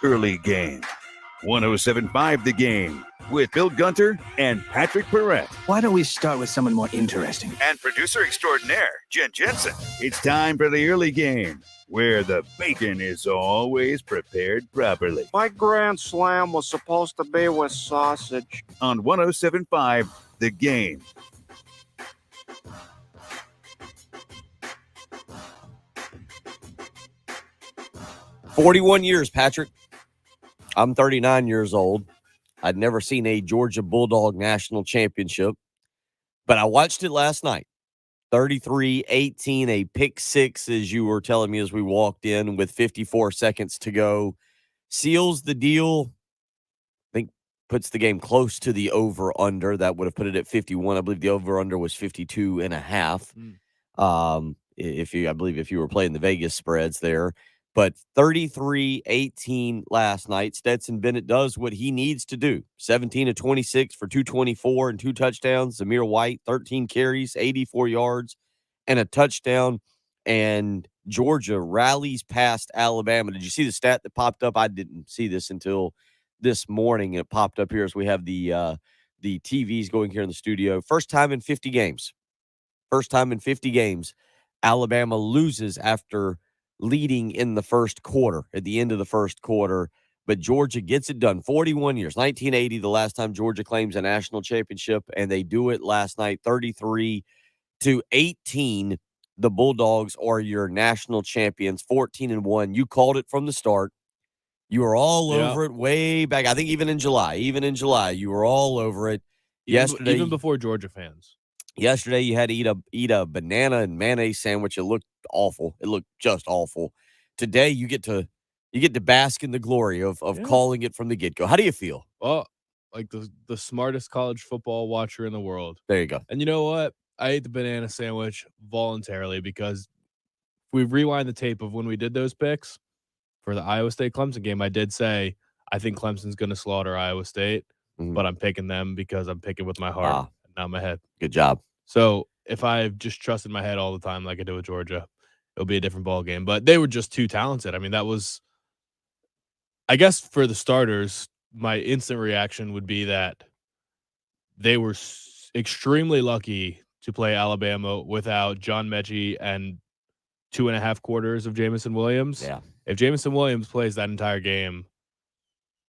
Early game. 107.5 The Game with Bill Gunter and Patrick Perrette. Why don't we start with someone more interesting? And producer extraordinaire, Jen Jensen. It's time for the early game, where the bacon is always prepared properly. My grand slam was supposed to be with sausage. On 107.5 The Game. "41 years, Patrick. I'm 39 years old. I'd never seen a Georgia Bulldog national championship, but I watched it last night. 33-18, a pick six, as you were telling me as we walked in with 54 seconds to go. Seals the deal. I think puts the game close to the over-under. That would have put it at 51. I believe the over-under was 52.5. I believe if you were playing the Vegas spreads there. But 33-18 last night. Stetson Bennett does what he needs to do. 17 of 26 for 224 and 2 touchdowns. Zamir White, 13 carries, 84 yards, and a touchdown. And Georgia rallies past Alabama. Did you see the stat that popped up? I didn't see this until this morning. It popped up here as we have the TVs going here in the studio. First time in 50 games. Alabama loses after leading in the first quarter, at the end of the first quarter, but Georgia gets it done. 41 years, 1980, the last time Georgia claims a national championship, and they do it last night, 33-18. The Bulldogs are your national champions, 14-1. You called it from the start. You were all over it way back. I think even in July, you were all over it. Yesterday, even before Georgia fans. Yesterday, you had to eat a banana and mayonnaise sandwich. It looked awful. It looked just awful. Today, you get to bask in the glory of calling it from the get-go. How do you feel? Well, like the smartest college football watcher in the world. There you go. And you know what? I ate the banana sandwich voluntarily because if we rewind the tape of when we did those picks for the Iowa State-Clemson game, I did say I think Clemson's going to slaughter Iowa State, but I'm picking them because I'm picking with my heart. Not my head. Good job. So if I just trusted my head all the time like I did with Georgia, it'll be a different ball game. But they were just too talented. I mean, that was, I guess for the starters, my instant reaction would be that they were extremely lucky to play Alabama without John Mechie and 2.5 quarters of Jamison Williams. Yeah. If Jamison Williams plays that entire game,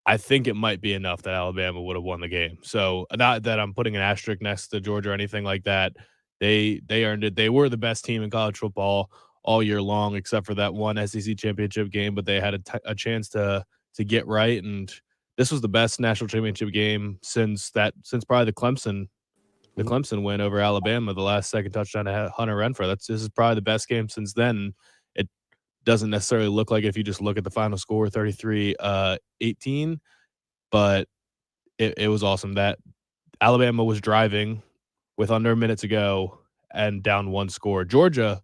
I think it might be enough that Alabama would have won the game. So not that I'm putting an asterisk next to Georgia or anything like that. They earned it. They were the best team in college football all year long, except for that one SEC championship game. But they had a chance to get right, and this was the best national championship game since probably the Clemson win over Alabama, the last second touchdown to Hunter Renfrow. This is probably the best game since then. It doesn't necessarily look like it if you just look at the final score, 33-18, but it was awesome that Alabama was driving with under a minute to go and down one score. Georgia,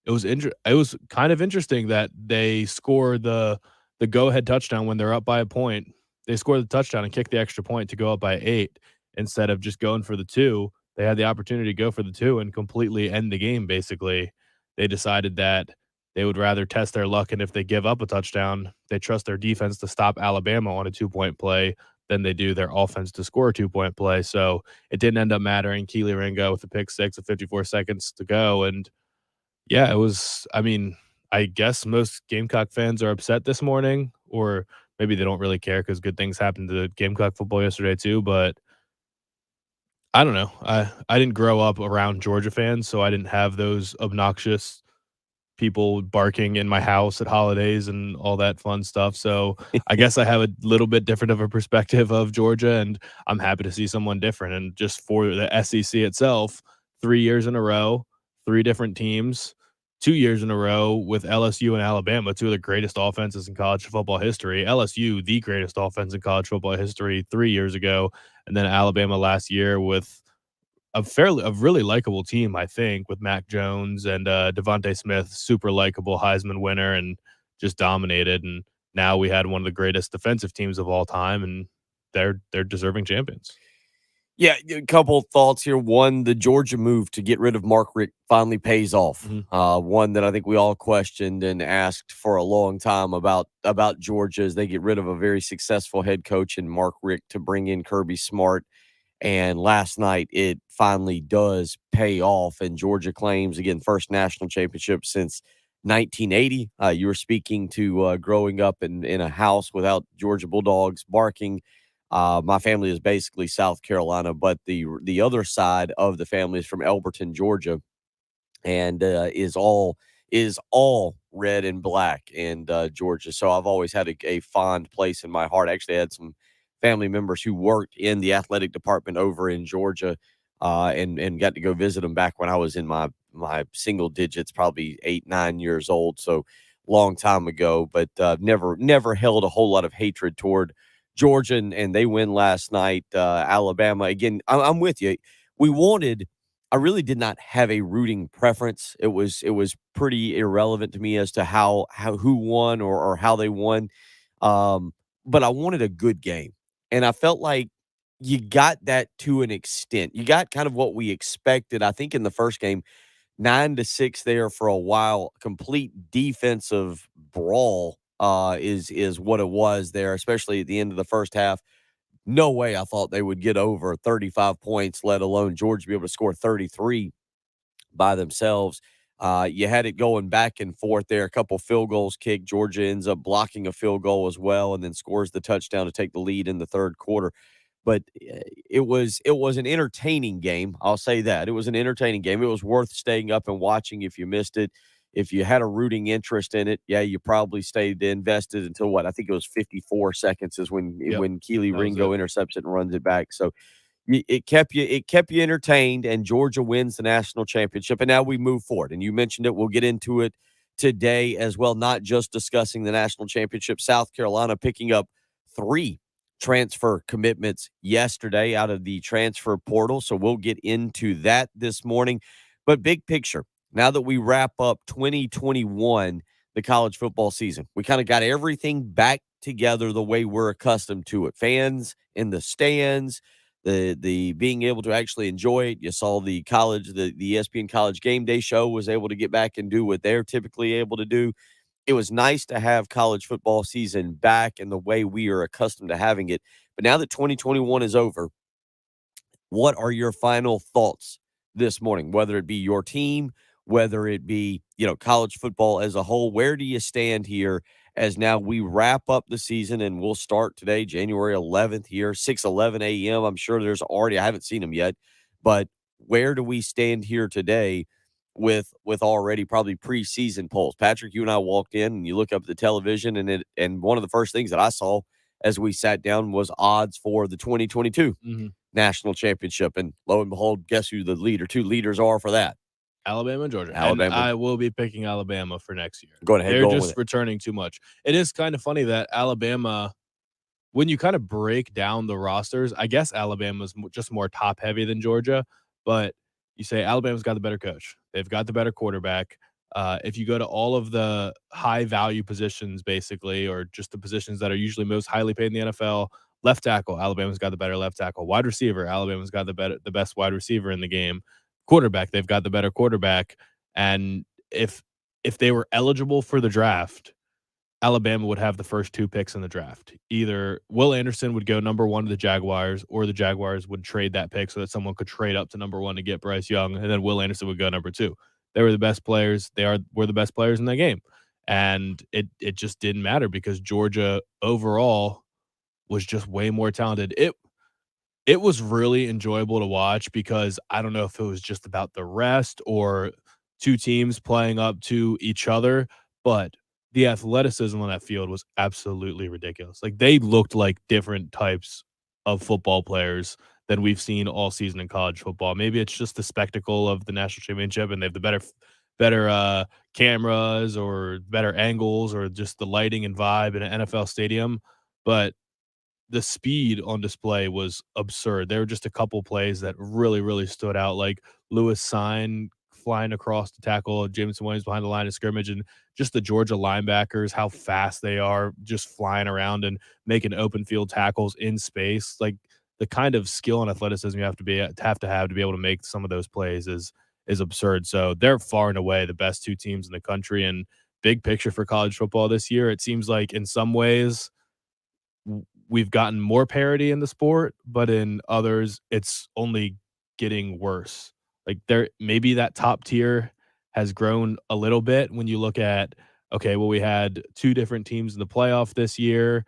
it was kind of interesting that they scored the go-ahead touchdown when they're up by a point. They scored the touchdown and kicked the extra point to go up by 8 instead of just going for the 2. They had the opportunity to go for the 2 and completely end the game, basically. They decided that they would rather test their luck, and if they give up a touchdown, they trust their defense to stop Alabama on a 2-point play than they do their offense to score a 2-point play. So it didn't end up mattering. Keely Ringo with the pick six with 54 seconds to go. And yeah, it was, I mean, I guess most Gamecock fans are upset this morning, or maybe they don't really care because good things happened to Gamecock football yesterday too. But I don't know. I didn't grow up around Georgia fans, so I didn't have those obnoxious people barking in my house at holidays and all that fun stuff. So I guess I have a little bit different of a perspective of Georgia, and I'm happy to see someone different. And just for the SEC itself, 3 years in a row, 3 different teams, 2 years in a row with LSU and Alabama, 2 of the greatest offenses in college football history. LSU, the greatest offense in college football history 3 years ago, and then Alabama last year with a really likable team, I think, with Mac Jones and Devontae Smith, super likable Heisman winner, and just dominated. And now we had one of the greatest defensive teams of all time, and they're deserving champions. Yeah, a couple thoughts here. One, the Georgia move to get rid of Mark Richt finally pays off. One that I think we all questioned and asked for a long time about Georgia as they get rid of a very successful head coach in Mark Richt to bring in Kirby Smart. And last night, it finally does pay off. And Georgia claims, again, first national championship since 1980. You were speaking to growing up in a house without Georgia Bulldogs barking. My family is basically South Carolina, but the other side of the family is from Elberton, Georgia, and is all red and black and Georgia. So I've always had a fond place in my heart. I actually had some family members who worked in the athletic department over in Georgia, and got to go visit them back when I was in my single digits, probably 8-9 years old. So long time ago, but never held a whole lot of hatred toward Georgia, and they win last night. Alabama again. I'm with you. We wanted. I really did not have a rooting preference. It was pretty irrelevant to me as to how who won or how they won. But I wanted a good game. And I felt like you got that to an extent. You got kind of what we expected. I think in the first game, 9-6 there for a while. Complete defensive brawl is what it was there, especially at the end of the first half. No way I thought they would get over 35 points, let alone Georgia be able to score 33 by themselves. You had it going back and forth there. A couple field goals kicked. Georgia ends up blocking a field goal as well, and then scores the touchdown to take the lead in the third quarter. But it was an entertaining game. I'll say that it was an entertaining game. It was worth staying up and watching if you missed it. If you had a rooting interest in it, yeah, you probably stayed invested until what I think it was 54 seconds is when Keely Ringo intercepts it and runs it back. So it kept you entertained, and Georgia wins the national championship. And now we move forward. And you mentioned it. We'll get into it today as well. Not just discussing the national championship. South Carolina picking up 3 transfer commitments yesterday out of the transfer portal. So we'll get into that this morning. But big picture, now that we wrap up 2021, the college football season, we kind of got everything back together the way we're accustomed to it. Fans in the stands, the being able to actually enjoy it. You saw the ESPN College Game Day show was able to get back and do what they're typically able to do. It was nice to have college football season back in the way we are accustomed to having it. But now that 2021 is over, what are your final thoughts this morning? Whether it be your team, whether it be, college football as a whole, where do you stand here as now we wrap up the season, and we'll start today, January 11th here, 6:11 a.m. I'm sure I haven't seen them yet, but where do we stand here today with already probably preseason polls? Patrick, you and I walked in and you look up at the television, and one of the first things that I saw as we sat down was odds for the 2022 national championship. And lo and behold, guess who the two leaders are for that? Alabama and Georgia. Alabama. And I will be picking Alabama for next year. Go ahead. They're just returning too much. It is kind of funny that Alabama, when you kind of break down the rosters, I guess Alabama's just more top heavy than Georgia, but you say Alabama's got the better coach. They've got the better quarterback. If you go to all of the high value positions, basically, or just the positions that are usually most highly paid in the NFL, left tackle, Alabama's got the better left tackle. Wide receiver, Alabama's got the best wide receiver in the game. Quarterback, they've got the better quarterback. And if they were eligible for the draft, Alabama would have the first 2 picks in the draft. Either Will Anderson would go number 1 to the Jaguars, or the Jaguars would trade that pick so that someone could trade up to number 1 to get Bryce Young, and then Will Anderson would go number 2. They were the best players. Were the best players in that game. And it just didn't matter because Georgia overall was just way more talented. It was really enjoyable to watch because I don't know if it was just about the rest or 2 teams playing up to each other, but the athleticism on that field was absolutely ridiculous. Like, they looked like different types of football players than we've seen all season in college football. Maybe it's just the spectacle of the national championship and they have the better cameras or better angles or just the lighting and vibe in an NFL stadium. But the speed on display was absurd. There were just a couple plays that really, really stood out, like Lewis Sign flying across the tackle, Jameson Williams behind the line of scrimmage, and just the Georgia linebackers, how fast they are just flying around and making open field tackles in space. Like, the kind of skill and athleticism you have to have to be able to make some of those plays is absurd. So they're far and away the best two teams in the country. And big picture for college football this year, it seems like in some ways we've gotten more parity in the sport, but in others, it's only getting worse. Like there, maybe that top tier has grown a little bit when you look at, okay, well, we had two different teams in the playoff this year.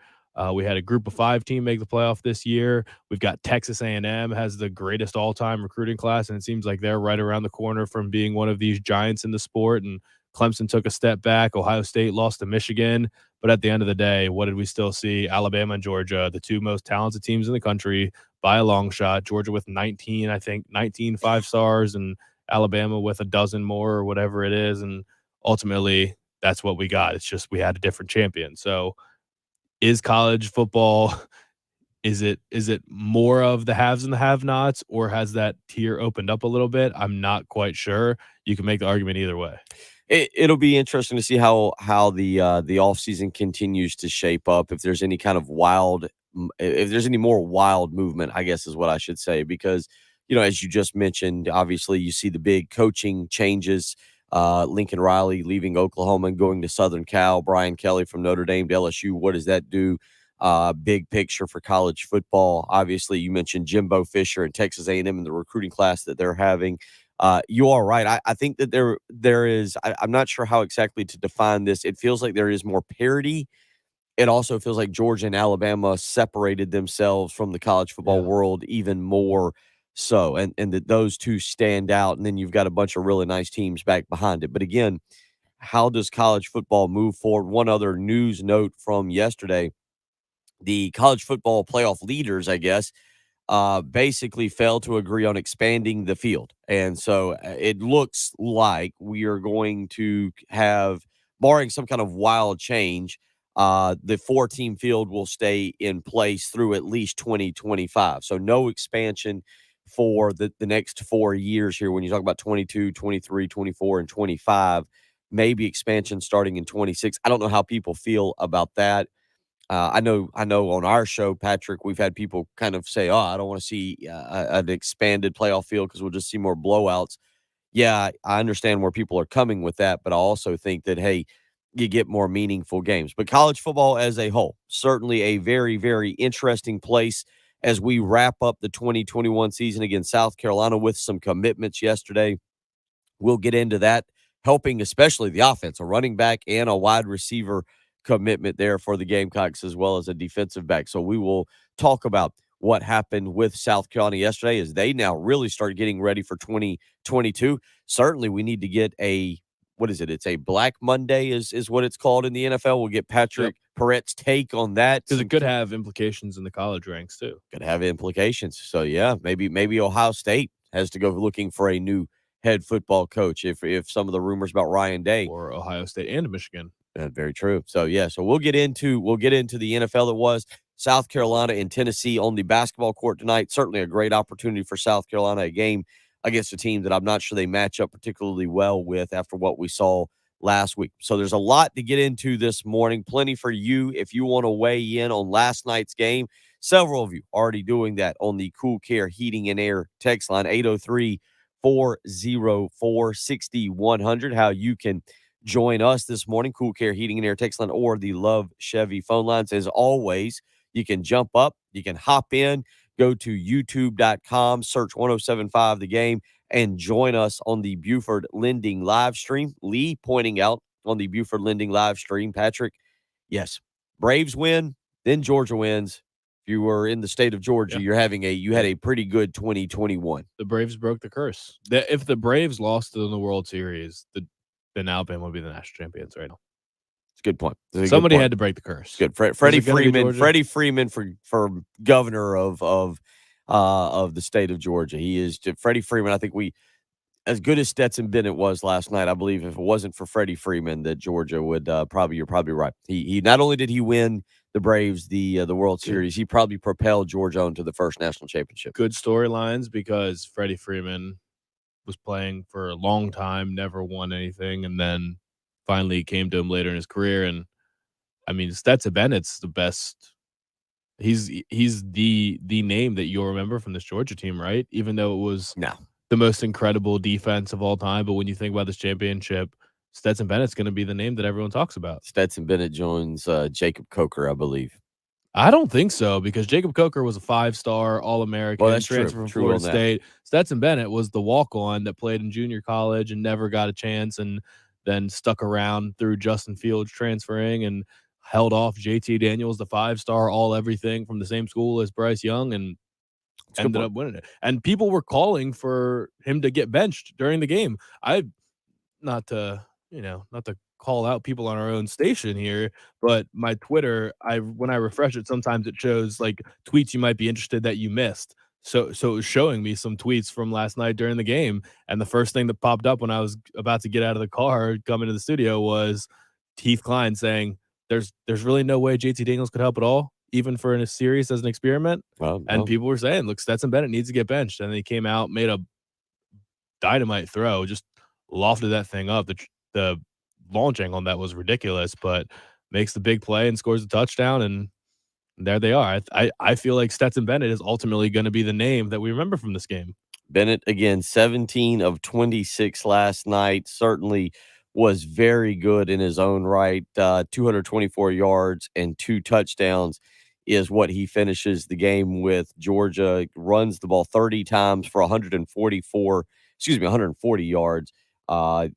We had a group of 5 team make the playoff this year. We've got Texas A&M has the greatest all-time recruiting class, and it seems like they're right around the corner from being one of these giants in the sport. And Clemson took a step back. Ohio State lost to Michigan. But at the end of the day, what did we still see? Alabama and Georgia, the two most talented teams in the country by a long shot. Georgia with 19, I think 19 5-stars, and Alabama with a dozen more or whatever it is. And ultimately, that's what we got. It's just we had a different champion. So is college football, is it more of the haves and the have-nots, or has that tier opened up a little bit? I'm not quite sure. You can make the argument either way. It'll be interesting to see how the offseason continues to shape up. If there's any kind of if there's any more wild movement, I guess is what I should say, because as you just mentioned, obviously you see the big coaching changes. Lincoln Riley leaving Oklahoma and going to Southern Cal. Brian Kelly from Notre Dame to LSU. What does that do? Big picture for college football. Obviously, you mentioned Jimbo Fisher and Texas A&M in the recruiting class that they're having. You are right. I think that there is. I'm not sure how exactly to define this. It feels like there is more parity. It also feels like Georgia and Alabama separated themselves from the college football world even more so, and that those two stand out. And then you've got a bunch of really nice teams back behind it. But again, how does college football move forward? One other news note from yesterday: the college football playoff leaders, I guess, basically failed to agree on expanding the field. And so it looks like we are going to have, barring some kind of wild change, the 4-team field will stay in place through at least 2025. So no expansion for the next 4 years here. When you talk about 22, 23, 24, and 25, maybe expansion starting in 26. I don't know how people feel about that. I know on our show, Patrick, we've had people kind of say, I don't want to see an expanded playoff field because we'll just see more blowouts. Yeah, I understand where people are coming with that, but I also think that, hey, you get more meaningful games. But college football as a whole, certainly a very, very interesting place as we wrap up the 2021 season against South Carolina with some commitments yesterday. We'll get into that, helping especially the offense, a running back and a wide receiver commitment there for the Gamecocks, as well as a defensive back. So we will talk about what happened with South Carolina yesterday as they now really start getting ready for 2022. Certainly we need to get it's a Black Monday is what it's called in the NFL. We'll get Patrick Perrett's take on that. Because it could have implications in the college ranks too. Could have implications. So yeah, maybe Ohio State has to go looking for a new head football coach if some of the rumors about Ryan Day, or Ohio State and Michigan. Very true. So yeah, so we'll get into the NFL. That was South Carolina and Tennessee on the basketball court tonight. Certainly a great opportunity for South Carolina, a game against a team that I'm not sure they match up particularly well with after what we saw last week. So there's a lot to get into this morning. Plenty for you if you want to weigh in on last night's game. Several of you already doing that on the Cool Care Heating and Air text line, 803-404-6100. How you can join us this morning, Cool Care Heating and Air text line or the Love Chevy phone lines. As always, you can jump up, you can hop in, go to youtube.com, search 1075 The Game, and join us on the Buford Lending live stream. Lee pointing out on the Buford Lending live stream, Patrick, yes, Braves win, then Georgia wins. If you were in the state of Georgia, you had a pretty good 2021. The Braves broke the curse. If the Braves lost in the World Series, then Alabama would be the national champions right now. It's a good point. Somebody had to break the curse. Good. Freddie Freeman for governor of the state of Georgia. He is Freddie Freeman. I think as good as Stetson Bennett was last night, I believe if it wasn't for Freddie Freeman, that Georgia would you're probably right. He not only did he win the Braves the World Series, he probably propelled Georgia onto the first national championship. Good storylines because Freddie Freeman was playing for a long time, never won anything, and then finally came to him later in his career. And I mean, Stetson Bennett's the best He's the name that you'll remember from this Georgia team, right? Even though it was No. the most incredible defense of all time, but when you think about this championship, Stetson Bennett's gonna be the name that everyone talks about. Stetson Bennett joins Jacob Coker, I believe. I don't think so because Jacob Coker was a 5-star All-American, Well, that's transfer true. from True Florida on that. State. Stetson Bennett was the walk-on that played in junior college and never got a chance and then stuck around through Justin Fields transferring and held off JT Daniels, the 5-star all-everything from the same school as Bryce Young, and That's a good ended point. up winning it. And people were calling for him to get benched during the game. Not to, not to call out people on our own station here, but my Twitter, when I refresh it, sometimes it shows like tweets you might be interested that you missed. So it was showing me some tweets from last night during the game, and the first thing that popped up when I was about to get out of the car coming to the studio was Heath Klein saying, "There's really no way JT Daniels could help at all, even for in a series as an experiment." Well, And no. people were saying, "Look, Stetson Bennett needs to get benched," and he came out, made a dynamite throw, just lofted that thing up. The launching on that was ridiculous, but makes the big play and scores a touchdown, and there they are. I feel like Stetson Bennett is ultimately going to be the name that we remember from this game. Bennett, again, 17 of 26 last night. Certainly was very good in his own right. 224 yards and 2 touchdowns is what he finishes the game with. Georgia runs the ball 30 times for 140 yards.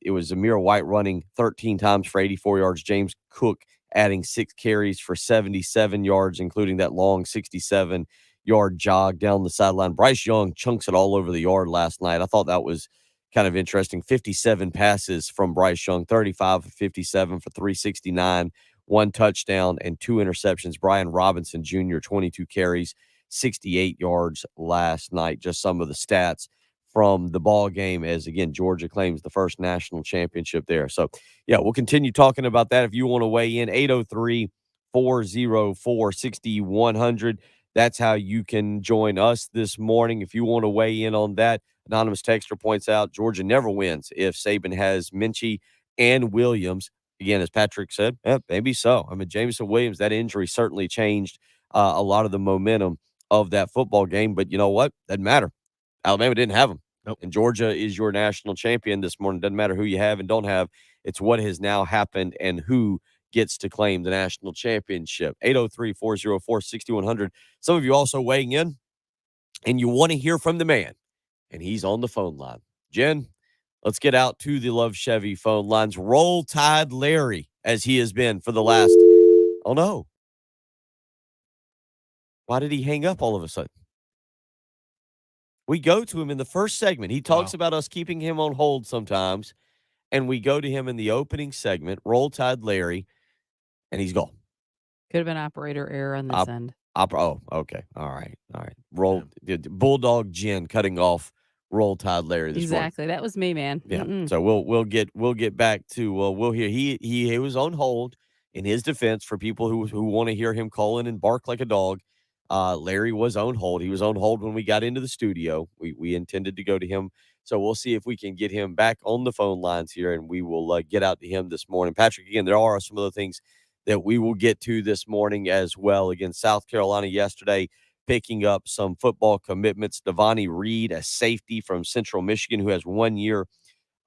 It was Zamir White running 13 times for 84 yards. James Cook adding 6 carries for 77 yards, including that long 67-yard jog down the sideline. Bryce Young chunks it all over the yard last night. I thought that was kind of interesting. 57 passes from Bryce Young, 35 of 57 for 369, 1 touchdown and 2 interceptions. Brian Robinson Jr., 22 carries, 68 yards last night. Just some of the stats from the ball game as, again, Georgia claims the first national championship there. So, yeah, we'll continue talking about that. If you want to weigh in, 803-404-6100. That's how you can join us this morning. If you want to weigh in on that, anonymous texter points out Georgia never wins if Saban has Minchie and Williams. Again, as Patrick said, maybe so. I mean, Jameson Williams, that injury certainly changed a lot of the momentum of that football game. But you know what? Doesn't matter. Alabama didn't have him. Nope. And Georgia is your national champion this morning. Doesn't matter who you have and don't have. It's what has now happened and who gets to claim the national championship. 803-404-6100. Some of you also weighing in, and you want to hear from the man, and he's on the phone line. Jen, let's get out to the Love Chevy phone lines. Roll Tide Larry, as he has been for the last, oh no. Why did he hang up all of a sudden? We go to him in the first segment. He talks about us keeping him on hold sometimes, and we go to him in the opening segment, Roll Tide Larry, and he's gone. Could have been operator error on this end. Oh, okay. All right. Bulldog Jen cutting off Roll Tide Larry this morning. Exactly. That was me, man. Yeah. Mm-mm. So we'll get back to we'll hear he was on hold in his defense for people who want to hear him call in and bark like a dog. Larry was on hold. He was on hold when we got into the studio. We intended to go to him. So we'll see if we can get him back on the phone lines here, and we will get out to him this morning. Patrick, again, there are some other things that we will get to this morning as well. Again, South Carolina yesterday picking up some football commitments. Devontae Reed, a safety from Central Michigan who has 1 year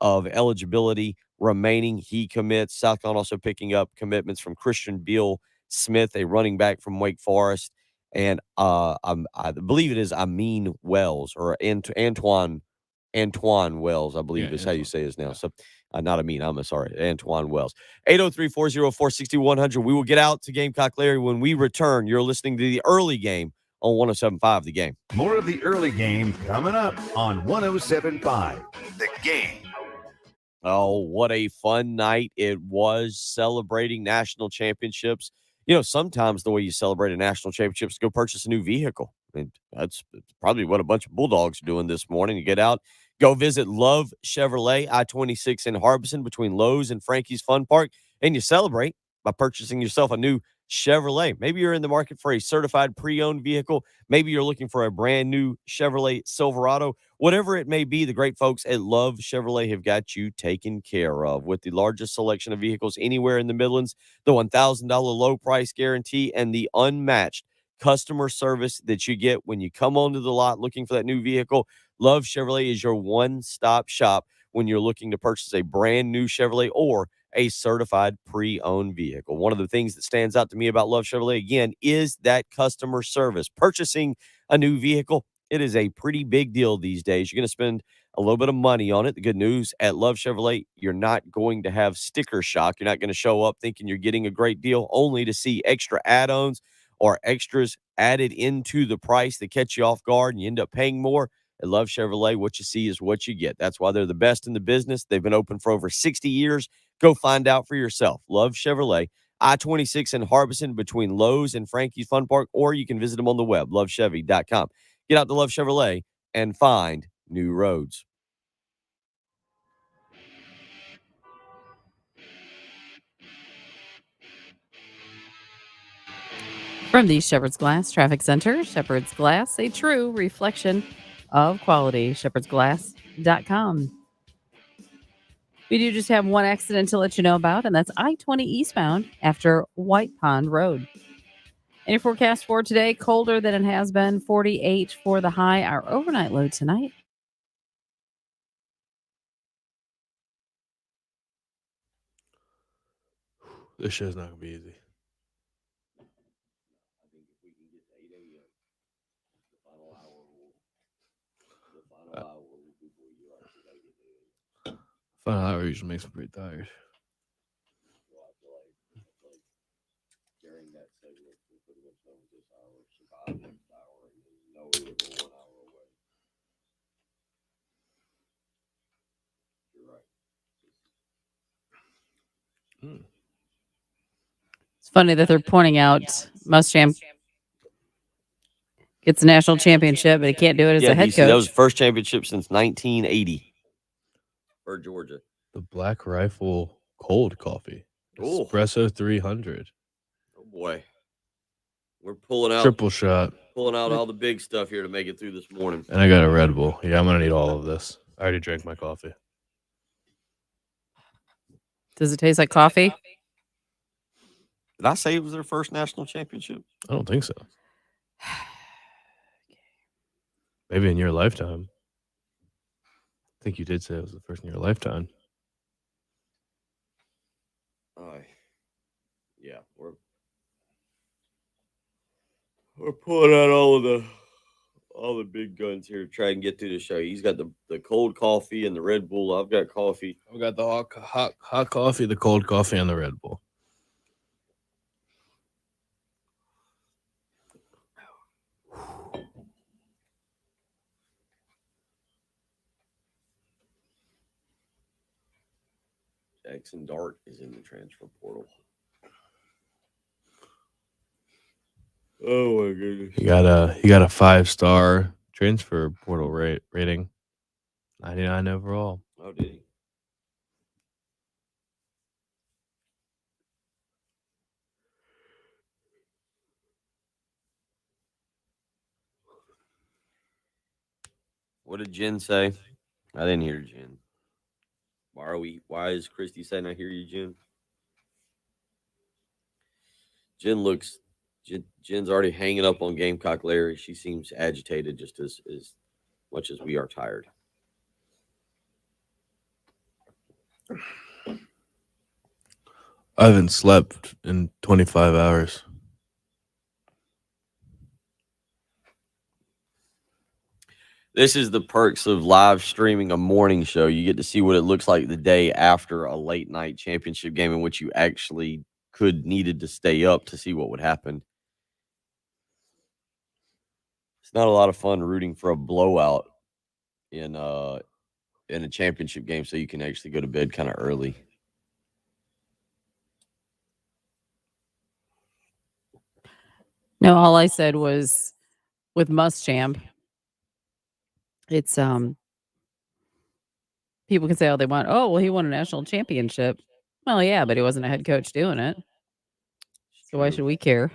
of eligibility remaining. He commits. South Carolina also picking up commitments from Christian Beal Smith, a running back from Wake Forest, and I believe it is Amin Wells or Antoine Wells, I believe is how you say his name. Yeah. So not Amin, I'm sorry, Antoine Wells. 803-404-6100. We will get out to Gamecock Larry when we return. You're listening to the early game on 107.5 The Game. More of the early game coming up on 107.5 The Game. Oh, what a fun night it was celebrating national championships. You know, sometimes the way you celebrate a national championship is go purchase a new vehicle. I mean, that's probably what a bunch of Bulldogs are doing this morning. You get out, go visit Love Chevrolet, I-26 in Harbison between Lowe's and Frankie's Fun Park, and you celebrate by purchasing yourself a new Chevrolet. Maybe you're in the market for a certified pre-owned vehicle. Maybe you're looking for a brand new Chevrolet Silverado. Whatever it may be, the great folks at Love Chevrolet have got you taken care of with the largest selection of vehicles anywhere in the Midlands, the $1,000 low price guarantee, and the unmatched customer service that you get when you come onto the lot looking for that new vehicle. Love Chevrolet is your one-stop shop when you're looking to purchase a brand new Chevrolet or a certified pre-owned vehicle. One of the things that stands out to me about Love Chevrolet, again, is that customer service. Purchasing a new vehicle, it is a pretty big deal these days. You're going to spend a little bit of money on it. The good news at Love Chevrolet, you're not going to have sticker shock. You're not going to show up thinking you're getting a great deal only to see extra add-ons or extras added into the price that catch you off guard and you end up paying more. At Love Chevrolet, what you see is what you get. That's why they're the best in the business. They've been open for over 60 years. Go find out for yourself. Love Chevrolet, I-26 in Harbison between Lowe's and Frankie's Fun Park, or you can visit them on the web, lovechevy.com. Get out to Love Chevrolet and find new roads. From the Shepherd's Glass Traffic Center, Shepherd's Glass, a true reflection of quality. ShepherdsGlass.com. We do just have one accident to let you know about, and that's I-20 eastbound after White Pond Road. And your forecast for today, colder than it has been, 48 for the high. Our overnight low tonight. This shit's not gonna be easy. Final hour usually makes me pretty tired. It's funny that they're pointing out Muschamp gets a national championship, but he can't do it as a head DC, that was coach. the first championship since 1980 for Georgia. The Black Rifle cold coffee. Ooh. Espresso 300. Oh, boy. We're pulling out Triple shot. all the big stuff here to make it through this morning. And I got a Red Bull. Yeah, I'm going to need all of this. I already drank my coffee. Does it taste like coffee? Did I say it was their first national championship? I don't think so. Maybe in your lifetime. I think you did say it was the first in your lifetime. Yeah, we're pulling out all the big guns here to try and get through the show. He's got the cold coffee and the Red Bull. I've got coffee. I've got the hot coffee, the cold coffee, and the Red Bull. Jackson Dart is in the transfer portal. Oh my goodness! He got a 5-star transfer portal rating, 99 overall. Oh, did he? What did Jen say? I didn't hear Jen. Why is Christy saying I hear you, Jen? Jen's already hanging up on Gamecock Larry. She seems agitated just as much as we are tired. I haven't slept in 25 hours. This is the perks of live streaming a morning show. You get to see what it looks like the day after a late night championship game in which you actually needed to stay up to see what would happen. It's not a lot of fun rooting for a blowout in a championship game, so you can actually go to bed kind of early. No, all I said was with Muschamp, it's people can say all they want. Oh, well, he won a national championship. Well, yeah, but he wasn't a head coach doing it. So why should we care?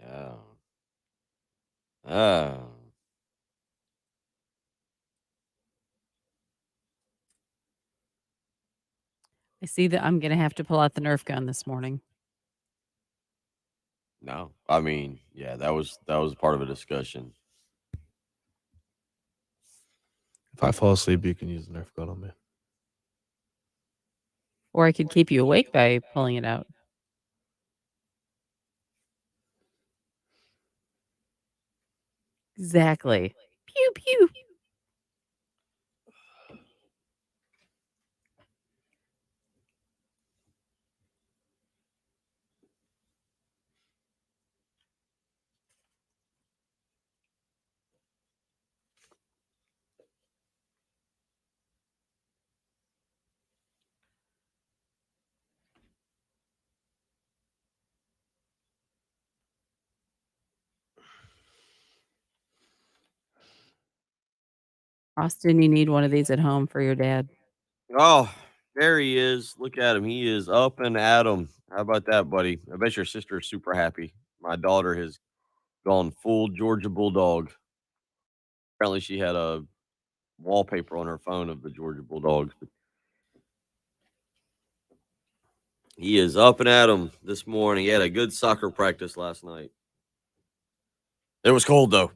Oh. I see that I'm going to have to pull out the Nerf gun this morning. No, I mean, yeah, that was part of a discussion. If I fall asleep, you can use the Nerf gun on me. Or I could keep you awake by pulling it out. Exactly. Pew pew. Austin, you need one of these at home for your dad. Oh, there he is. Look at him. He is up and at 'em. How about that, buddy? I bet your sister is super happy. My daughter has gone full Georgia Bulldog. Apparently, she had a wallpaper on her phone of the Georgia Bulldogs. But he is up and at 'em this morning. He had a good soccer practice last night. It was cold, though.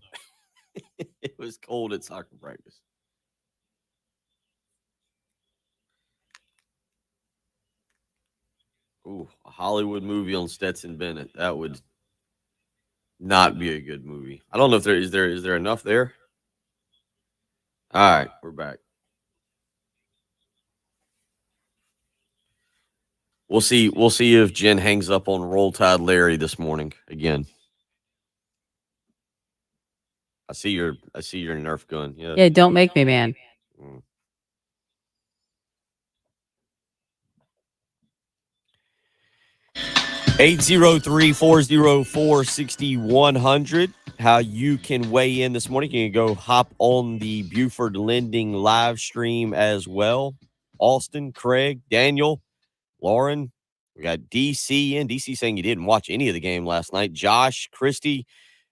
It was cold at soccer practice. Ooh, a Hollywood movie on Stetson Bennett. That would not be a good movie. I don't know if is there enough there? All right, we're back. We'll see if Jen hangs up on Roll Tide Larry this morning again. I see your Nerf gun. Yeah. Yeah, don't make me, man. 803-404-6100. How you can weigh in this morning. You can go hop on the Buford Lending live stream as well. Austin, Craig, Daniel, Lauren. We got DC in. DC saying you didn't watch any of the game last night. Josh, Christy,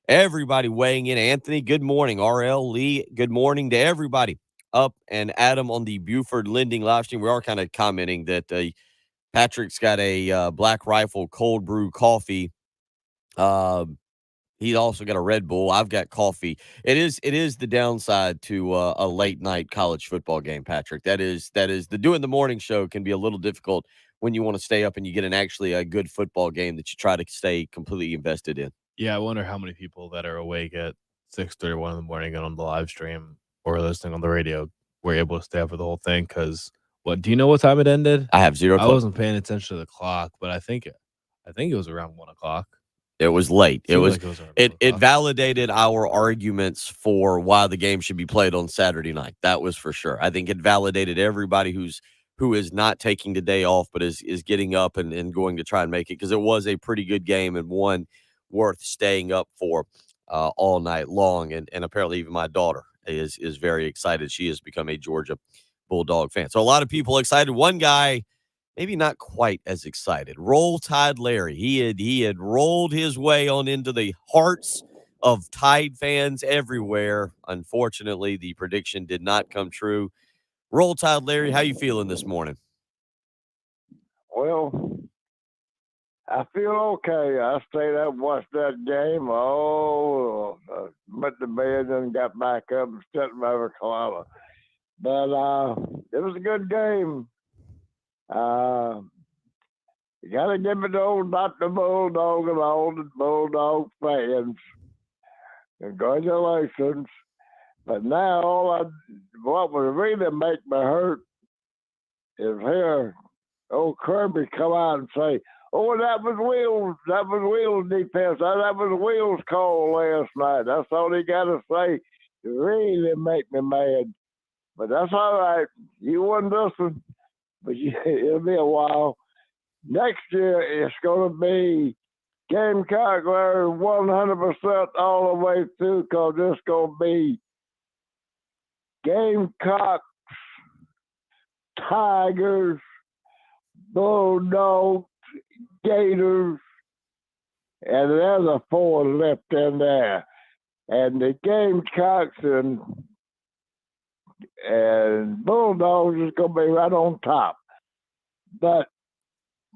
everybody weighing in. Anthony, good morning. RL, Lee, good morning to everybody. Up and Adam on the Buford Lending live stream. We are kind of commenting that Patrick's got a Black Rifle cold brew coffee. He's also got a Red Bull. I've got coffee. It is the downside to a late night college football game, Patrick. That is the doing the morning show can be a little difficult when you want to stay up and you get actually a good football game that you try to stay completely invested in. Yeah, I wonder how many people that are awake at 6:31 in the morning and on the live stream or listening on the radio were able to stay up for the whole thing. Because do you know what time it ended? I have zero. I wasn't paying attention to the clock, but I think it was around 1:00. It was late. It validated our arguments for why the game should be played on Saturday night. That was for sure. I think it validated everybody who is not taking the day off, but is getting up and going to try and make it, because it was a pretty good game and one worth staying up for all night long. And apparently even my daughter is very excited. She has become a Georgia Bulldog fan. So a lot of people excited. One guy maybe not quite as excited. Roll Tide Larry. He had rolled his way on into the hearts of Tide fans everywhere. Unfortunately, the prediction did not come true. Roll Tide Larry, how you feeling this morning? Well, I feel okay. I stayed up and watched that game. Went to bed and got back up and set my recliner. But it was a good game. You got to give it to old Dr. Bulldog and all the Bulldog fans. Congratulations. But now what would really make me hurt is hear old Kirby come out and say, "Oh, that was Will's defense. That was Will's call last night." That's all he got to say to really make me mad. But that's all right. You wouldn't listen, but it'll be a while. Next year, it's going to be Gamecock 100% all the way through, because it's going to be Gamecocks, Tigers, Bulldogs, Gators, and there's a 4 left in there. And the Gamecocks and Bulldogs is going to be right on top. But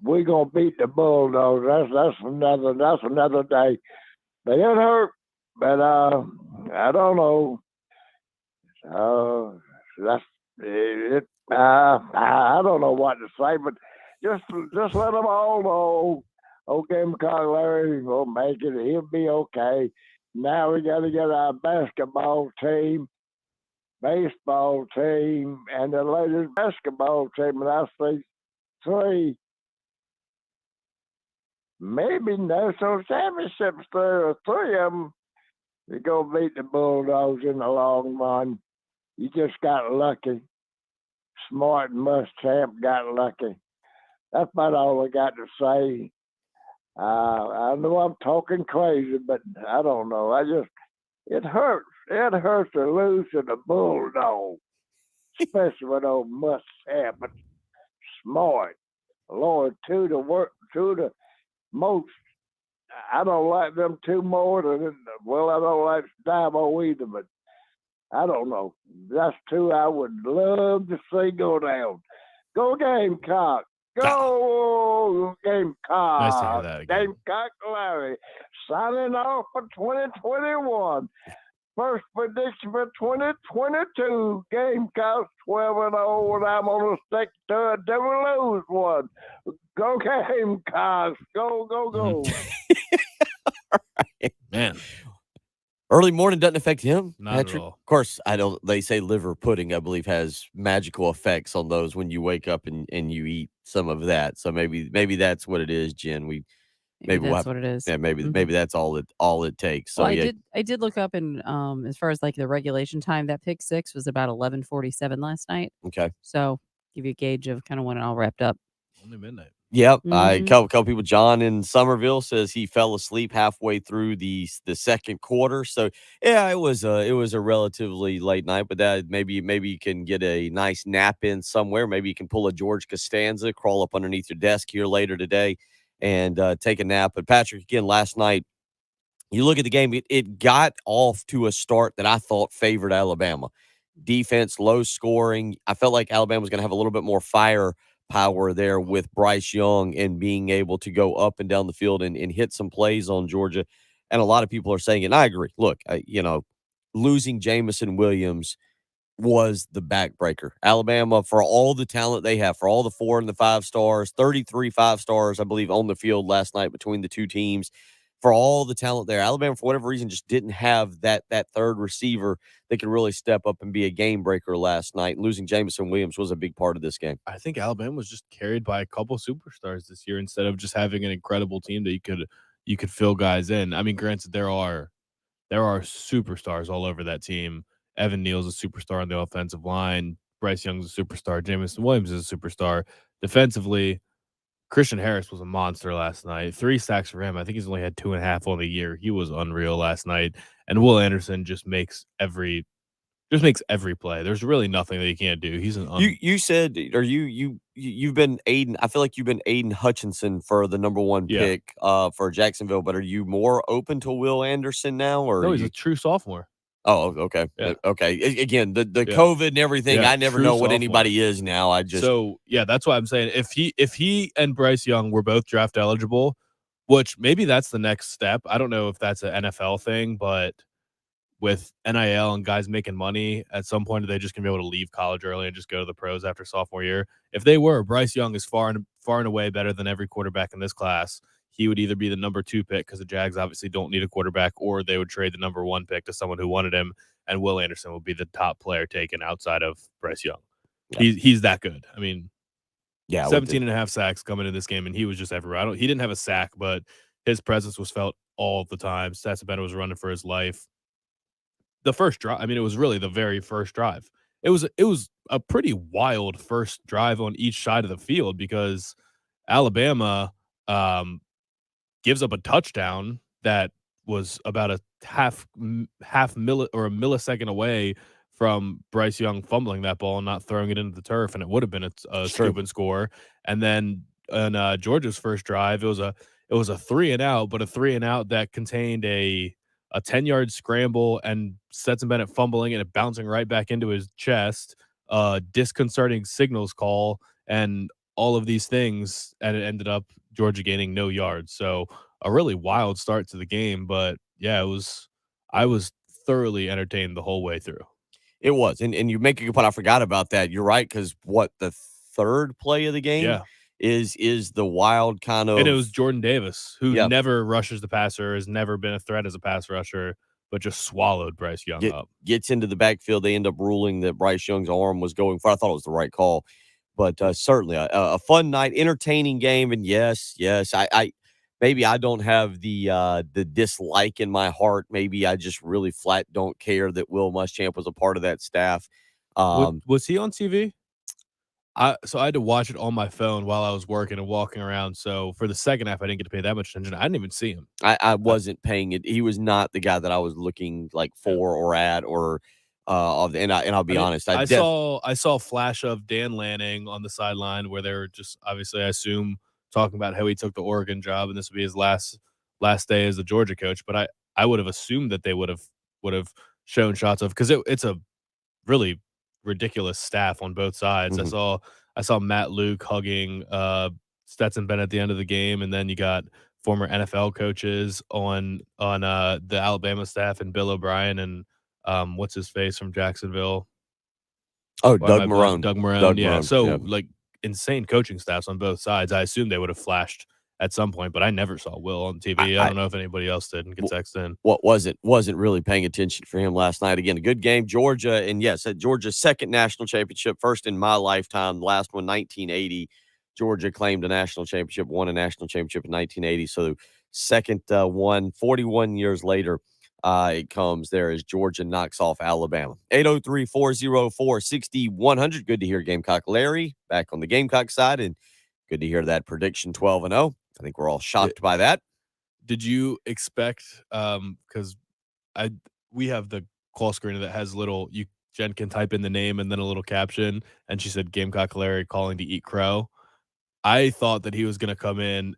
we're gonna beat the Bulldogs. That's another day. But it hurt. But I don't know. That's it. I don't know what to say, but just let them all know. Okay, McCall Larry will make it. He'll be okay. Now we got to get our basketball team, baseball team, and the latest basketball team. And I see 3, maybe national championships there, or 3 of them. They're going to beat the Bulldogs in the long run. You just got lucky. Smart and Muschamp got lucky. That's about all I got to say. I know I'm talking crazy, but I don't know. It hurts. It hurts to lose to the Bulldog, especially with old Muschamp. But smart. Lord, two the most. I don't like them 2 more than, well, I don't like Dabo either, but I don't know. That's 2 I would love to see go down. Go Gamecock. Go Gamecock. Nice to hear that again. Gamecock Larry. Signing off for 2021. First prediction for 2022. Gamecocks 12-0, and I'm on a stick to it. Never lose one. Go Gamecocks. Go. Man, Early morning doesn't affect him, not at Patrick. all. Of course, I don't. They say liver pudding, I believe, has magical effects on those when you wake up and you eat some of that. So maybe that's what it is, Jen. Maybe we'll that's have, what it is. yeah, maybe Mhm. maybe that's all it takes. So Well, yeah, I did look up, and as far as like the regulation time, that pick 6 was about 11:47 last night. okay. So give you a gauge of kind of when it all wrapped up. Only midnight. Yep. Mhm. Couple people. John in Somerville says he fell asleep halfway through the second quarter. So yeah, it was a relatively late night, but that maybe you can get a nice nap in somewhere. Maybe you can pull a George Costanza, crawl up underneath your desk here later today, and take a nap. But Patrick, again, last night, you look at the game, it got off to a start that I thought favored Alabama. Defense, low scoring. I felt like Alabama was going to have a little bit more firepower there with Bryce Young and being able to go up and down the field and hit some plays on Georgia. And a lot of people are saying, and I agree. Look, losing Jamison Williams was the backbreaker. Alabama, for all the talent they have, for all the 4 and the 5 stars, 33 5-stars, I believe, on the field last night between the 2 teams. For all the talent there, Alabama, for whatever reason, just didn't have that third receiver that could really step up and be a game breaker last night. Losing Jamison Williams was a big part of this game. I think Alabama was just carried by a couple superstars this year instead of just having an incredible team that you could fill guys in. I mean, granted, there are superstars all over that team. Evan Neal's a superstar on the offensive line. Bryce Young's a superstar. Jamison Williams is a superstar. Defensively, Christian Harris was a monster last night. 3 sacks for him. I think he's only had 2.5 on the year. He was unreal last night. And Will Anderson just makes every play. There's really nothing that he can't do. He's You said, or you've been Aiden. I feel like you've been Aiden Hutchinson for the number 1 pick for Jacksonville. But are you more open to Will Anderson now, or no, he's a true sophomore. Oh, okay. Yeah. Okay. Again, the COVID and everything, I never true know what sophomore. anybody is now. That's why I'm saying if he and Bryce Young were both draft eligible, which maybe that's the next step. I don't know if that's an NFL thing, but with NIL and guys making money, at some point, are they just gonna be able to leave college early and just go to the pros after sophomore year? If they were, Bryce Young is far and away better than every quarterback in this class. He would either be the number 2 pick because the Jags obviously don't need a quarterback, or they would trade the number 1 pick to someone who wanted him, and Will Anderson would be the top player taken outside of Bryce Young. Yeah. He's that good. I mean, 17.5 sacks coming in this game, and he was just everywhere. He didn't have a sack, but his presence was felt all the time. Stasabeno was running for his life. The first drive, I mean, it was really the very first drive. It was a pretty wild first drive on each side of the field because Alabama gives up a touchdown that was about a half or a millisecond away from Bryce Young fumbling that ball and not throwing it into the turf, and it would have been a stupid score. And then on Georgia's first drive, it was a 3-and-out, but a 3-and-out that contained a 10-yard scramble and Stetson Bennett fumbling and it bouncing right back into his chest, disconcerting signals call, and all of these things, and it ended up Georgia gaining no yards. So a really wild start to the game, but yeah, I was thoroughly entertained the whole way through. It was, and you make a good point. I forgot about that. You're right, because what, the third play of the game Yeah. is the wild kind of, And it was Jordan Davis, who yeah, never rushes the passer, has never been a threat as a pass rusher, but just swallowed Bryce Young up. gets into the backfield. They end up ruling that Bryce Young's arm was going far. I thought it was the right call, but certainly a fun night, entertaining game. And yes, I maybe I don't have the dislike in my heart. Maybe I just really flat don't care that Will Muschamp was a part of that staff. Was he on TV? So I had to watch it on my phone while I was working and walking around. So for the second half, I didn't get to pay that much attention. I didn't even see him. I wasn't paying it. He was not the guy that I was looking like for or at or and I'll be honest. I saw a flash of Dan Lanning on the sideline where they were just obviously, I assume, talking about how he took the Oregon job and this would be his last day as the Georgia coach. But I would have assumed that they would have shown shots of, because it's a really ridiculous staff on both sides. Mhm. I saw Matt Luke hugging Stetson Bennett at the end of the game, and then you got former NFL coaches on the Alabama staff, and Bill O'Brien and what's his face from Jacksonville. Oh, Doug Marrone. Doug Marrone. Doug Yeah. Marrone, So yeah. like insane coaching staffs on both sides. I assume they would have flashed at some point, but I never saw Will on TV. I don't know if anybody else did and can text in. What wasn't really paying attention for him last night. Again, a good game. Georgia, and yes, at Georgia's second national championship, first in my lifetime. The last one, 1980. Georgia claimed a national championship, won a national championship in 1980. So second one, 41 years later, it comes there as Georgia knocks off Alabama. 803-404-6100. Good to hear Gamecock Larry back on the Gamecock side, and good to hear that prediction 12-0. I think we're all shocked by that. Did you expect, because we have the call screener that has Jen can type in the name and then a little caption, and she said Gamecock Larry calling to eat crow. I thought that he was going to come in.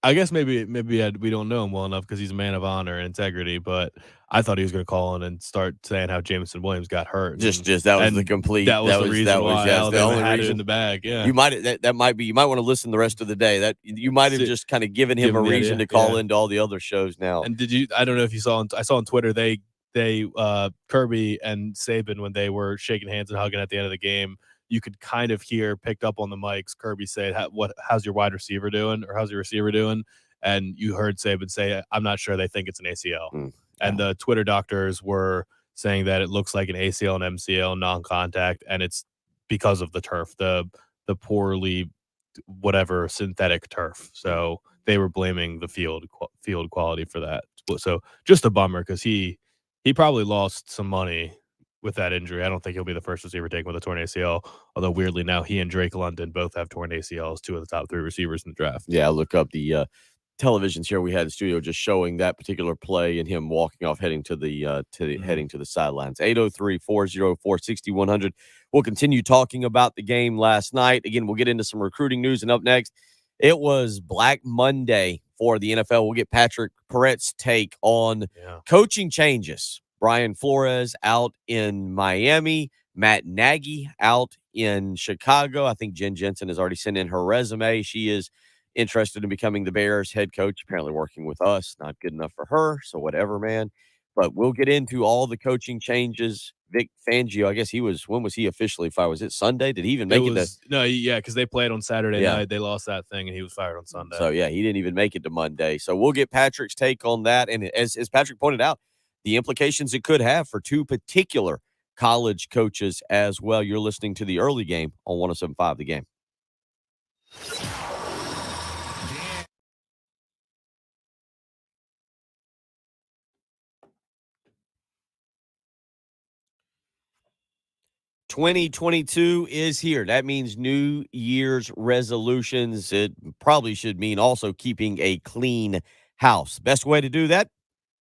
I guess maybe we don't know him well enough because he's a man of honor and integrity, but I thought he was going to call in and start saying how Jameson Williams got hurt. Just that was the complete. That was the reason why that's Alabama the only had reason it in the bag. Yeah, you might you might want to listen the rest of the day. That you might have just kind of given him a reason to call into all the other shows now. And I don't know if you saw. I saw on Twitter they Kirby and Saban, when they were shaking hands and hugging at the end of the game, you could kind of hear, picked up on the mics, Kirby say, how's your wide receiver doing, or how's your receiver doing? And you heard Saban say, I'm not sure, they think it's an ACL. And the Twitter doctors were saying that it looks like an ACL and MCL non-contact, and it's because of the turf, the poorly whatever synthetic turf. So they were blaming the field quality for that. So just a bummer, because he probably lost some money with that injury. I don't think he'll be the first receiver taken with a torn ACL, although weirdly now he and Drake London both have torn ACLs, two of the top three receivers in the draft. Yeah, look up the televisions here we had in the studio just showing that particular play and him walking off heading to the heading to the sidelines. 803-404-6100. We'll continue talking about the game last night. Again, we'll get into some recruiting news, and up next, it was Black Monday for the NFL. We'll get Patrick Peret's take on coaching changes. Brian Flores out in Miami, Matt Nagy out in Chicago. I think Jen Jensen has already sent in her resume. She is interested in becoming the Bears head coach, apparently working with us. Not good enough for her, so whatever, man. But we'll get into all the coaching changes. Vic Fangio, I guess when was he officially fired? Was it Sunday? Did he even make it? No, yeah, because they played on Saturday night. They lost that thing, and he was fired on Sunday. So, yeah, he didn't even make it to Monday. So we'll get Patrick's take on that. And as Patrick pointed out, the implications it could have for two particular college coaches as well. You're listening to the early game on 107.5 The Game. '22 is here. That means New Year's resolutions. It probably should mean also keeping a clean house. Best way to do that?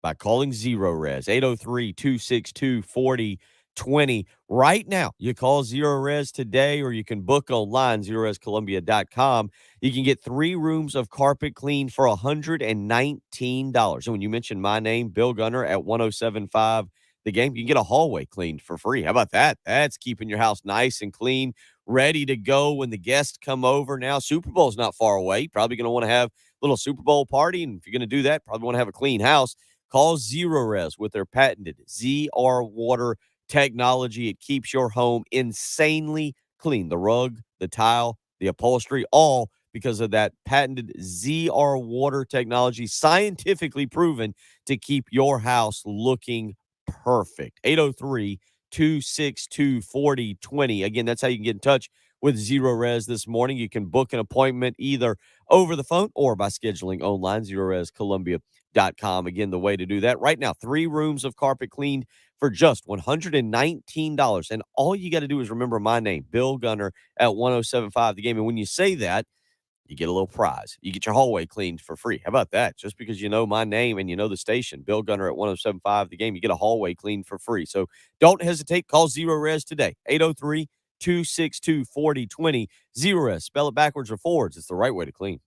By calling Zero Res, 803-262-4020. Right now, you call Zero Res today, or you can book online, zerorescolumbia.com. You can get 3 rooms of carpet clean for $119. And when you mention my name, Bill Gunner, at 107.5 the game, you can get a hallway cleaned for free. How about that? That's keeping your house nice and clean, ready to go when the guests come over. Now, Super Bowl's not far away. Probably going to want to have a little Super Bowl party. And if you're going to do that, probably want to have a clean house. Call Zero Res with their patented ZR Water technology. It keeps your home insanely clean. The rug, the tile, the upholstery, all because of that patented ZR Water technology, scientifically proven to keep your house looking perfect. 803-262-4020. Again, that's how you can get in touch with Zero Res this morning. You can book an appointment either over the phone or by scheduling online, ZeroResColumbia.com. Again, the way to do that right now, 3 rooms of carpet cleaned for just $119. And all you got to do is remember my name, Bill Gunner at 1075 The Game. And when you say that, you get a little prize. You get your hallway cleaned for free. How about that? Just because you know my name and you know the station, Bill Gunner at 1075 The Game, you get a hallway cleaned for free. So don't hesitate. Call Zero Res today. 803-262-4020. Zero Res. Spell it backwards or forwards. It's the right way to clean.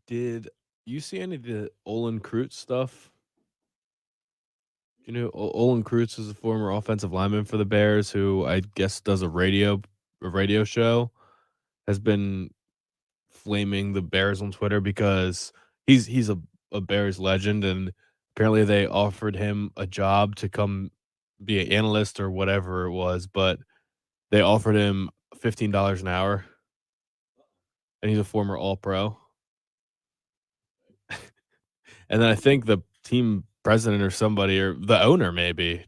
Did you see any of the Olin Kreutz stuff? You know, Olin Kreutz is a former offensive lineman for the Bears who I guess does a radio show, has been flaming the Bears on Twitter because he's a Bears legend, and apparently they offered him a job to come be an analyst or whatever it was, but they offered him $15 an hour, and he's a former All-Pro. And then I think the team president or somebody, or the owner maybe,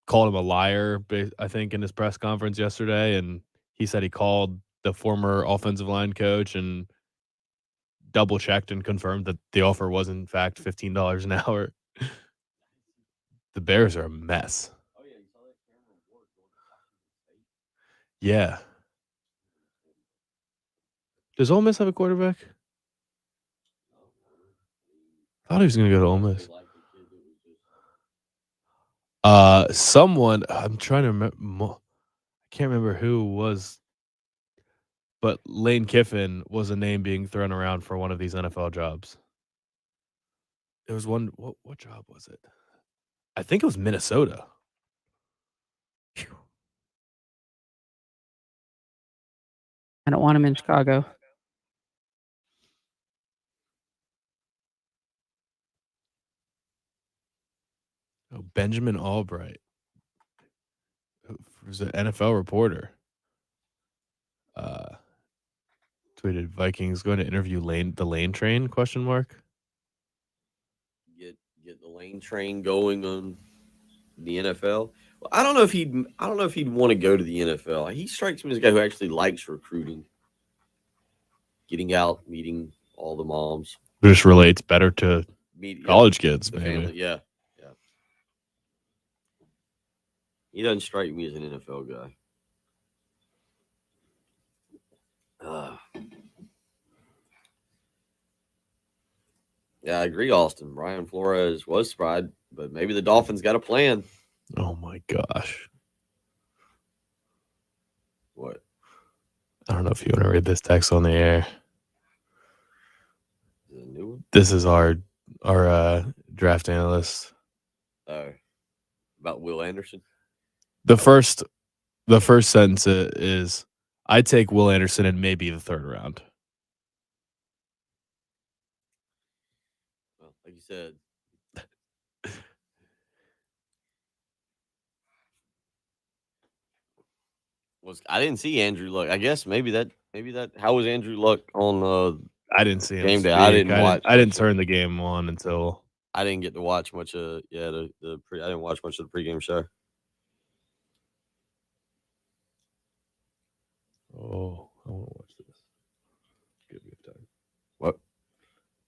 called him a liar, I think, in his press conference yesterday, and he said he called the former offensive line coach and double checked and confirmed that the offer was in fact $15 an hour. The Bears are a mess. Yeah. Does Ole Miss have a quarterback? I thought he was going to go to Ole Miss. Someone, I'm trying to remember, I can't remember who was, but Lane Kiffin was a name being thrown around for one of these NFL jobs. It was one, what job was it? I think it was Minnesota. Phew. I don't want him in Chicago. Oh, Benjamin Albright, who was an NFL reporter, tweeted Vikings going to interview the Lane train ? Get the lane train going on the NFL. Well, I don't know if he'd want to go to the NFL. He strikes me as a guy who actually likes recruiting, getting out, meeting all the moms. Just relates better to college kids, the maybe. family. Yeah. He doesn't strike me as an NFL guy. Yeah, I agree, Austin. Brian Flores was fried, but maybe the Dolphins got a plan. Oh my gosh. What? I don't know if you want to read this text on the air. Is it a new one? This is our draft analyst. About Will Anderson. The first sentence is, "I'd take Will Anderson in maybe the 3rd round." Well, like you said, I didn't see Andrew Luck. I guess maybe that. How was Andrew Luck on I didn't see him game day? speak. I didn't watch. I didn't turn the game on until I didn't get to watch much of I didn't watch much of the pregame show. Oh, I want to watch this. Give me time. What?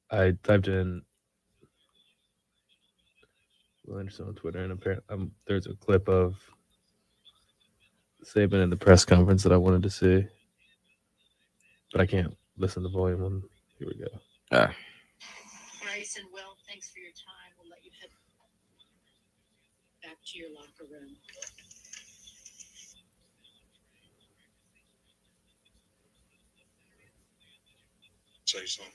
I typed in Will Anderson on Twitter, and apparently there's a clip of Saban in the press conference that I wanted to see, but I can't listen to volume one. Here we go. Bryce and Will, thanks for your time. We'll let you head back to your locker room. Say something.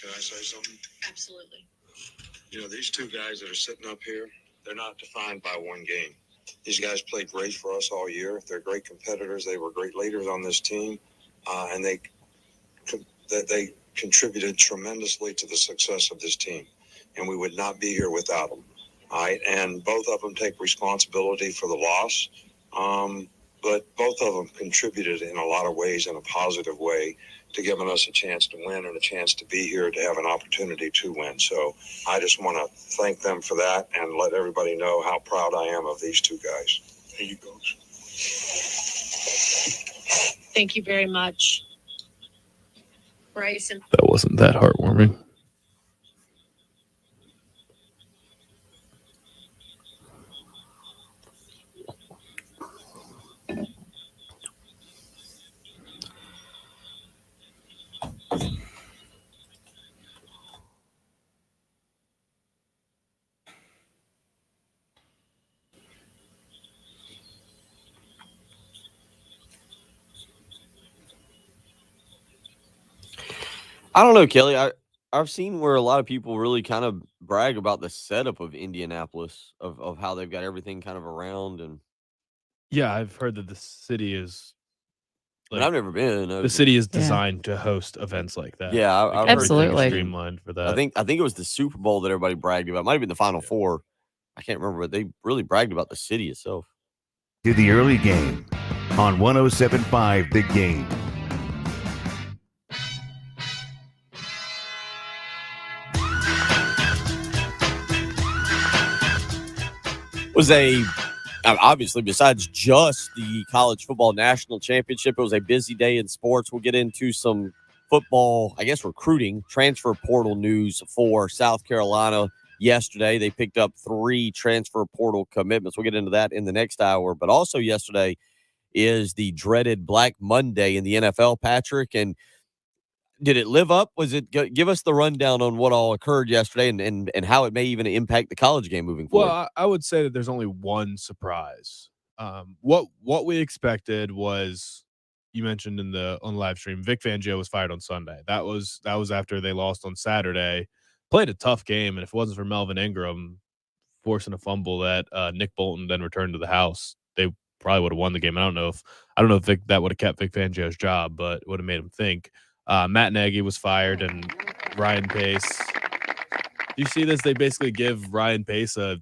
Can I say something? Absolutely. You know, these two guys that are sitting up here, they're not defined by one game. These guys played great for us all year. They're great competitors. They were great leaders on this team, and they contributed tremendously to the success of this team. And we would not be here without them. All right, and both of them take responsibility for the loss, but both of them contributed in a lot of ways in a positive way to giving us a chance to win and a chance to be here to have an opportunity to win. So I just want to thank them for that and let everybody know how proud I am of these two guys. Thank you, Coach. Thank you very much. Bryce and That wasn't that heartwarming. I don't know, Kelly. I've seen where a lot of people really kind of brag about the setup of Indianapolis, of how they've got everything kind of around. And Yeah, I've heard that the city is but I've never been. the city is Yeah. designed to host events like that. Yeah, Like, I've heard everything is Absolutely. streamlined for that. I think it was the Super Bowl that everybody bragged about. It might have been the Final Yeah. Four. I can't remember, but they really bragged about the city itself. To the early game on 107.5 The Game. Was obviously, besides just the college football national championship, it was a busy day in sports. We'll get into some football, I guess, recruiting, transfer portal news for South Carolina yesterday. They picked up 3 transfer portal commitments. We'll get into that in the next hour. But also yesterday is the dreaded Black Monday in the NFL, Patrick. And did it live up? Give us the rundown on what all occurred yesterday and how it may even impact the college game moving forward. Well, I would say that there's only one surprise. What we expected was, you mentioned on the live stream, Vic Fangio was fired on Sunday. That was after they lost on Saturday. Played a tough game, and if it wasn't for Melvin Ingram forcing a fumble that Nick Bolton then returned to the house, they probably would have won the game. I don't know if that would have kept Vic Fangio's job, but it would have made him think. Matt Nagy was fired, and Ryan Pace. You see this? They basically give Ryan Pace a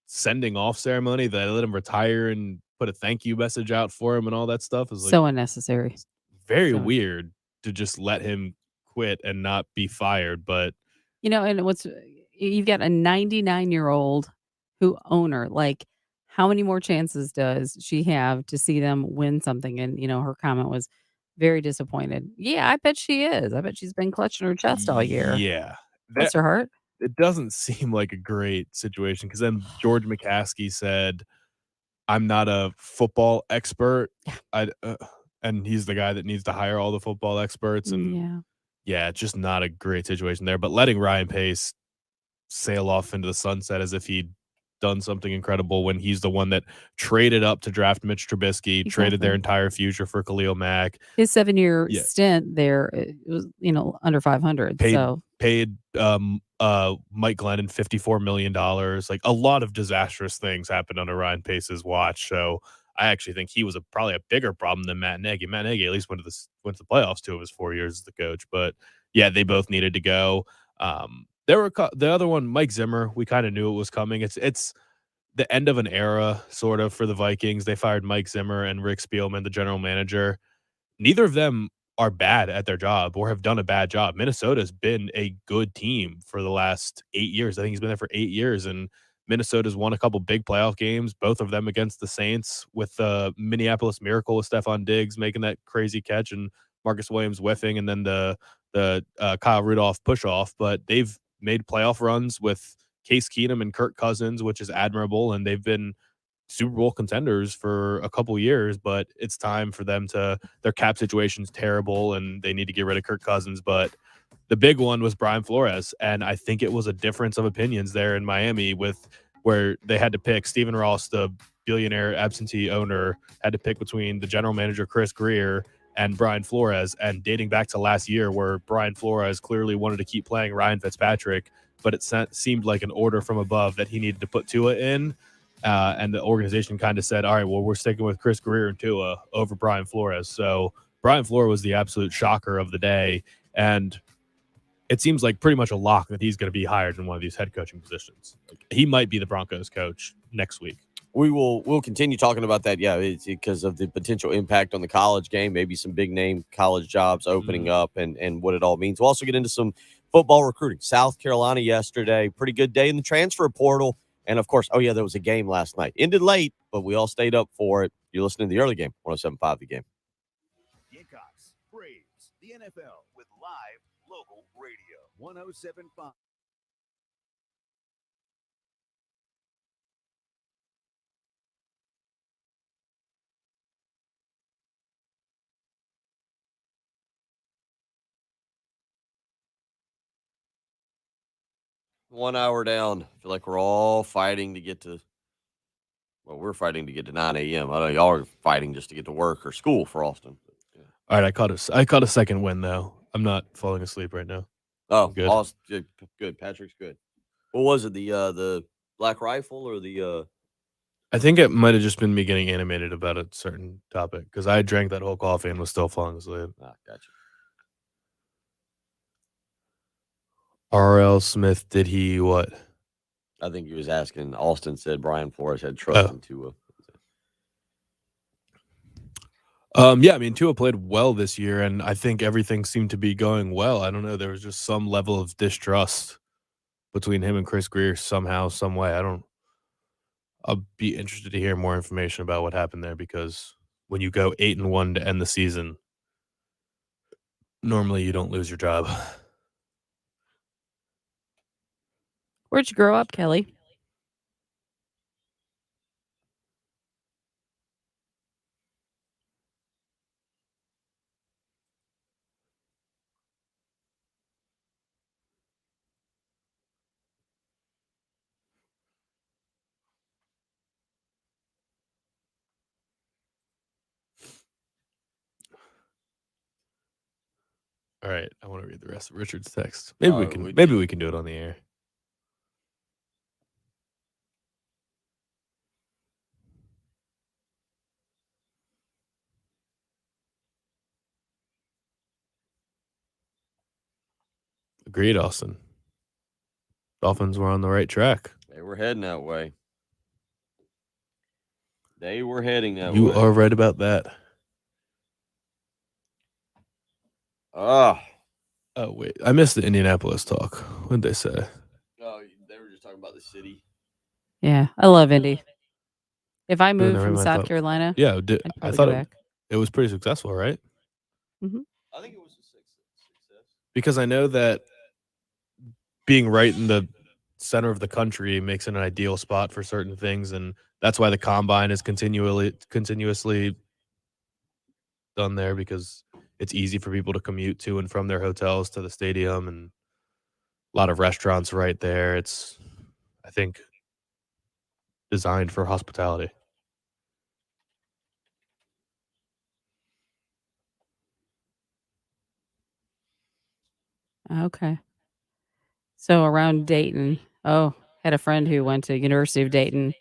sending off ceremony. They let him retire and put a thank you message out for him and all that stuff. Is So unnecessary. very so- weird to just let him quit and not be fired. But And you've got a 99-year-old owner. Like, how many more chances does she have to see them win something? And, her comment was very disappointed. Yeah, I bet she is. I bet she's been clutching her chest all year. yeah, Bless her heart. it doesn't seem like a great situation, because then George McCaskey said, "I'm not a football expert," and he's the guy that needs to hire all the football experts. And yeah, it's just not a great situation there. But letting Ryan Pace sail off into the sunset as if he'd done something incredible when he's the one that traded up to draft Mitch Trubisky, traded their Exactly. entire future for Khalil Mack, His 7-year Yeah. stint there, it was, under 500. Paid- So paid Mike Glennon $54 million. Like, a lot of disastrous things happened under Ryan Pace's watch. So I actually think he was probably a bigger problem than Matt Nagy. Matt Nagy at least went to the playoffs 2 of his 4 years as the coach. But yeah, they both needed to go. There were the other one, Mike Zimmer. We kind of knew it was coming. It's the end of an era, sort of, for the Vikings. They fired Mike Zimmer and Rick Spielman, the general manager. Neither of them are bad at their job or have done a bad job. Minnesota's been a good team for the last 8 years. I think he's been there for 8 years, and Minnesota's won a couple big playoff games, both of them against the Saints, with the Minneapolis Miracle with Stephon Diggs making that crazy catch and Marcus Williams whiffing, and then the Kyle Rudolph push-off. But they've made playoff runs with Case Keenum and Kirk Cousins, which is admirable, and they've been Super Bowl contenders for a couple years, but it's time for them to their cap situation's terrible and they need to get rid of Kirk Cousins. But the big one was Brian Flores, and I think it was a difference of opinions there in Miami with where they had to pick Stephen Ross, the billionaire absentee owner, had to pick between the general manager Chris Greer and Brian Flores. And dating back to last year, where Brian Flores clearly wanted to keep playing Ryan Fitzpatrick, but it seemed like an order from above that he needed to put Tua in. And the organization kind of said, all right, well, we're sticking with Chris Greer and Tua over Brian Flores. So Brian Flores was the absolute shocker of the day. And it seems like pretty much a lock that he's going to be hired in one of these head coaching positions. He might be the Broncos coach next week. We'll continue talking about that. Yeah, it's because of the potential impact on the college game, maybe some big name college jobs opening up and what it all means. We'll also get into some football recruiting. South Carolina yesterday, pretty good day in the transfer portal. And of course, there was a game last night. Ended late, but we all stayed up for it. You're listening to the early game, 107.5 The Game. Gamecocks, Braves, the NFL with live local radio, 107.5. One hour down. I feel like we're all fighting to get to. Well, we're fighting to get to 9 a.m. I know y'all are fighting just to get to work or school for Austin. Yeah. All right, I caught a second win though. I'm not falling asleep right now. Oh, good. Austin, good. Patrick's good. What was it? The Black Rifle or the? I think it might have just been me getting animated about a certain topic because I drank that whole coffee and was still falling asleep. Gotcha. R.L. Smith, did he what? I think he was asking. Austin said Brian Flores had trust in Tua. Yeah, I mean, Tua played well this year, and I think everything seemed to be going well. I don't know. There was just some level of distrust between him and Chris Greer somehow, some way. I'll be interested to hear more information about what happened there because when you go 8-1 to end the season, normally you don't lose your job. Where'd you grow up, Kelly? All right, I want to read the rest of Richard's text. Maybe we can do it on the air. Agreed, Austin. Dolphins were on the right track. They were heading that way. You are right about that. Oh, wait. I missed the Indianapolis talk. What did they say? Oh, they were just talking about the city. Yeah, I love Indy. If I moved never from mind, South Carolina, Yeah, I'd I probably thought go back. it was pretty successful, right? I think it was a success. Because I know that being right in the center of the country makes it an ideal spot for certain things, and that's why the combine is continuously done there because it's easy for people to commute to and from their hotels to the stadium, and a lot of restaurants right there. It's, I think, designed for hospitality. Okay. So around Dayton. Oh, had a friend who went to University of Dayton.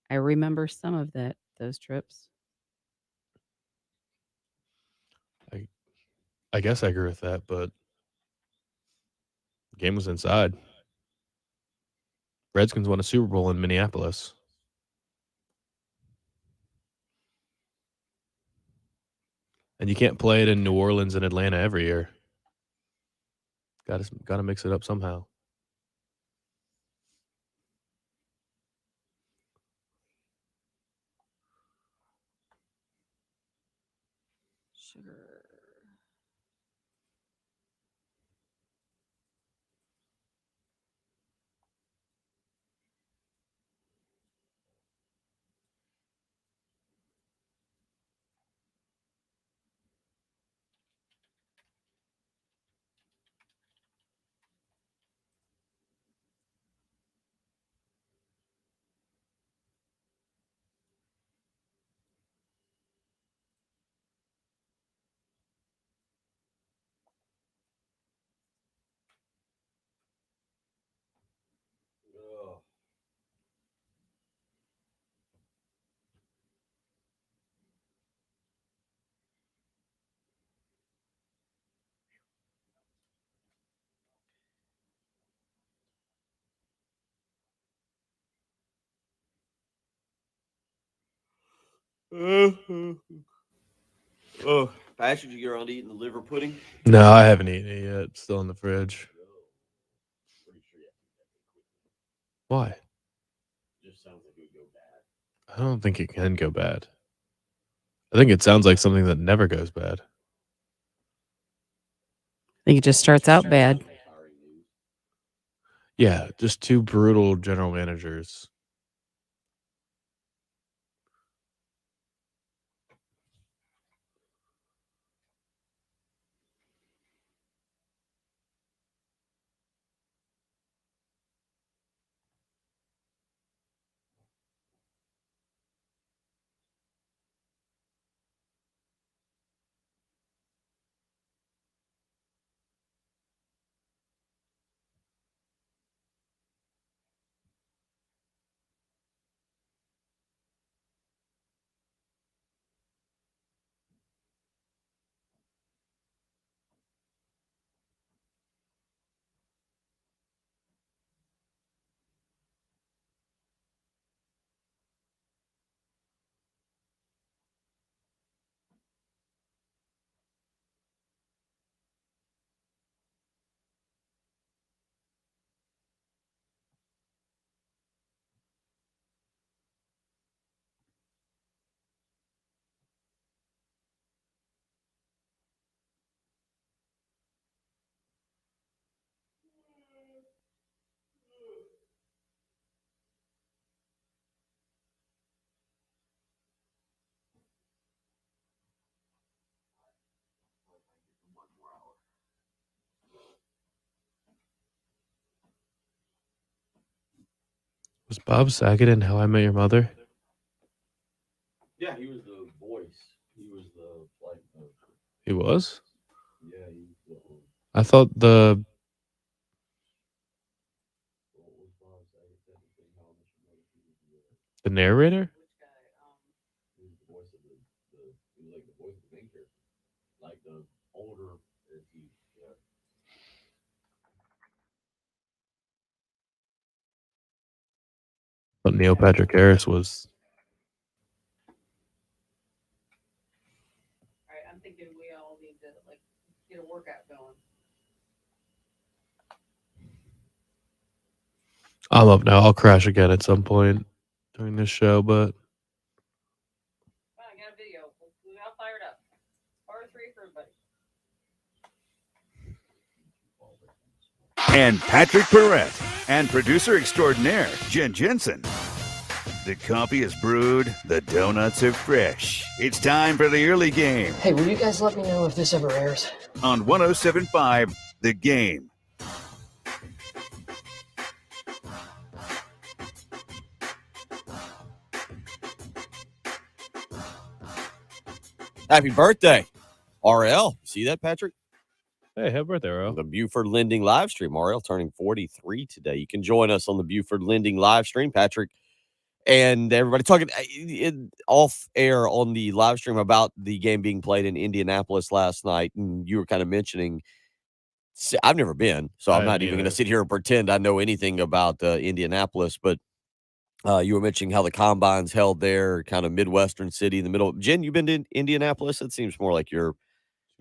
I remember some of those trips. I guess I agree with that, but the game was inside. Redskins won a Super Bowl in Minneapolis. And you can't play it in New Orleans and Atlanta every year. Got to mix it up somehow. Sugar. Oh, Patrick, you get around to eating the liver pudding? No, I haven't eaten it yet. It's still in the fridge. Why? Just sounds like it would go bad. I don't think it can go bad. I think it sounds like something that never goes bad. I think it just starts out bad. Yeah, just two brutal general managers. Was Bob Saget in How I Met Your Mother? Yeah, he was the voice. He was the He was? yeah, he was the I thought the narrator? he was the voice of he was like the voice of the main character. Like the older yeah. But Neil Patrick Harris was. All right, I'm thinking we all need to get a workout going. I'm up now. I'll crash again at some point during this show, but I got a video. We all fired up. R3 for everybody. And Patrick Perrette and producer extraordinaire Jen Jensen. The coffee is brewed, the donuts are fresh. It's time for the early game Hey, will you guys let me know if this ever airs? on 107.5 The Game. Happy birthday, RL. See that, Patrick? hey, happy birthday, Earl. The Buford Lending live stream. RL turning 43 today. You can join us on the Buford Lending live stream, Patrick, and everybody talking off air on the live stream about the game being played in Indianapolis last night. And you were kind of mentioning, I've never been, so I'm not even going to sit here and pretend I know anything about Indianapolis, but you were mentioning how the combines held there, kind of Midwestern city in the middle. Jen, you've been to Indianapolis? It seems more like you're.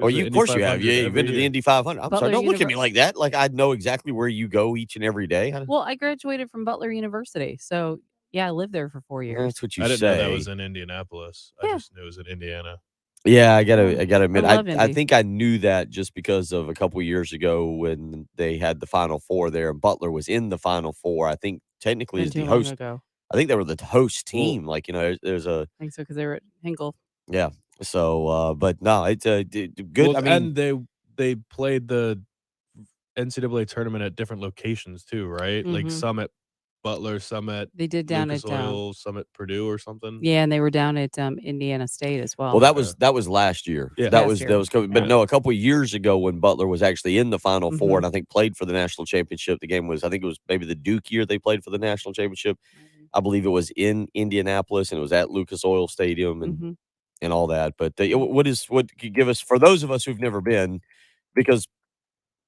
Oh, of course you have. Yeah, you've been to the Indy 500. I'm sorry. Don't look at me like that. Like I know exactly where you go each and every day. Well, I graduated from Butler University, so yeah, I lived there for 4 years. That's what you I didn't say. know that was in Indianapolis. I just knew it was in Indiana. Yeah, I gotta admit, love I Indy. think I knew that just because of a couple years ago when they had the Final Four there, and Butler was in the Final Four. I think technically Been as the too long host. ago. I think they were the host team. Like there's a I think so because they were at Hinkle. yeah. So, but no, it's good. Well, I mean, and they played the NCAA tournament at different locations too, right? Like Mhm. some at Butler, some at They did down Lucas at Oil, some at Purdue or something. yeah, and they were down at Indiana State as well. well, that was last year. Yeah. That Last was year. that was COVID. But Yeah. no, a couple years ago when Butler was actually in the Final Four Mhm. and I think played for the national championship. The game was, I think it was maybe the Duke year they played for the national championship. I believe it was in Indianapolis and it was at Lucas Oil Stadium Mhm. and all that. But what could you give us for those of us who've never been, because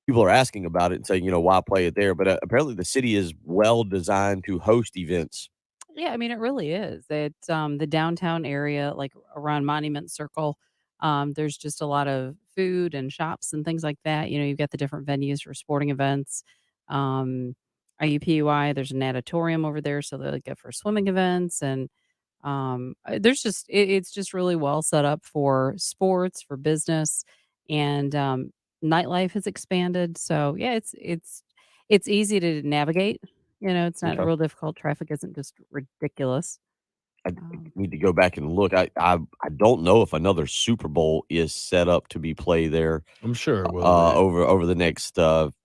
people are asking about it and saying, why play it there? But apparently the city is well designed to host events Yeah, I mean, it really is. It's the downtown area, like around Monument Circle. There's just a lot of food and shops and things like that. You've got the different venues for sporting events. Um, IUPUI, there's a natatorium over there, so they're like good for swimming events. And there's just it's just really well set up for sports, for business, and nightlife has expanded. So yeah, it's easy to navigate. It's not Okay. real difficult. Traffic isn't just ridiculous. I Um, need to go back and look. I don't know if another Super Bowl is set up to be played there I'm sure it will be. over the next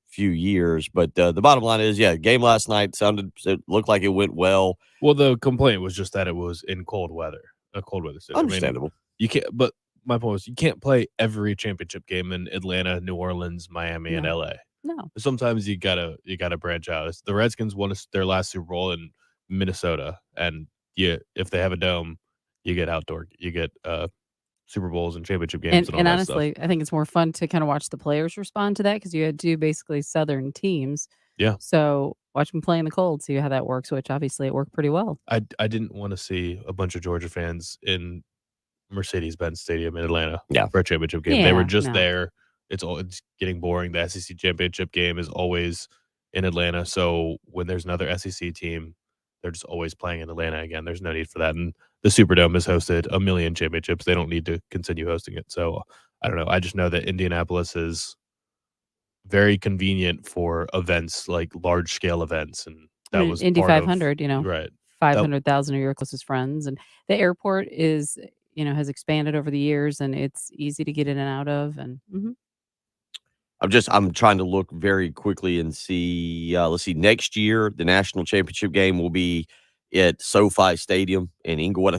few years. But the bottom line is, yeah, game last night it looked like it went well. Well, the complaint was just that it was in cold weather, a cold weather city. I mean, Understandable. you can't. But my point was, you can't play every championship game in Atlanta, New Orleans, Miami, and no, LA. no. Sometimes you gotta branch out. The Redskins won their last Super Bowl in Minnesota, and if they have a dome, you get outdoor, you get Super Bowls and championship games And and all and that stuff. honestly, I think it's more fun to kind of watch the players respond to that because you had two basically Southern teams. Yeah, So watch them play in the cold, see how that works. Which obviously it worked pretty well. I didn't want to see a bunch of Georgia fans in Mercedes-Benz Stadium in Atlanta Yeah. for a championship game. They were Yeah, just no. there. It's getting boring. The SEC championship game is always in Atlanta. So when there's another SEC team, they're just always playing in Atlanta again. There's no need for that. And the Superdome has hosted a million championships. They don't need to continue hosting it. So I don't know. I just know that Indianapolis is very convenient for events like large scale events. And I that mean, was Indy part of 500, right. That 500,000 of your closest friends, and the airport is, has expanded over the years, and it's easy to get in and out of. And I'm trying to look very quickly and see. Let's see. Next year, the national championship game will be at SoFi Stadium in Inglewood. I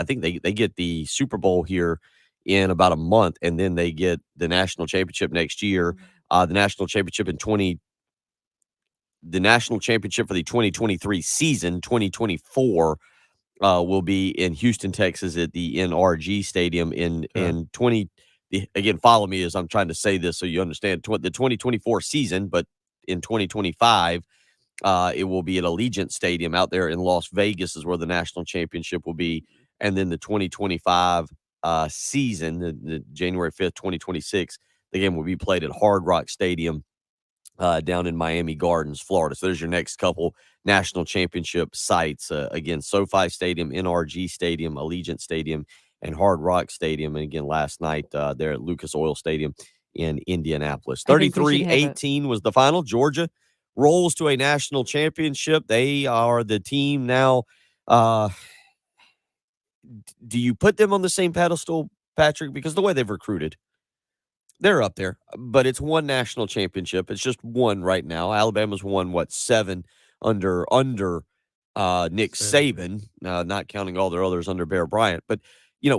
think they get the Super Bowl here in about a month, and then they get the national championship next year. The national championship the national championship for the 2023 season, 2024, will be in Houston, Texas, at the NRG Stadium in 20. Again, follow me as I'm trying to say this so you understand the 2024 season, but in 2025, it will be at Allegiant Stadium out there in Las Vegas is where the national championship will be, and then the 2025 season, the January 5th, 2026, the game will be played at Hard Rock Stadium down in Miami Gardens, Florida. So there's your next couple national championship sites. Again, SoFi Stadium, NRG Stadium, Allegiant Stadium, and Hard Rock Stadium. And again, last night there at Lucas Oil Stadium in Indianapolis. I think we should have a 33-18 was the final. Georgia rolls to a national championship. They are the team now. Do you put them on the same pedestal, Patrick? Because the way they've recruited, they're up there, but it's one national championship. It's just one right now. Alabama's won, what, 7 under Nick Saban, not counting all their others under Bear Bryant. But,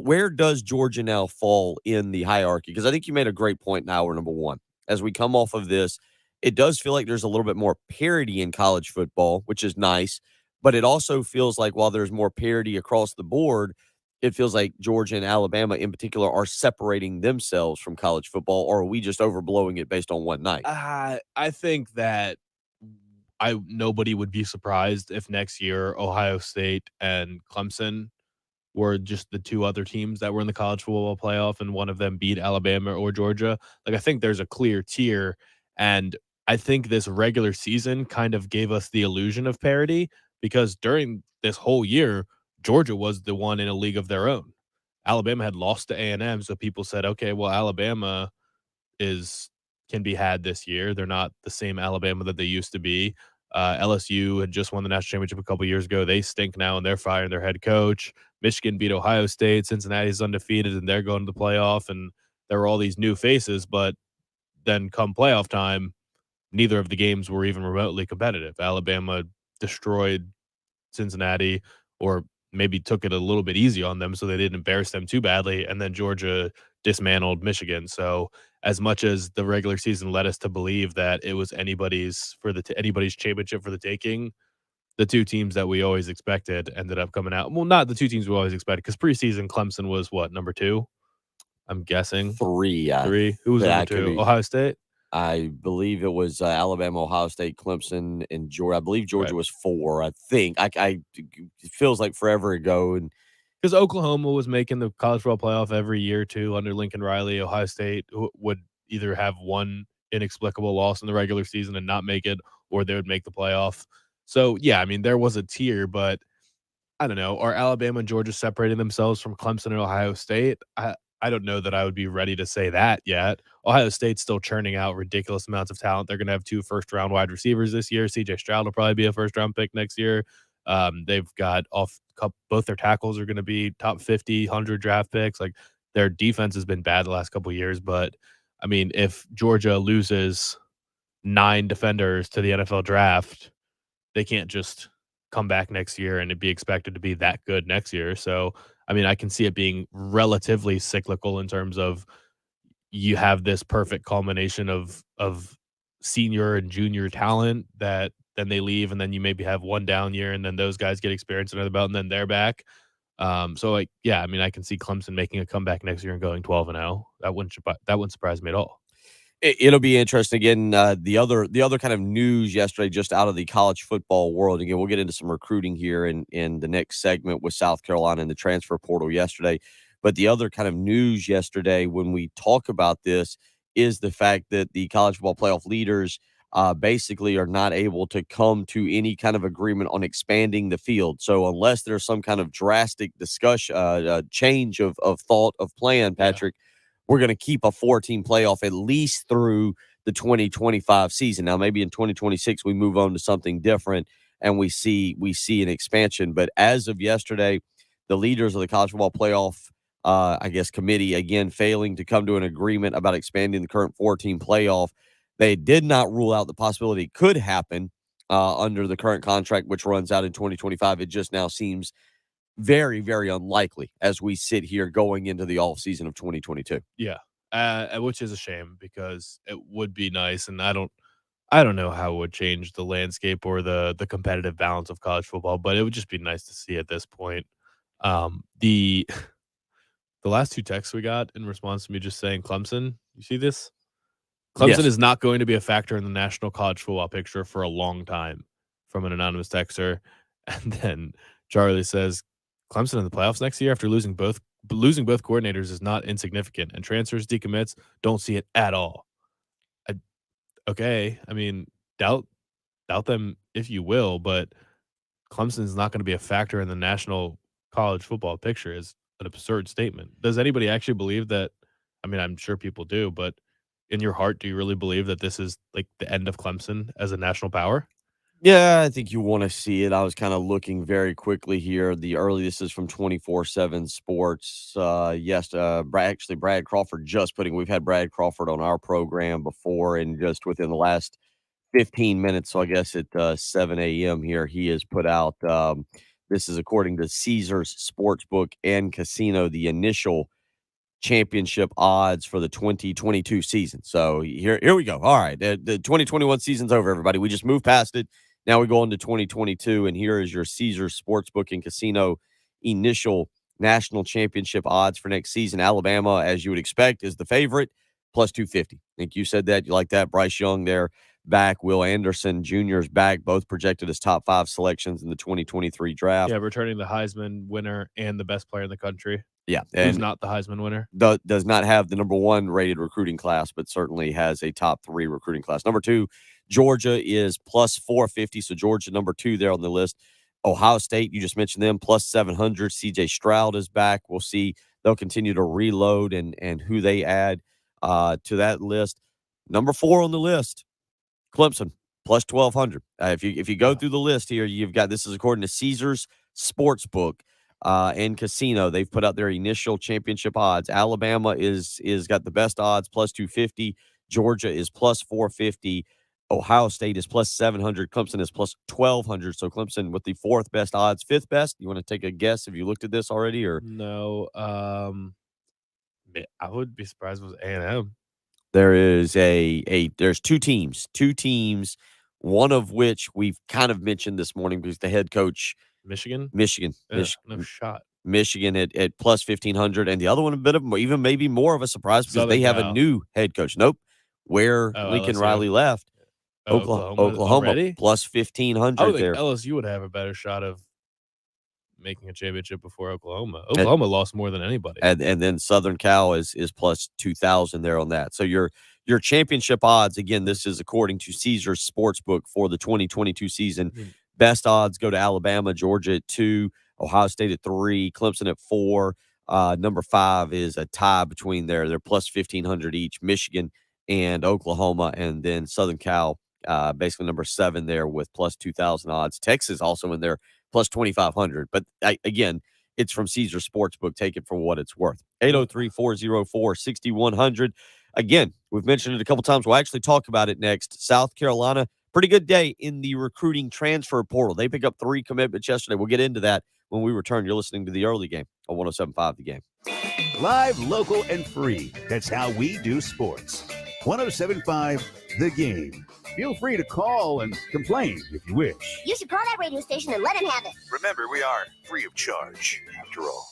where does Georgia now fall in the hierarchy? Because I think you made a great point in hour number 1. As we come off of this, it does feel like there's a little bit more parity in college football, which is nice. But it also feels like while there's more parity across the board, it feels like Georgia and Alabama in particular are separating themselves from college football, or are we just overblowing it based on one night? I think that nobody would be surprised if next year Ohio State and Clemson were just the two other teams that were in the college football playoff, and one of them beat Alabama or Georgia. Like, I think there's a clear tier, and I think this regular season kind of gave us the illusion of parity because during this whole year, Georgia was the one in a league of their own. Alabama had lost to A&M, so people said, okay, well, Alabama can be had this year. They're not the same Alabama that they used to be. LSU had just won the national championship a couple years ago. They stink now, and they're firing their head coach. Michigan beat Ohio State. Cincinnati's undefeated, and they're going to the playoff. And there were all these new faces, but then come playoff time, neither of the games were even remotely competitive. Alabama destroyed Cincinnati, or maybe took it a little bit easy on them so they didn't embarrass them too badly. And then Georgia dismantled Michigan. So as much as the regular season led us to believe that it was anybody's championship for the taking, the two teams that we always expected ended up coming out. Well, not the two teams we always expected, because preseason Clemson was what, number 2? I'm guessing 3. 3. Who was that number could 2? be- Ohio State. I believe it was Alabama, Ohio State, Clemson, and Georgia. I believe Georgia Right. was 4. I think it feels like forever ago. And Because Oklahoma was making the college football playoff every year too under Lincoln Riley. Ohio State would either have one inexplicable loss in the regular season and not make it, or they would make the playoff. So yeah, I mean there was a tier, but I don't know. Are Alabama and Georgia separating themselves from Clemson and Ohio State? I don't know that I would be ready to say that yet. Ohio State's still churning out ridiculous amounts of talent. They're going to have 2 first-round wide receivers this year. CJ Stroud will probably be a first-round pick next year. They've got both their tackles are going to be top 50, 100 draft picks. Like their defense has been bad the last couple of years, but I mean, if Georgia loses 9 defenders to the NFL draft, they can't just come back next year and it'd be expected to be that good next year. So, I mean, I can see it being relatively cyclical in terms of you have this perfect culmination of senior and junior talent that then they leave and then you maybe have one down year and then those guys get experience under the belt and then they're back. So like, yeah, I mean, I can see Clemson making a comeback next year and going 12-0. That wouldn't surprise me at all. it'll be interesting. Again, the other kind of news yesterday, just out of the college football world. Again, we'll get into some recruiting here in the next segment with South Carolina and the transfer portal yesterday. But the other kind of news yesterday, when we talk about this, is the fact that the college football playoff leaders basically are not able to come to any kind of agreement on expanding the field. So unless there's some kind of drastic discussion, change of thought of plan, Patrick, we're going to keep a 4-team playoff at least through the 2025 season. Now, maybe in 2026 we move on to something different and we see an expansion. But as of yesterday, the leaders of the college football playoff, I guess, committee, again, failing to come to an agreement about expanding the current 4-team playoff. They did not rule out the possibility it could happen under the current contract, which runs out in 2025. It just now seems very, very unlikely as we sit here going into the off season of 2022. Yeah. Which is a shame because it would be nice. And I don't know how it would change the landscape or the competitive balance of college football, but it would just be nice to see at this point. The the last 2 texts we got in response to me just saying Clemson, you see this? Clemson Yes. is not going to be a factor in the national college football picture for a long time, from an anonymous texter. And then Charlie says, Clemson in the playoffs next year after losing both coordinators is not insignificant, and transfers, decommits, don't see it at all. Okay, I mean, doubt them if you will, but Clemson's not going to be a factor in the national college football picture is an absurd statement. Does anybody actually believe that? I mean, I'm sure people do, but in your heart, do you really believe that this is like the end of Clemson as a national power? Yeah, I think you want to see it. I was kind of looking very quickly here. This is from 24/7 Sports. Brad Crawford we've had Brad Crawford on our program before, and just within the last 15 minutes, so I guess at 7 a.m. here, he has put out, this is according to Caesars Sportsbook and Casino, the initial championship odds for the 2022 season. So here we go. All right, the 2021 season's over, everybody. We just moved past it. Now we go into 2022, and here is your Caesars Sportsbook and Casino initial national championship odds for next season. Alabama, as you would expect, is the favorite, plus 250. I think you said that. You like that. Bryce Young there back. Will Anderson Jr. is back, both projected as top 5 selections in the 2023 draft. Yeah, returning the Heisman winner and the best player in the country. Yeah. Who's not the Heisman winner? Does not have the number 1 rated recruiting class, but certainly has a top 3 recruiting class. Number 2, Georgia is plus 450. So Georgia, number 2 there on the list. Ohio State, you just mentioned them, plus 700. CJ Stroud is back. We'll see. They'll continue to reload and who they add to that list. Number 4 on the list, Clemson, plus 1,200. If you go through the list here, you've got, this is according to Caesars Sportsbook and Casino. They've put out their initial championship odds. Alabama is got the best odds, plus 250. Georgia is plus 450. Ohio State is plus 700. Clemson is plus 1,200. So Clemson with the 4th best odds, 5th best. You want to take a guess? Have you looked at this already? Or No. I would be surprised if it was A&M. there is there's two teams, one of which we've kind of mentioned this morning because the head coach, Michigan. No shot. Michigan at plus 1,500, and the other one a bit of even maybe more of a surprise because they have a new head coach. Nope, where Oh, Lincoln LSU. Riley left. Oh, Oklahoma already? plus I 1,500 would think there. LSU would have a better shot of making a championship before Oklahoma. Oklahoma lost more than anybody. And then Southern Cal is plus 2,000 there on that. So your championship odds, again, this is according to Caesars Sportsbook for the 2022 season. Mhm. Best odds go to Alabama, Georgia at 2, Ohio State at 3, Clemson at 4. Number 5 is a tie between there. They're plus 1,500 each, Michigan and Oklahoma, and then Southern Cal, basically number 7 there with plus 2,000 odds. Texas also in there plus 2,500. But again, it's from Caesar Sportsbook. Take it for what it's worth. 803-404-6100. Again, we've mentioned it a couple times. We'll actually talk about it next. South Carolina, pretty good day in the recruiting transfer portal. They pick up 3 commitments yesterday. We'll get into that when we return. You're listening to the early game on 107.5 The Game. Live, local, and free. That's how we do sports. 107.5 The Game. Feel free to call and complain if you wish. You should call that radio station and let him have it. Remember, we are free of charge, after all.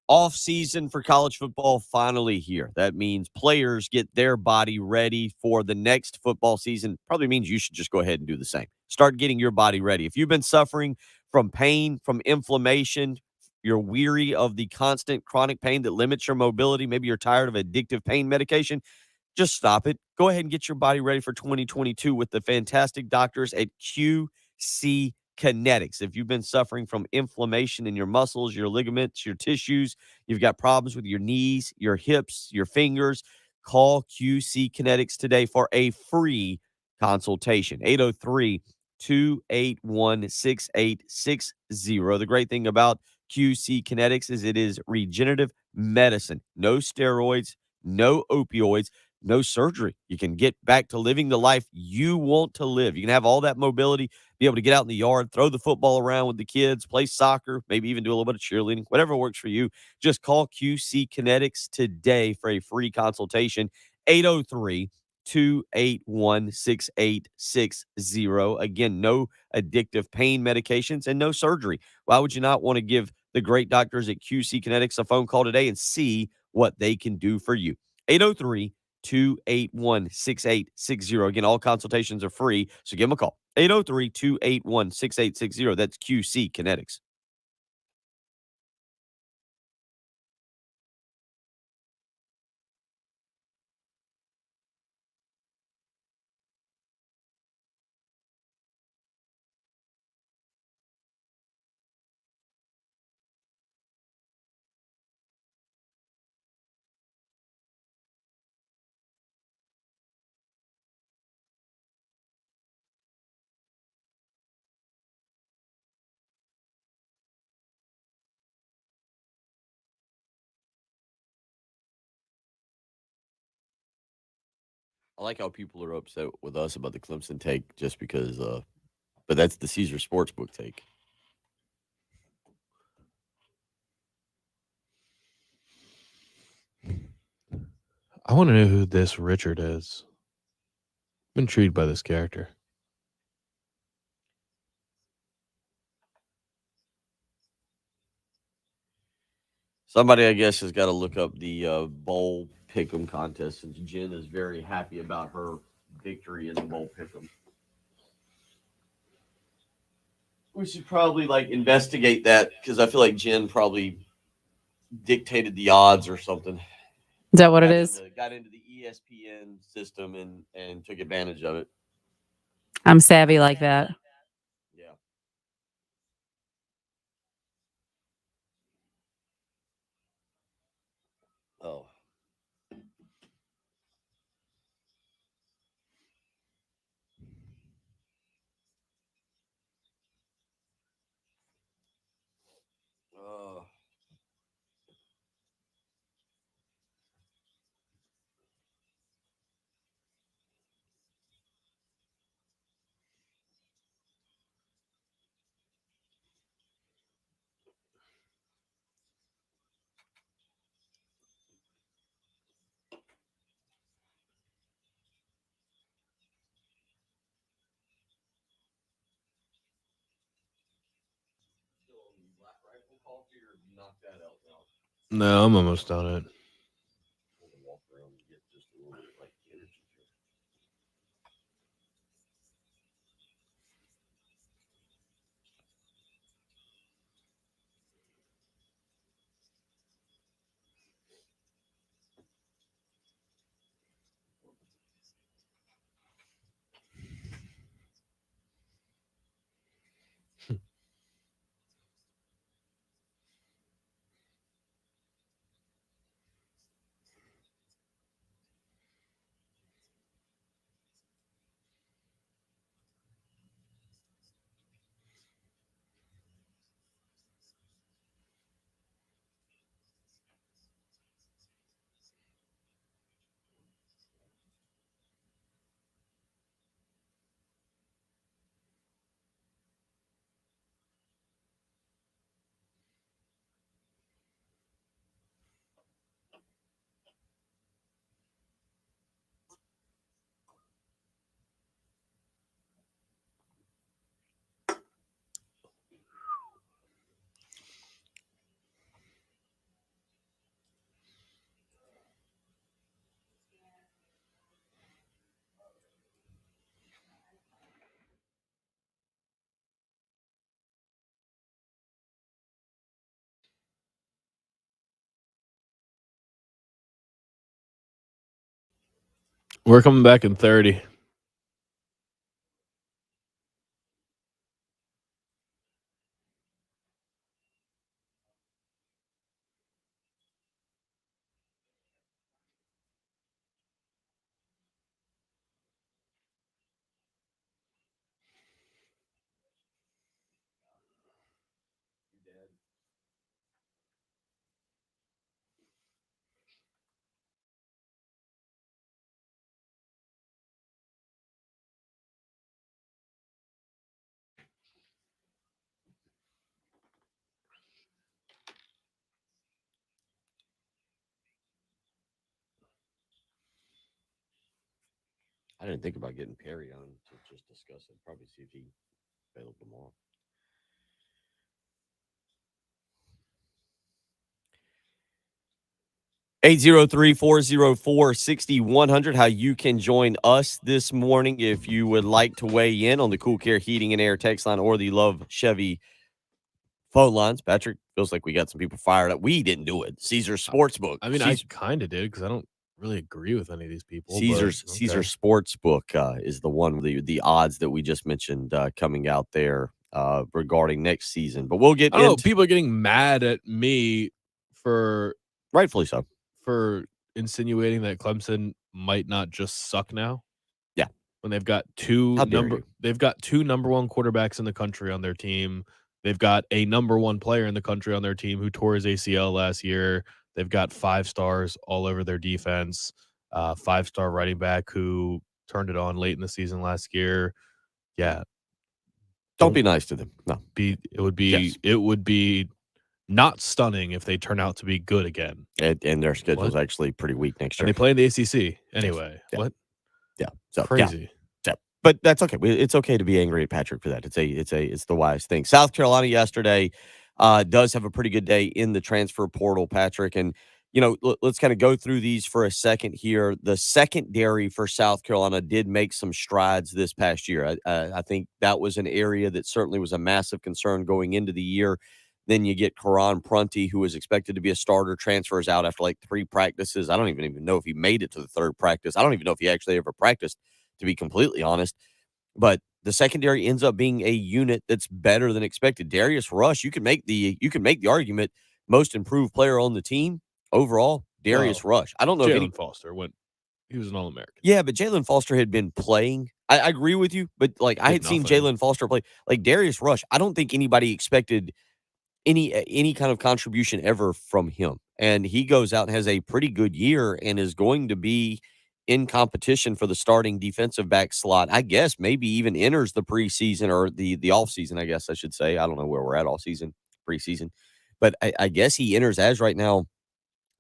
Off season for college football finally here. That means players get their body ready for the next football season. Probably means you should just go ahead and do the same. Start getting your body ready. If you've been suffering from pain, from inflammation, you're weary of the constant chronic pain that limits your mobility, maybe you're tired of addictive pain medication, just stop it. Go ahead and get your body ready for 2022 with the fantastic doctors at QC Kinetics. If you've been suffering from inflammation in your muscles, your ligaments, your tissues, you've got problems with your knees, your hips, your fingers, call QC Kinetics today for a free consultation. 803-281-6860. The great thing about QC Kinetics is it is regenerative medicine. No steroids, no opioids, no surgery. You can get back to living the life you want to live. You can have all that mobility, be able to get out in the yard, throw the football around with the kids, play soccer, maybe even do a little bit of cheerleading, whatever works for you. Just call QC Kinetics today for a free consultation. 803-281-6860. Again, no addictive pain medications and no surgery. Why would you not want to give the great doctors at QC Kinetics a phone call today and see what they can do for you? 803-281-6860. Again, all consultations are free, so give them a call. 803-281-6860. That's QC Kinetics. I like how people are upset with us about the Clemson take just because, but that's the Caesar Sportsbook take. I want to know who this Richard is. I'm intrigued by this character. Somebody, I guess, has got to look up the bowl pick'em contest, since Jen is very happy about her victory in the bowl pick'em. We should probably investigate that, because I feel like Jen probably dictated the odds or something. Is that what it is? Got into the ESPN system and took advantage of it. I'm savvy like that. Yeah. Oh. No, I'm almost on it. We're coming back in 30. I didn't think about getting Perry on to just discuss it. Probably see if he's available tomorrow. Eight 404-6100, how you can join us this morning if you would like to weigh in on the Cool Care Heating and Air text line or the Love Chevy phone lines. Patrick, feels like we got some people fired up. We didn't do it. Caesars Sportsbook. I mean, I kind of did because I don't really agree with any of these people. Caesars Sportsbook is the one with the odds that we just mentioned coming out there regarding next season. But we'll get I don't know. People are getting mad at me for rightfully so for insinuating that Clemson might not just suck now. Yeah, when they've got they've got two number one quarterbacks in the country on their team. They've got a number one player in the country on their team who tore his ACL last year. They've got 5 stars all over their defense. 5-star running back who turned it on late in the season last year. Yeah. Don't be nice to them. No. It would be not stunning if they turn out to be good again. And their schedule is actually pretty weak next year. And they play in the ACC anyway. Yeah. What? Yeah. So crazy. Yeah. But that's okay. It's okay to be angry at Patrick for that. It's the wise thing. South Carolina yesterday does have a pretty good day in the transfer portal, Patrick. And let's kind of go through these for a second here. The secondary for South Carolina did make some strides this past year. I think that was an area that certainly was a massive concern going into the year. Then you get Karan Prunty, who was expected to be a starter, transfers out after like 3 practices. I don't even know if he made it to the 3rd practice. I don't even know if he actually ever practiced, to be completely honest. But the secondary ends up being a unit that's better than expected. Darius Rush, you can make the argument most improved player on the team overall. Darius Rush. I don't know Jalen Foster he was an All-American. Yeah, but Jalen Foster had been playing. I agree with you, but I had seen Jalen Foster play. Like Darius Rush, I don't think anybody expected any kind of contribution ever from him. And he goes out and has a pretty good year and is going to be in competition for the starting defensive back slot. I guess maybe even enters the preseason or the off season, I guess I should say. I don't know where we're at all season, preseason. But I guess he enters as right now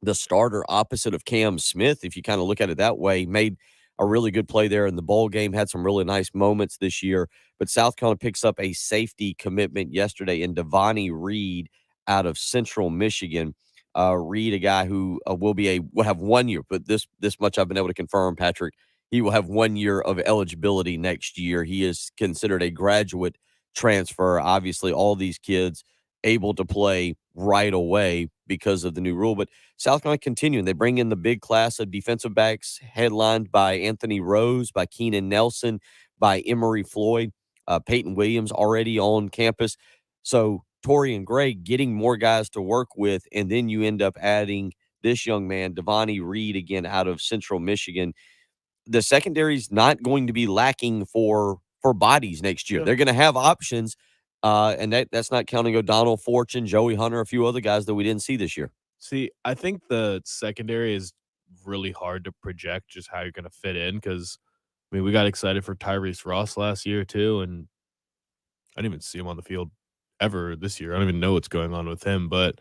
the starter opposite of Cam Smith, if you kind of look at it that way. Made a really good play there in the bowl game, had some really nice moments this year. But South Carolina picks up a safety commitment yesterday in Devontae Reed out of Central Michigan. Reed, a guy who will have 1 year, but this much I've been able to confirm, Patrick. He will have 1 year of eligibility next year. He is considered a graduate transfer. Obviously, all these kids able to play right away because of the new rule. But South Carolina continuing. They bring in the big class of defensive backs headlined by Anthony Rose, by Keenan Nelson, by Emory Floyd, Peyton Williams already on campus. So Torian Gray getting more guys to work with, and then you end up adding this young man, Devontae Reed, again out of Central Michigan. The secondary's not going to be lacking for bodies next year. Yeah. They're going to have options. And that's not counting O'Donnell, Fortune, Joey Hunter, a few other guys that we didn't see this year. See, I think the secondary is really hard to project just how you're going to fit in because, we got excited for Tyrese Ross last year too, and I didn't even see him on the field ever this year. I don't even know what's going on with him, but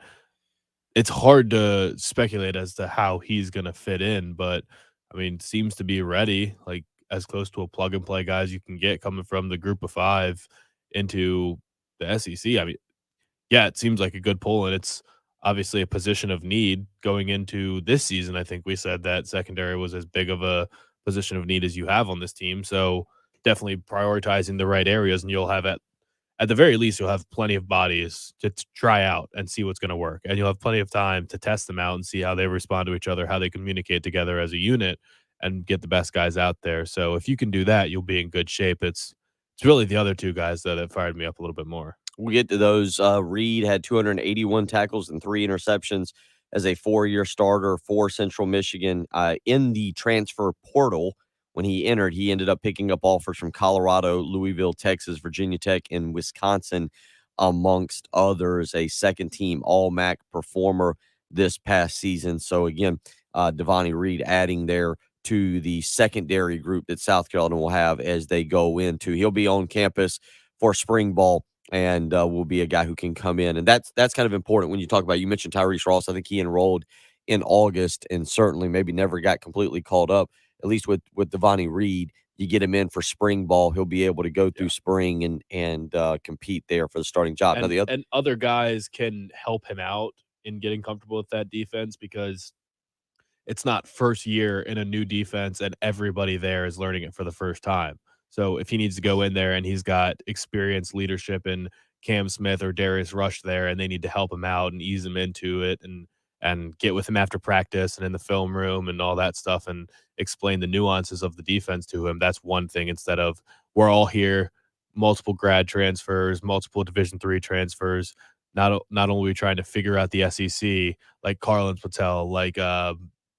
it's hard to speculate as to how he's going to fit in. But, seems to be ready, like as close to a plug-and-play guy as you can get coming from the group of 5 into the SEC. Yeah, it seems like a good pull, and it's obviously a position of need going into this season. I think we said that secondary was as big of a position of need as you have on this team. So definitely prioritizing the right areas, and you'll have at the very least, you'll have plenty of bodies to try out and see what's going to work. And you'll have plenty of time to test them out and see how they respond to each other, how they communicate together as a unit. and get the best guys out there. So if you can do that, you'll be in good shape. It's really the other two guys that fired me up a little bit more. We'll get to those. Reed had 281 tackles and 3 interceptions as a 4-year starter for Central Michigan. In the transfer portal, when he entered, he ended up picking up offers from Colorado, Louisville, Texas, Virginia Tech, and Wisconsin, amongst others. A second-team All-MAC performer this past season. So, again, Devontae Reed adding there to the secondary group that South Carolina will have as they go into. He'll be on campus for spring ball and will be a guy who can come in. And that's kind of important when you talk about, you mentioned Tyrese Ross. I think he enrolled in August and certainly maybe never got completely called up, at least with Devontae Reed. You get him in for spring ball, he'll be able to go through spring and compete there for the starting job. And other guys can help him out in getting comfortable with that defense, because it's not first year in a new defense and everybody there is learning it for the first time. So if he needs to go in there and he's got experienced leadership in Cam Smith or Darius Rush there, and they need to help him out and ease him into it and get with him after practice and in the film room and all that stuff and explain the nuances of the defense to him, that's one thing, instead of we're all here, multiple grad transfers, multiple Division III transfers. Not only are we trying to figure out the SEC, like Carlin Patel, like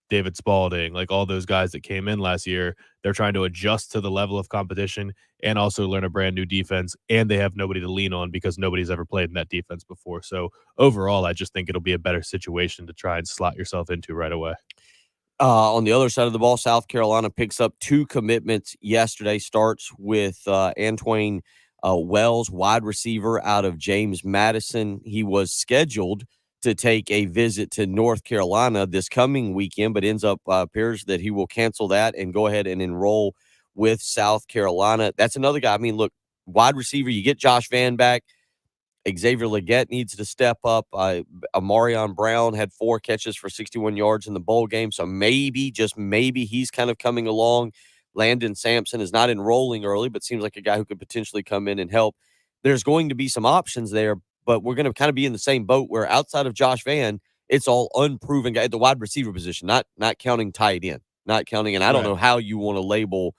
David Spalding, like all those guys that came in last year, they're trying to adjust to the level of competition and also learn a brand new defense, and they have nobody to lean on because nobody's ever played in that defense before. So overall, I just think it'll be a better situation to try and slot yourself into right away. On the other side of the ball, South Carolina picks up 2 commitments yesterday. Starts with Antwain Wells, wide receiver out of James Madison. He was scheduled to take a visit to North Carolina this coming weekend, but appears that he will cancel that and go ahead and enroll with South Carolina. That's another guy. I mean, look, wide receiver, you get Josh Van back. Xavier Legette needs to step up. Amarion Brown had 4 catches for 61 yards in the bowl game, so maybe, just maybe, he's kind of coming along. Landon Sampson is not enrolling early, but seems like a guy who could potentially come in and help. There's going to be some options there, but we're going to kind of be in the same boat where outside of Josh Van, it's all unproven guy at the wide receiver position, not counting tight end, not counting. And I don't know how you want to label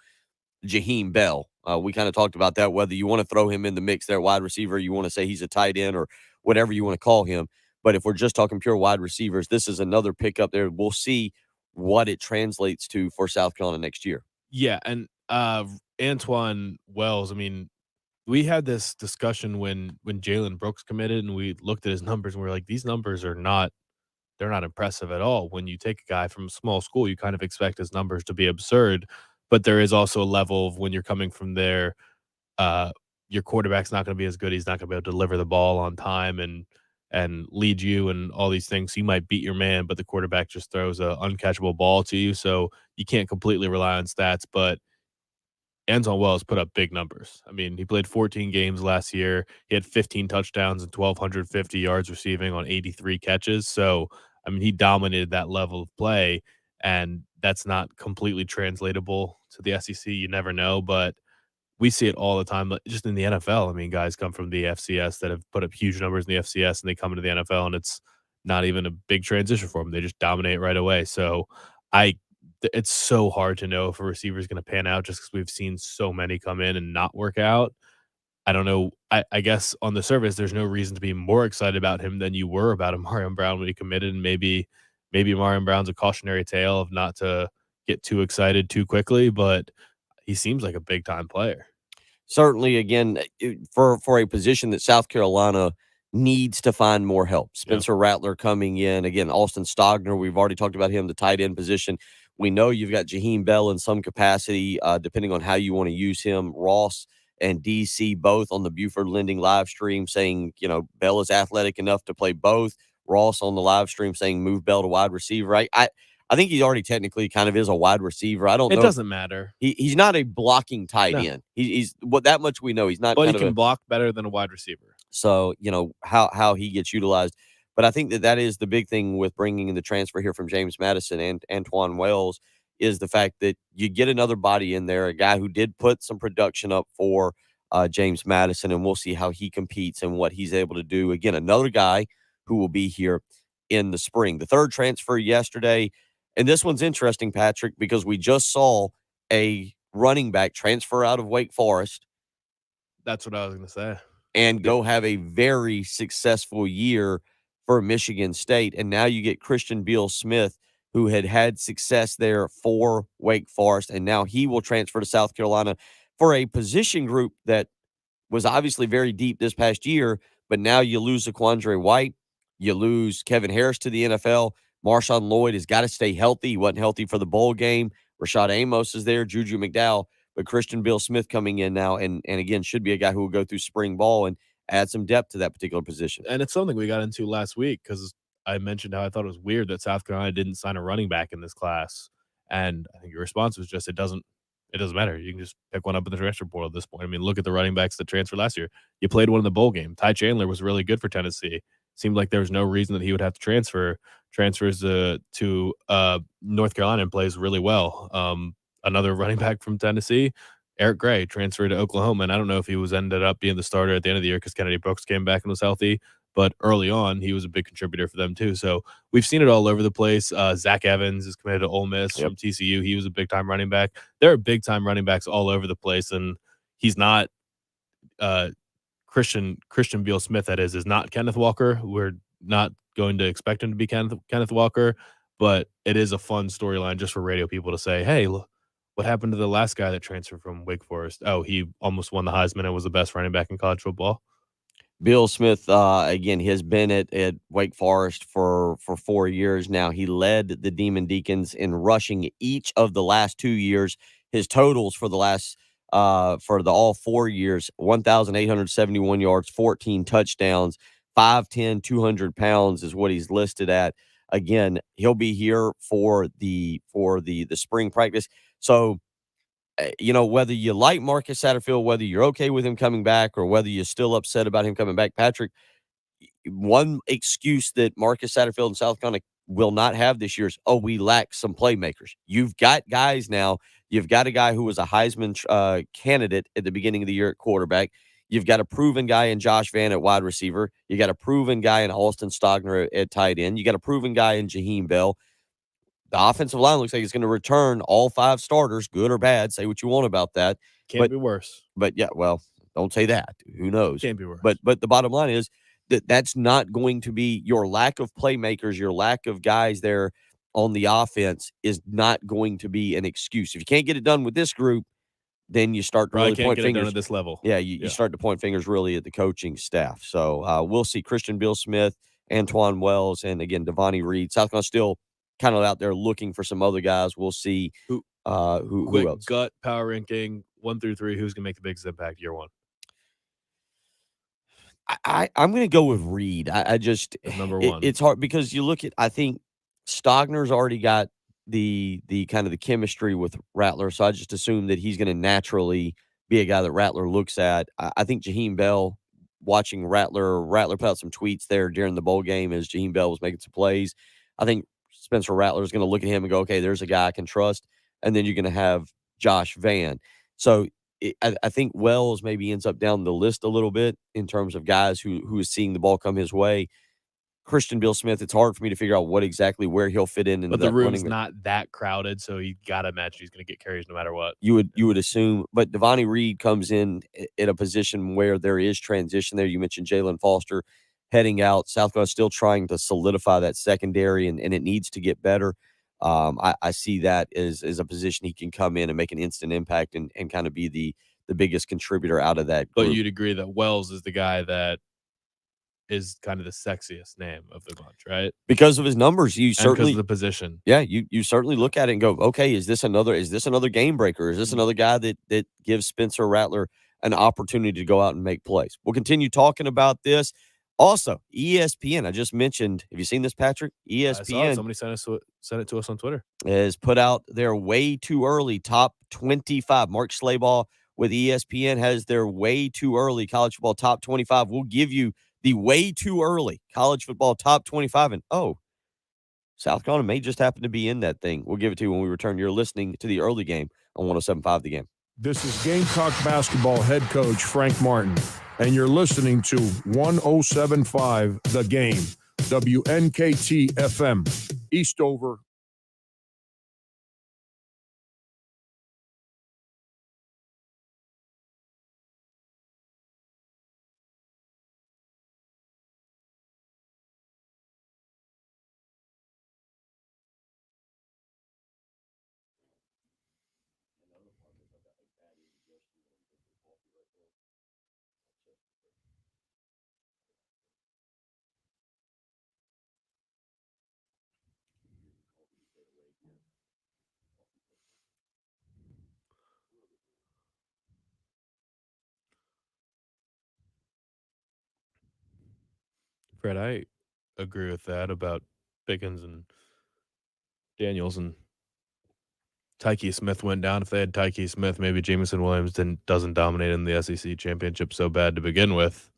Jaheim Bell. We kind of talked about that, whether you want to throw him in the mix there, wide receiver, you want to say he's a tight end or whatever you want to call him. But if we're just talking pure wide receivers, this is another pickup there. We'll see what it translates to for South Carolina next year. Yeah, and Antoine Wells, I mean, we had this discussion when Jalen Brooks committed, and we looked at his numbers, and we were like, these numbers they're not impressive at all. When you take a guy from a small school, you kind of expect his numbers to be absurd, but there is also a level of when you're coming from there, your quarterback's not going to be as good. He's not going to be able to deliver the ball on time and lead you and all these things. So you might beat your man, but the quarterback just throws a uncatchable ball to you, so you can't completely rely on stats. But Antoine Wells put up big numbers. I mean, he played 14 games last year. He had 15 touchdowns and 1,250 yards receiving on 83 catches. So, I mean, he dominated that level of play, and that's not completely translatable to the SEC. You never know, but we see it all the time. Just in the NFL, I mean, guys come from the FCS that have put up huge numbers in the FCS, and they come into the NFL, and it's not even a big transition for them. They just dominate right away. So, it's so hard to know if a receiver is going to pan out just because we've seen so many come in and not work out. I don't know. I guess on the surface, there's no reason to be more excited about him than you were about Amarion Brown when he committed. And maybe Amarion Brown's a cautionary tale of not to get too excited too quickly, but he seems like a big time player. Certainly, again, for a position that South Carolina needs to find more help. Spencer Rattler coming in. Again, Austin Stogner, we've already talked about him, the tight end position. We know you've got Jaheim Bell in some capacity, depending on how you want to use him. Ross and DC both on the Buford Lending live stream saying, Bell is athletic enough to play both. Ross on the live stream saying move Bell to wide receiver. I think he already technically kind of is a wide receiver. I don't know. It doesn't matter. He's not a blocking tight end. He's that much we know. He's not. But he can block better than a wide receiver. So, how he gets utilized. But I think that is the big thing with bringing in the transfer here from James Madison and Antoine Wells is the fact that you get another body in there, a guy who did put some production up for James Madison, and we'll see how he competes and what he's able to do. Again, another guy who will be here in the spring. The third transfer yesterday, And this one's interesting, Patrick, because we just saw a running back transfer out of Wake Forest That's what I was going to say. and go have a very successful year for Michigan State. And now you get Christian Beal-Smith, who had success there for Wake Forest, and now he will transfer to South Carolina for a position group that was obviously very deep this past year, but now you lose Zaquandre White, you lose Kevin Harris to the NFL. Marshawn Lloyd has got to stay healthy. He wasn't healthy for the bowl game. Rashad Amos is there, Juju McDowell, but Christian Beal-Smith coming in now, and again, should be a guy who will go through spring ball and add some depth to that particular position. And it's something we got into last week because I mentioned how I thought it was weird that South Carolina didn't sign a running back in this class. And I think your response was just, it doesn't matter. You can just pick one up in the transfer portal at this point. I mean, look at the running backs that transferred last year. You played one in the bowl game. Ty Chandler was really good for Tennessee. Seemed like there was no reason that he would have to transfer. Transfers to North Carolina and plays really well. Another running back from Tennessee, Eric Gray, transferred to Oklahoma. And I don't know if he ended up being the starter at the end of the year because Kennedy Brooks came back and was healthy. But early on, he was a big contributor for them, too. So we've seen it all over the place. Zach Evans is committed to Ole Miss from TCU. He was a big-time running back. There are big-time running backs all over the place, and he's not Christian Beal-Smith, that is not Kenneth Walker. We're not going to expect him to be Kenneth Walker, but it is a fun storyline just for radio people to say, hey, look, what happened to the last guy that transferred from Wake Forest? Oh, he almost won the Heisman and was the best running back in college football. Beal-Smith, again, has been at Wake Forest for 4 years now. He led the Demon Deacons in rushing each of the last 2 years. His totals for the last for the all 4 years, 1,871 yards, 14 touchdowns, 5'10", 200 pounds is what he's listed at. Again, he'll be here for the spring practice. So, whether you like Marcus Satterfield, whether you're okay with him coming back, or whether you're still upset about him coming back, Patrick, one excuse that Marcus Satterfield and South Carolina will not have this year is, we lack some playmakers. You've got guys now. You've got a guy who was a Heisman candidate at the beginning of the year at quarterback. You've got a proven guy in Josh Vann at wide receiver. You got a proven guy in Alston Stogner at tight end. You got a proven guy in Jaheim Bell. The offensive line looks like it's going to return all 5 starters, good or bad. Say what you want about that. Can't be worse. But yeah, well, don't say that. Who knows? Can't be worse. But the bottom line is that's not going to be your lack of playmakers, your lack of guys there on the offense is not going to be an excuse. If you can't get it done with this group, then you start to really point get fingers it done at this level. Yeah, you start to point fingers really at the coaching staff. So we'll see Christian Beal-Smith, Antoine Wells, and again Devontae Reed. South Carolina still kind of out there looking for some other guys. We'll see who else. Gut power ranking 1 through 3. Who's going to make the biggest impact year one? I'm going to go with Reed. I just number one. It's hard because you look at. I think Stogner's already got the kind of the chemistry with Rattler, so I just assume that he's going to naturally be a guy that Rattler looks at. I think Jaheim Bell, watching Rattler put out some tweets there during the bowl game as Jaheim Bell was making some plays. I think Spencer Rattler is going to look at him and go, okay, there's a guy I can trust. And then you're going to have Josh Vann. So I think Wells maybe ends up down the list a little bit in terms of guys who is seeing the ball come his way. Christian Beal-Smith, it's hard for me to figure out where he'll fit in. But the room's not that crowded, so you got to imagine he's going to get carries no matter what. You would assume. But Devontae Reed comes in at a position where there is transition there. You mentioned Jalen Foster heading out. South Carolina still trying to solidify that secondary, and it needs to get better. I see that as a position he can come in and make an instant impact and kind of be the biggest contributor out of that group. But you'd agree that Wells is the guy that is kind of the sexiest name of the bunch, right? Because of his numbers, you certainly because of the position. Yeah, you certainly look at it and go, okay, is this another game breaker? Is this another guy that gives Spencer Rattler an opportunity to go out and make plays? We'll continue talking about this. Also, ESPN, I just mentioned. Have you seen this, Patrick? ESPN. Somebody sent it to us on Twitter. Has put out their way too early top 25. Mark Schlabach with ESPN has their way too early college football top 25. We'll give you the way too early college football top 25. And, South Carolina may just happen to be in that thing. We'll give it to you when we return. You're listening to the early game on 107.5 The Game. This is Gamecock basketball head coach Frank Martin, and you're listening to 107.5 The Game, WNKT FM, Eastover, Fred, I agree with that about Pickens and Daniels, and Tyke Smith went down. If they had Tyke Smith, maybe Jameson Williams doesn't dominate in the SEC championship so bad to begin with.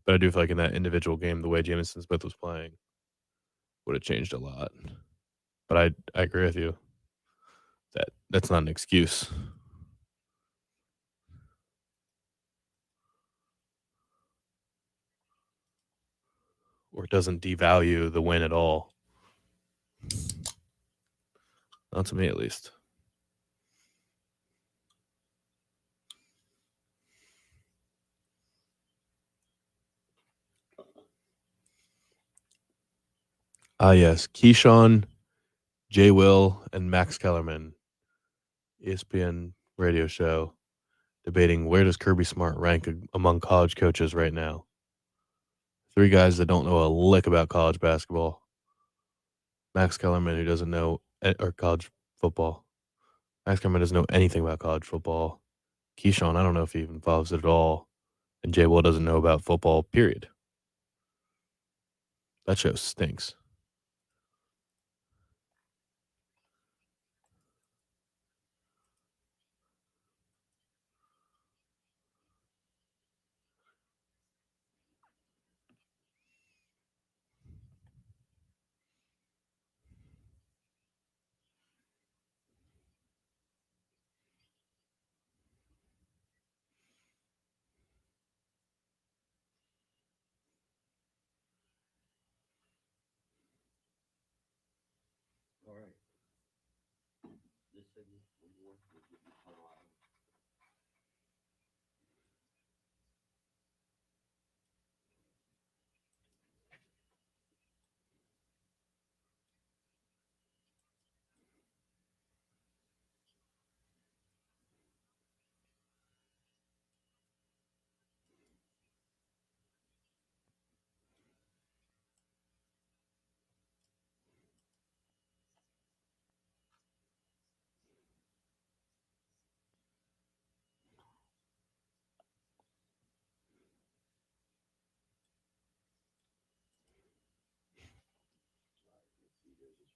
But I do feel like in that individual game, the way Jameson Smith was playing would have changed a lot. But I agree with you that that's not an excuse. Or it doesn't devalue the win at all. Not to me, at least. Yes. Keyshawn, Jay Will, and Max Kellerman, ESPN radio show, debating where does Kirby Smart rank among college coaches right now. 3 guys that don't know a lick about college basketball. Max Kellerman, who doesn't know, or college football. Max Kellerman doesn't know anything about college football. Keyshawn, I don't know if he even follows it at all. And Jay Will doesn't know about football, period. That show stinks. All right. This segment, one more, we'll get you tunnel out.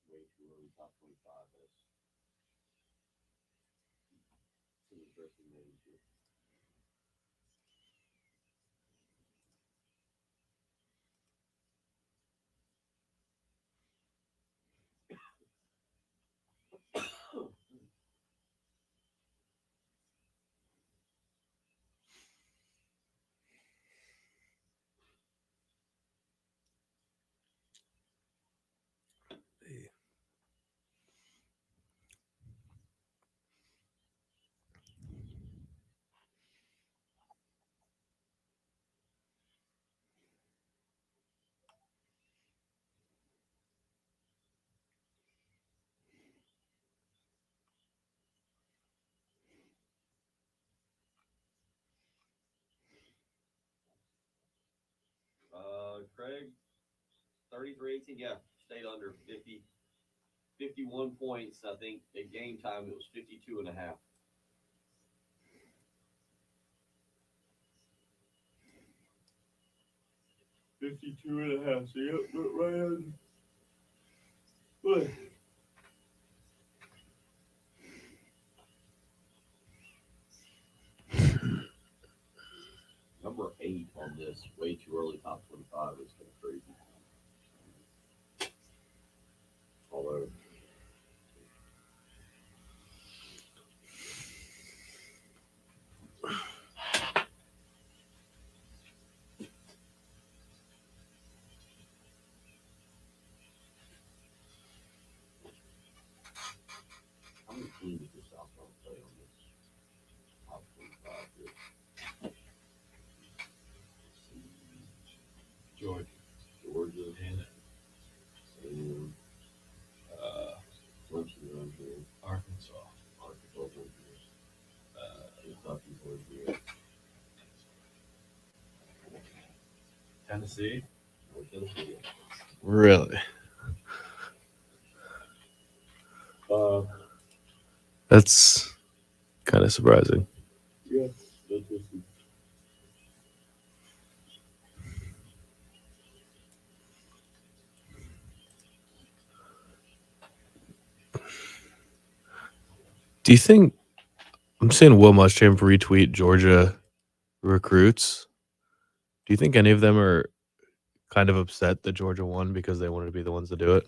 Way too early, top 25. That's some interesting names here. Craig, 33-18, yeah, stayed under 50, 51 points. I think at game time it was 52 and a half. So yep, right on. What? Number 8 on this, way too early top 25 is kind of crazy. Although how many teams does Southbound play on this top 25 here? Georgia, and Clemson on here. Arkansas on here. Kentucky's on here. Tennessee. Really? That's kind of surprising. Yes, interesting. Do you think I'm seeing Will Muschamp retweet Georgia recruits? Do you think any of them are kind of upset that Georgia won because they wanted to be the ones to do it?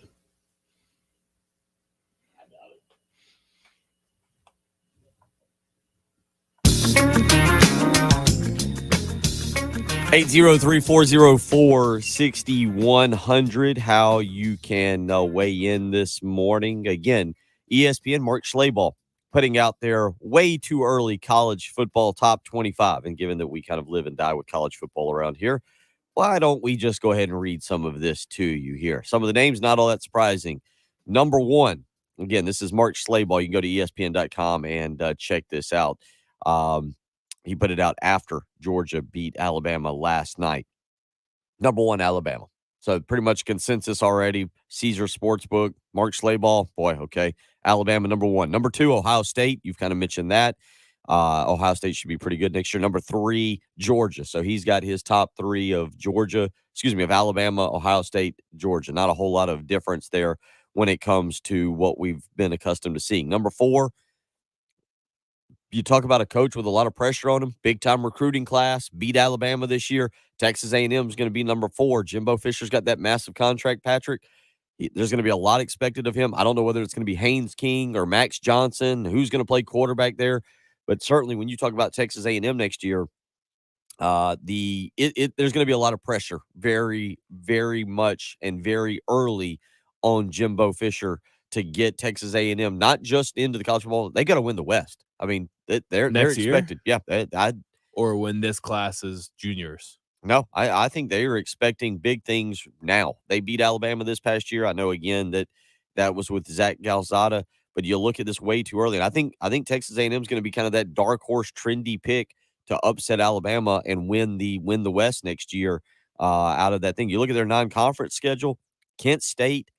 803-404-6100, how you can weigh in this morning. Again, ESPN, Mark Schlabach, putting out their way too early college football top 25. And given that we kind of live and die with college football around here, why don't we just go ahead and read some of this to you here? Some of the names, not all that surprising. Number one, again, this is Mark Schlabach. You can go to ESPN.com and check this out. He put it out after Georgia beat Alabama last night. Number one, Alabama. So pretty much consensus already. Caesar Sportsbook, Mark Schlabach, boy, okay. Alabama, number one. Number two, Ohio State. You've kind of mentioned that. Ohio State should be pretty good next year. Number three, Georgia. So he's got his top three of of Alabama, Ohio State, Georgia. Not a whole lot of difference there when it comes to what we've been accustomed to seeing. Number four, you talk about a coach with a lot of pressure on him, big-time recruiting class, beat Alabama this year. Texas A&M is going to be number four. Jimbo Fisher's got that massive contract, Patrick. There's going to be a lot expected of him. I don't know whether it's going to be Haynes King or Max Johnson, who's going to play quarterback there. But certainly when you talk about Texas A&M next year, there's going to be a lot of pressure very, very much and very early on Jimbo Fisher to get Texas A&M not just into the college football. They got to win the West. I mean, they're expected. Year? Yeah, or when this class is juniors. No, I think they are expecting big things now. They beat Alabama this past year. I know again that was with Zach Calzada, but you look at this way too early. And I think Texas A&M is going to be kind of that dark horse, trendy pick to upset Alabama and win the West next year out of that thing. You look at their non-conference schedule. Kent State.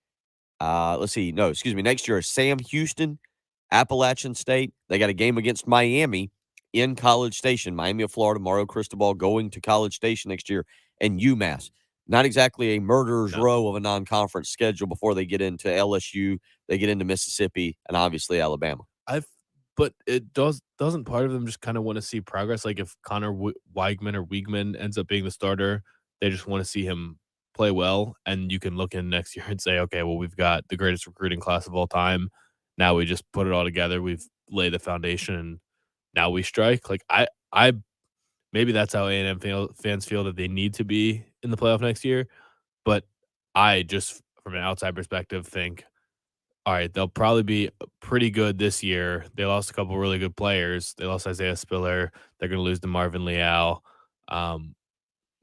Next year is Sam Houston, Appalachian State. They got a game against Miami in College Station. Miami of Florida, Mario Cristobal going to College Station next year, and UMass. Not exactly a murderer's row of a non-conference schedule before they get into LSU, they get into Mississippi, and obviously Alabama. But it doesn't part of them just kind of want to see progress? Like if Connor Weigman ends up being the starter, they just want to see him play well, and you can look in next year and say, okay, well, we've got the greatest recruiting class of all time. Now we just put it all together. We've laid the foundation, and now we strike. Like I maybe that's how A&M fans feel that they need to be in the playoff next year. But I just, from an outside perspective, think, all right, they'll probably be pretty good this year. They lost a couple really good players. They lost Isaiah Spiller. They're going to lose to Marvin Leal.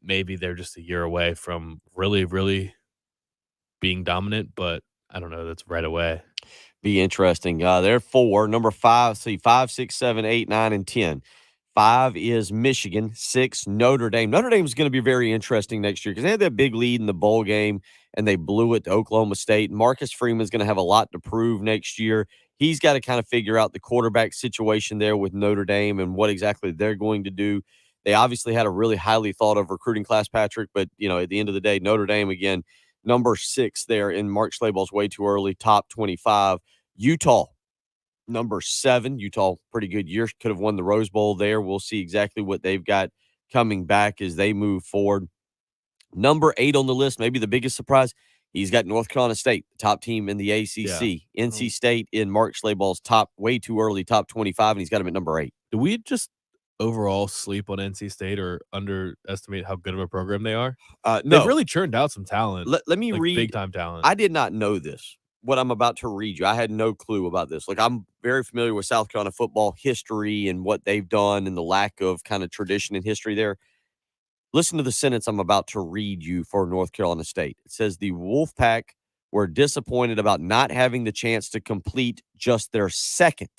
Maybe they're just a year away from really, really being dominant, but I don't know. That's right away. Be interesting. They're four. Number 5, 5, 6, 7, 8, 9, and 10. 5 is Michigan. 6, Notre Dame. Notre Dame is going to be very interesting next year because they had that big lead in the bowl game, and they blew it to Oklahoma State. Marcus Freeman is going to have a lot to prove next year. He's got to kind of figure out the quarterback situation there with Notre Dame and what exactly they're going to do. They obviously had a really highly thought of recruiting class, Patrick, but, at the end of the day, Notre Dame, again, number 6 there in Mark Schlabach's way too early, top 25. Utah, number 7. Utah, pretty good year. Could have won the Rose Bowl there. We'll see exactly what they've got coming back as they move forward. Number 8 on the list, maybe the biggest surprise, he's got North Carolina State, the top team in the ACC. Yeah. NC State in Mark Schlabach's way too early, top 25, and he's got him at number 8. Do we just overall sleep on NC State or underestimate how good of a program they are? No. They've really churned out some talent. Let me read. Big-time talent. I did not know this, what I'm about to read you. I had no clue about this. Like, I'm very familiar with South Carolina football history and what they've done and the lack of kind of tradition and history there. Listen to the sentence I'm about to read you for North Carolina State. It says, the Wolfpack were disappointed about not having the chance to complete just their second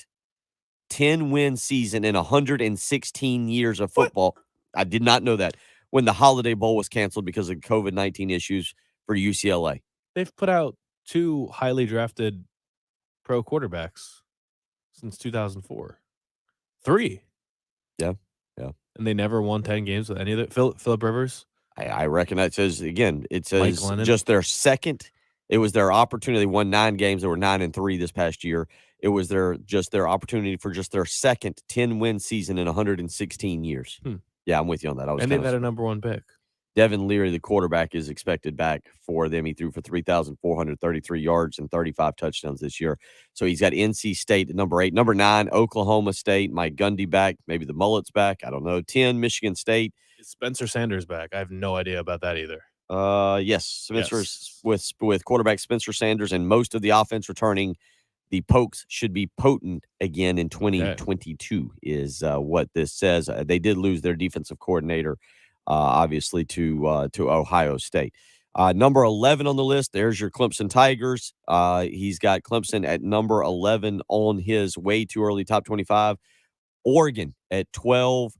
10-win season in 116 years of football. What? I did not know that. When the Holiday Bowl was canceled because of COVID-19 issues for UCLA. They've put out 2 highly drafted pro quarterbacks since 2004. 3. Yeah. And they never won 10 games with any of it. Phillip Rivers? I reckon it says just their second. It was their opportunity. They won 9 games. They were 9-3 this past year. It was their opportunity for just their second 10-win season in 116 years. Yeah, I'm with you on that. And they've had a number one pick. Devin Leary, the quarterback, is expected back for them. He threw for 3,433 yards and 35 touchdowns this year. So he's got NC State at number 8. Number 9, Oklahoma State. Mike Gundy back. Maybe the Mullet's back. I don't know. 10, Michigan State. Is Spencer Sanders back? I have no idea about that either. Yes. Spencer's with quarterback Spencer Sanders and most of the offense returning. The Pokes should be potent again in 2022 is what this says. They did lose their defensive coordinator, obviously, to Ohio State. Number 11 on the list, there's your Clemson Tigers. He's got Clemson at number 11 on his way too early top 25. Oregon at 12.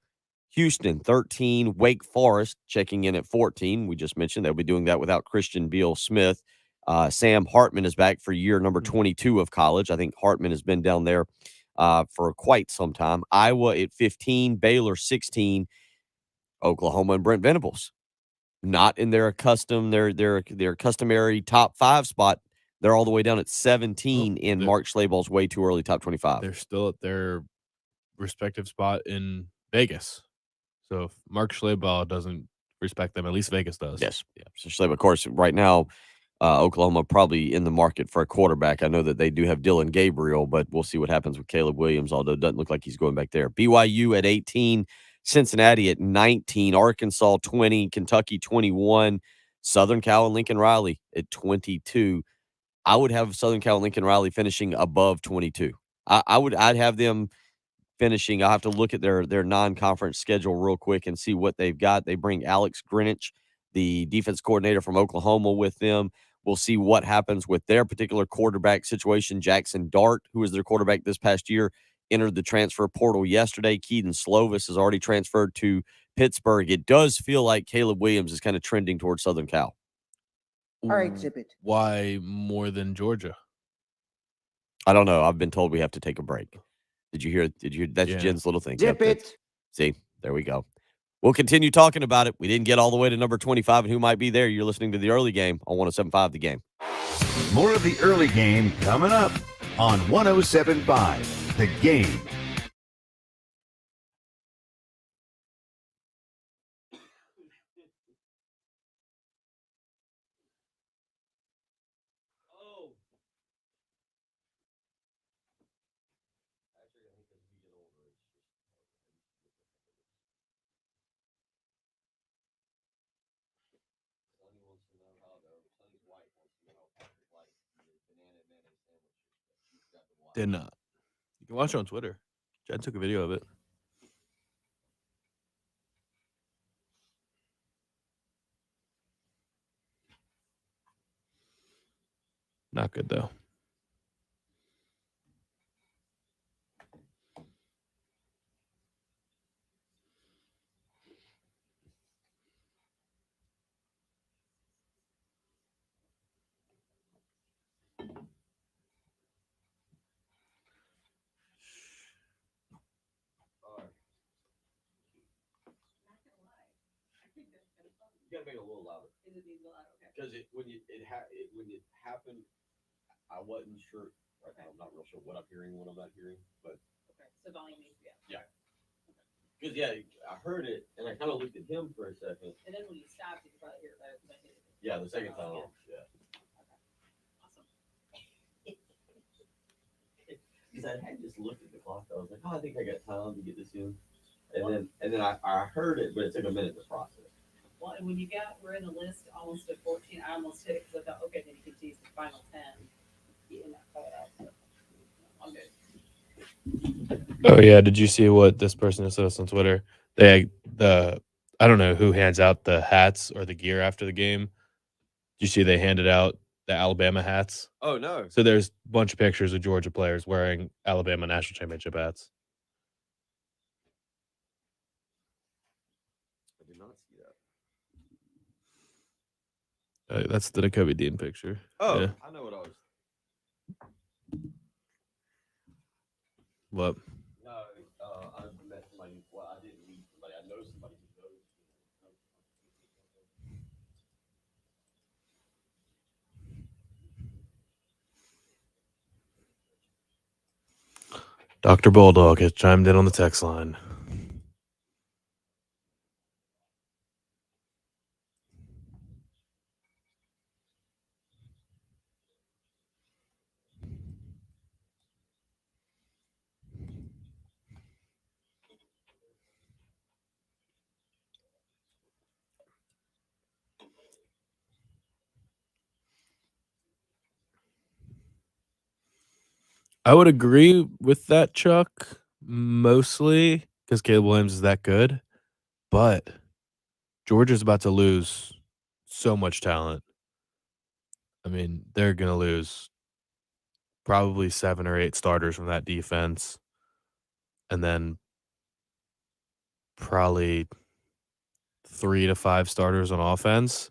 Houston, 13. Wake Forest checking in at 14. We just mentioned they'll be doing that without Christian Beal-Smith. Sam Hartman is back for year number 22 of college. I think Hartman has been down there for quite some time. Iowa at 15, Baylor 16, Oklahoma and Brent Venables not in their customary top 5 spot. They're all the way down at 17 in Mark Schlabach's way too early top 25. They're still at their respective spot in Vegas. So if Mark Schlabach doesn't respect them, at least Vegas does. Yes. Yeah. So Schlabach, of course, right now, Oklahoma probably in the market for a quarterback. I know that they do have Dylan Gabriel, but we'll see what happens with Caleb Williams, although it doesn't look like he's going back there. BYU at 18, Cincinnati at 19, Arkansas 20, Kentucky 21, Southern Cal and Lincoln Riley at 22. I would have Southern Cal and Lincoln Riley finishing above 22. I'd have them finishing. I'll have to look at their non-conference schedule real quick and see what they've got. They bring Alex Greenwich, the defense coordinator from Oklahoma, with them. We'll see what happens with their particular quarterback situation. Jackson Dart, who was their quarterback this past year, entered the transfer portal yesterday. Keaton Slovis has already transferred to Pittsburgh. It does feel like Caleb Williams is kind of trending towards Southern Cal. All right, zip it. Why more than Georgia? I don't know. I've been told we have to take a break. Did you hear? That's Jen's little thing. Zip it. See, there we go. We'll continue talking about it. We didn't get all the way to number 25 and who might be there. You're listening to The Early Game on 107.5 The Game. More of The Early Game coming up on 107.5 The Game. Did not. You can watch it on Twitter. Jen took a video of it. Not good, though. You gotta make it a little louder. Because when it happened, I wasn't sure. Right now, I'm not real sure what I'm hearing and what I'm not hearing. But So volume needs to be up. yeah, because I heard it and I kind of looked at him for a second. And then when you stop, you can probably hear it better because I hit it. Yeah, the second time. Yeah. Awesome. Because I had just looked at the clock. I was like, I think I got time to get this in. And then I heard it, but it took a minute to process. Well, and when we're in the list almost at 14, I almost hit it because I thought, okay, then you can tease the final 10. And that cut it out. So I'm good. Oh yeah, did you see what this person has said us on Twitter? I don't know who hands out the hats or the gear after the game. Did you see they handed out the Alabama hats? Oh no! So there's a bunch of pictures of Georgia players wearing Alabama national championship hats. I did not see that. That's the Kobe Dean picture. Oh, yeah. I know what I was. What? No, I met somebody. Well, I didn't meet somebody. I know somebody who goes. Dr. Bulldog has chimed in on the text line. I would agree with that, Chuck, mostly because Caleb Williams is that good, but Georgia's about to lose so much talent. I mean, they're going to lose probably 7 or 8 starters from that defense, and then probably 3 to 5 starters on offense.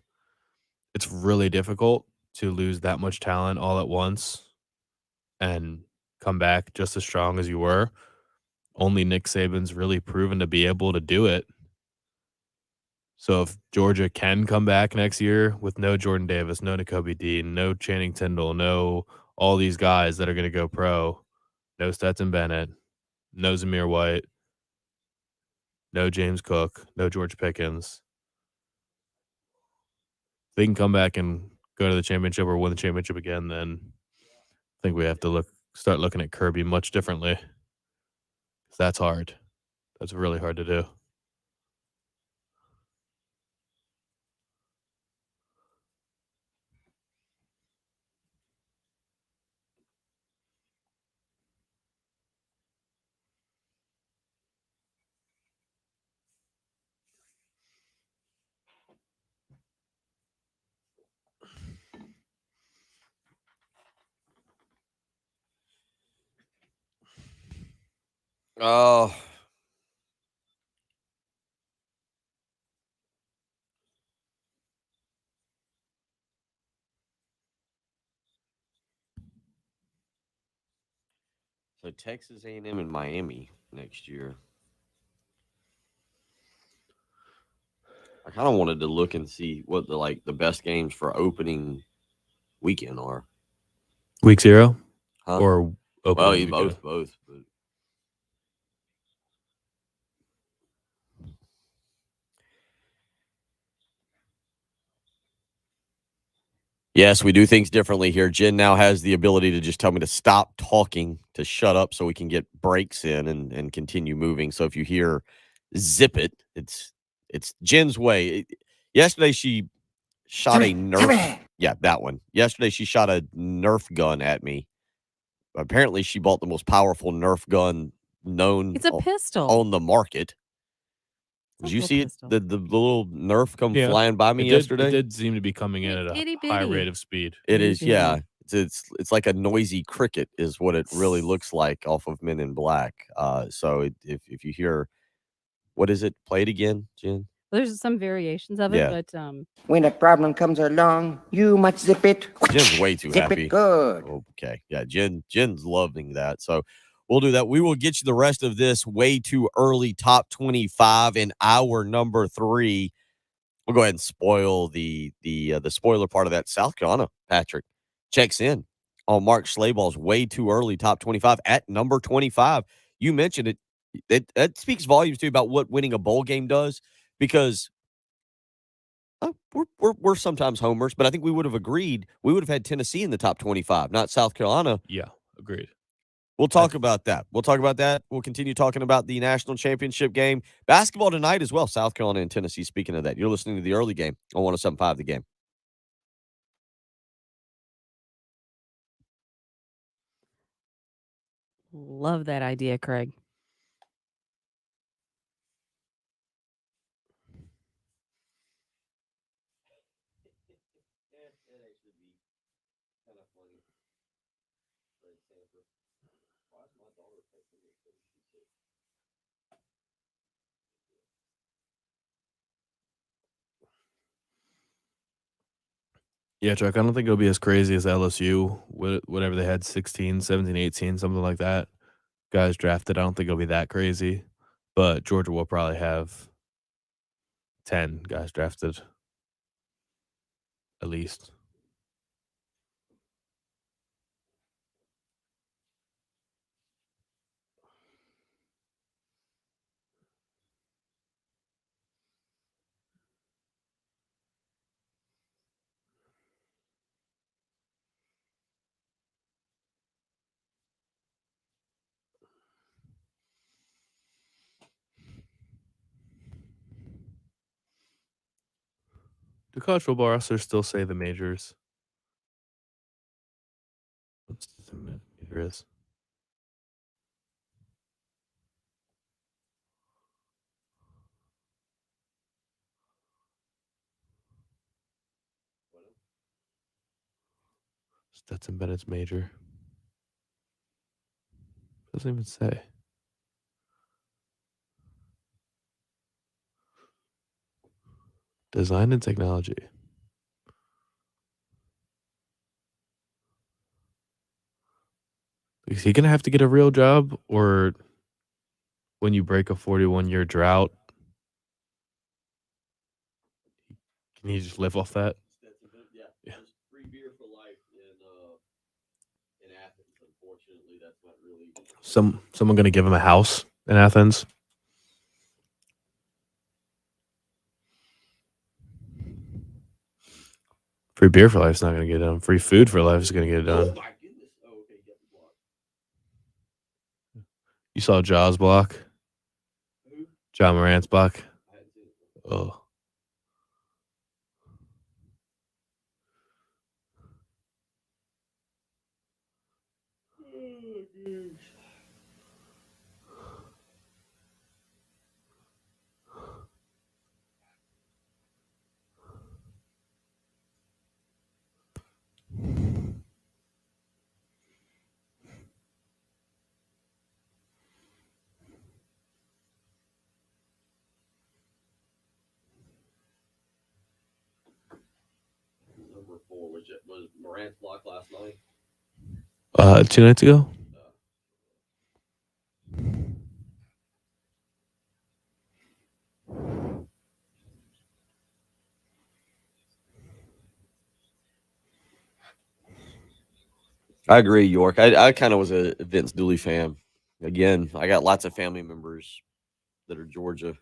It's really difficult to lose that much talent all at once and come back just as strong as you were. Only Nick Saban's really proven to be able to do it. So if Georgia can come back next year with no Jordan Davis, no N'Kobe Dean, no Channing Tindall, no all these guys that are going to go pro, no Stetson Bennett, no Zamir White, no James Cook, no George Pickens. If they can come back and go to the championship or win the championship again, then I think we have to start looking at Kirby much differently. That's hard. That's really hard to do. Oh, so Texas A&M and Miami next year. I kind of wanted to look and see what the best games for opening weekend are. Week 0 Huh? or opening Well, weekend? both. But yes, we do things differently here. Jen now has the ability to just tell me to stop talking, to shut up so we can get breaks in and continue moving. So if you hear zip it, it's Jen's way. Yesterday she shot a Nerf. Yeah, that one. Yesterday she shot a Nerf gun at me. Apparently she bought the most powerful Nerf gun known It's a pistol. on the market. It's Did you a see it? pistol. The little Nerf come Yeah. flying by me It yesterday? did seem to be coming in at a Itty high bitty. rate of speed. It Itty is, yeah. bitty. It's like a noisy cricket is what it really looks like off of Men in Black. So if you hear, what is it? Play it again, Jen. There's some variations of it, Yeah. but When a problem comes along, you must zip it. Jen's way too Zip happy. it good. Okay. Yeah, Jen's loving that. So we'll do that. We will get you the rest of this way too early top 25 in hour number 3. We'll go ahead and spoil the spoiler part of that. South Carolina, Patrick, checks in on Mark Schlabach's way too early top 25 at number 25. You mentioned it. That speaks volumes, too, about what winning a bowl game does, because we're sometimes homers, but I think we would have agreed we would have had Tennessee in the top 25, not South Carolina. Yeah, agreed. We'll talk about that. We'll continue talking about the national championship game. Basketball tonight as well, South Carolina and Tennessee. Speaking of that, you're listening to the early game on 107.5 The Game. love that idea, Craig. Yeah, Chuck, I don't think it'll be as crazy as LSU, whatever they had, 16, 17, 18, something like that. Guys drafted. I don't think it'll be that crazy, but Georgia will probably have 10 guys drafted at least. Do college football rosters still say the majors? What's the meter is? Stetson Bennett's major. Doesn't even say. Design and technology. Is he gonna have to get a real job, or when you break a 41-year drought, can he just live off that? Yeah. Free beer for life in Athens. Unfortunately, that's not really. Someone gonna give him a house in Athens? Free beer for life's not gonna get it done. Free food for life is gonna get it done. Oh my goodness! Oh, okay, get the block. You saw Jaws block? John Morant's block? Oh. Number 4 was Morant's block last night. 2 nights ago? I agree, York. I kind of was a Vince Dooley fan. Again, I got lots of family members that are Georgia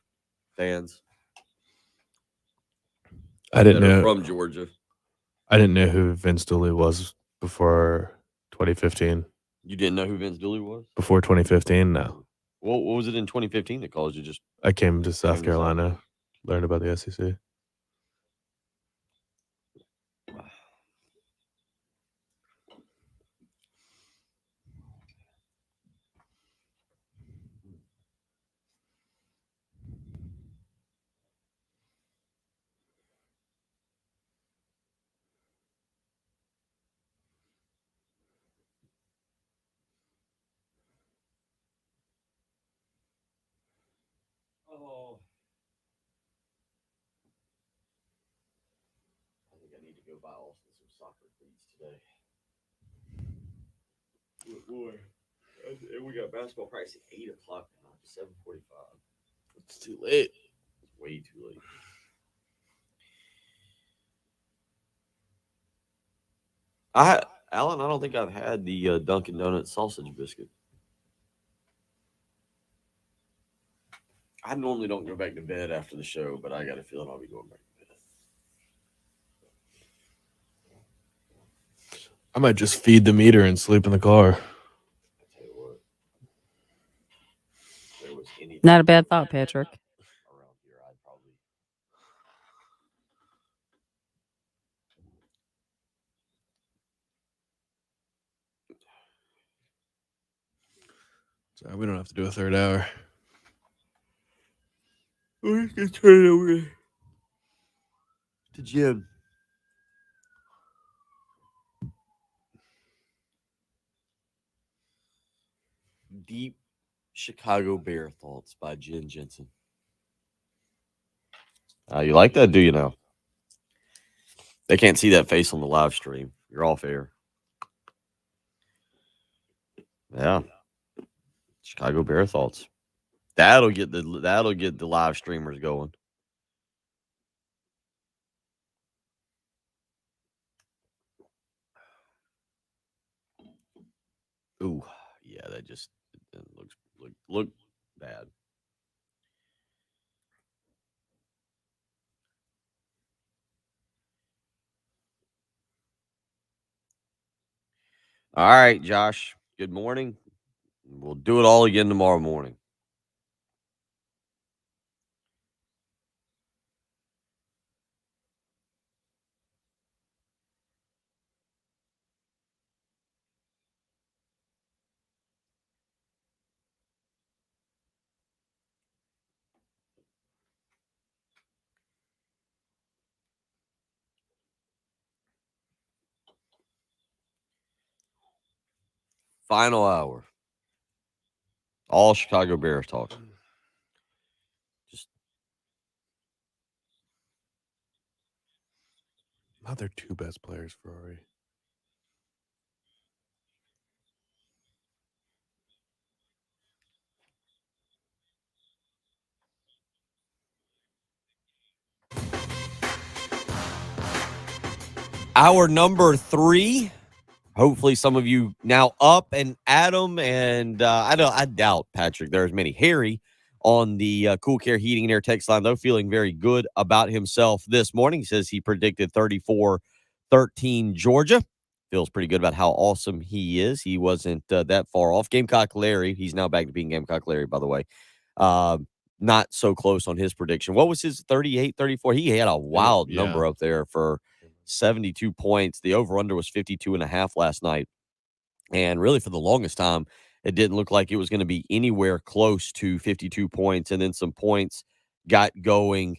fans. I didn't that are know from Georgia. I didn't know who Vince Dooley was before 2015. You didn't know who Vince Dooley was? Before 2015, no. What was it in 2015 that caused you just? I came to South to Carolina, learned about the SEC. Oh. I think I need to go buy Austin some soccer cleats today. Boy, we got basketball practice at 8 o'clock now. 7:45. It's too late. It's way too late. Alan, I don't think I've had the Dunkin' Donuts sausage biscuit. I normally don't go back to bed after the show, but I got a feeling I'll be going back to bed. I might just feed the meter and sleep in the car. I tell you what, if there was anything Not a bad thought, Patrick. around here, I'd probably. Sorry, we don't have to do a third hour. We can turn it over to Jim. Deep Chicago Bear Thoughts by Jen Jensen. You like that, do you now? They can't see that face on the live stream. You're off air. Yeah. Chicago Bear Thoughts. That'll get the live streamers going. Ooh, yeah, that just look bad. All right, Josh. Good morning. We'll do it all again tomorrow morning. Final hour. All Chicago Bears talk. Not their two best players, Ferrari. Hour number 3. Hopefully, some of you now up, and Adam and I doubt, Patrick, there's many. Harry on the Cool Care Heating and Air text line, though, feeling very good about himself this morning. He says he predicted 34-13 Georgia. Feels pretty good about how awesome he is. He wasn't that far off. Gamecock Larry, he's now back to being Gamecock Larry, by the way. Not so close on his prediction. What was his 38-34? He had a wild number up there for 72 points. The over-under was 52.5 last night. And really, for the longest time, it didn't look like it was going to be anywhere close to 52 points. And then some points got going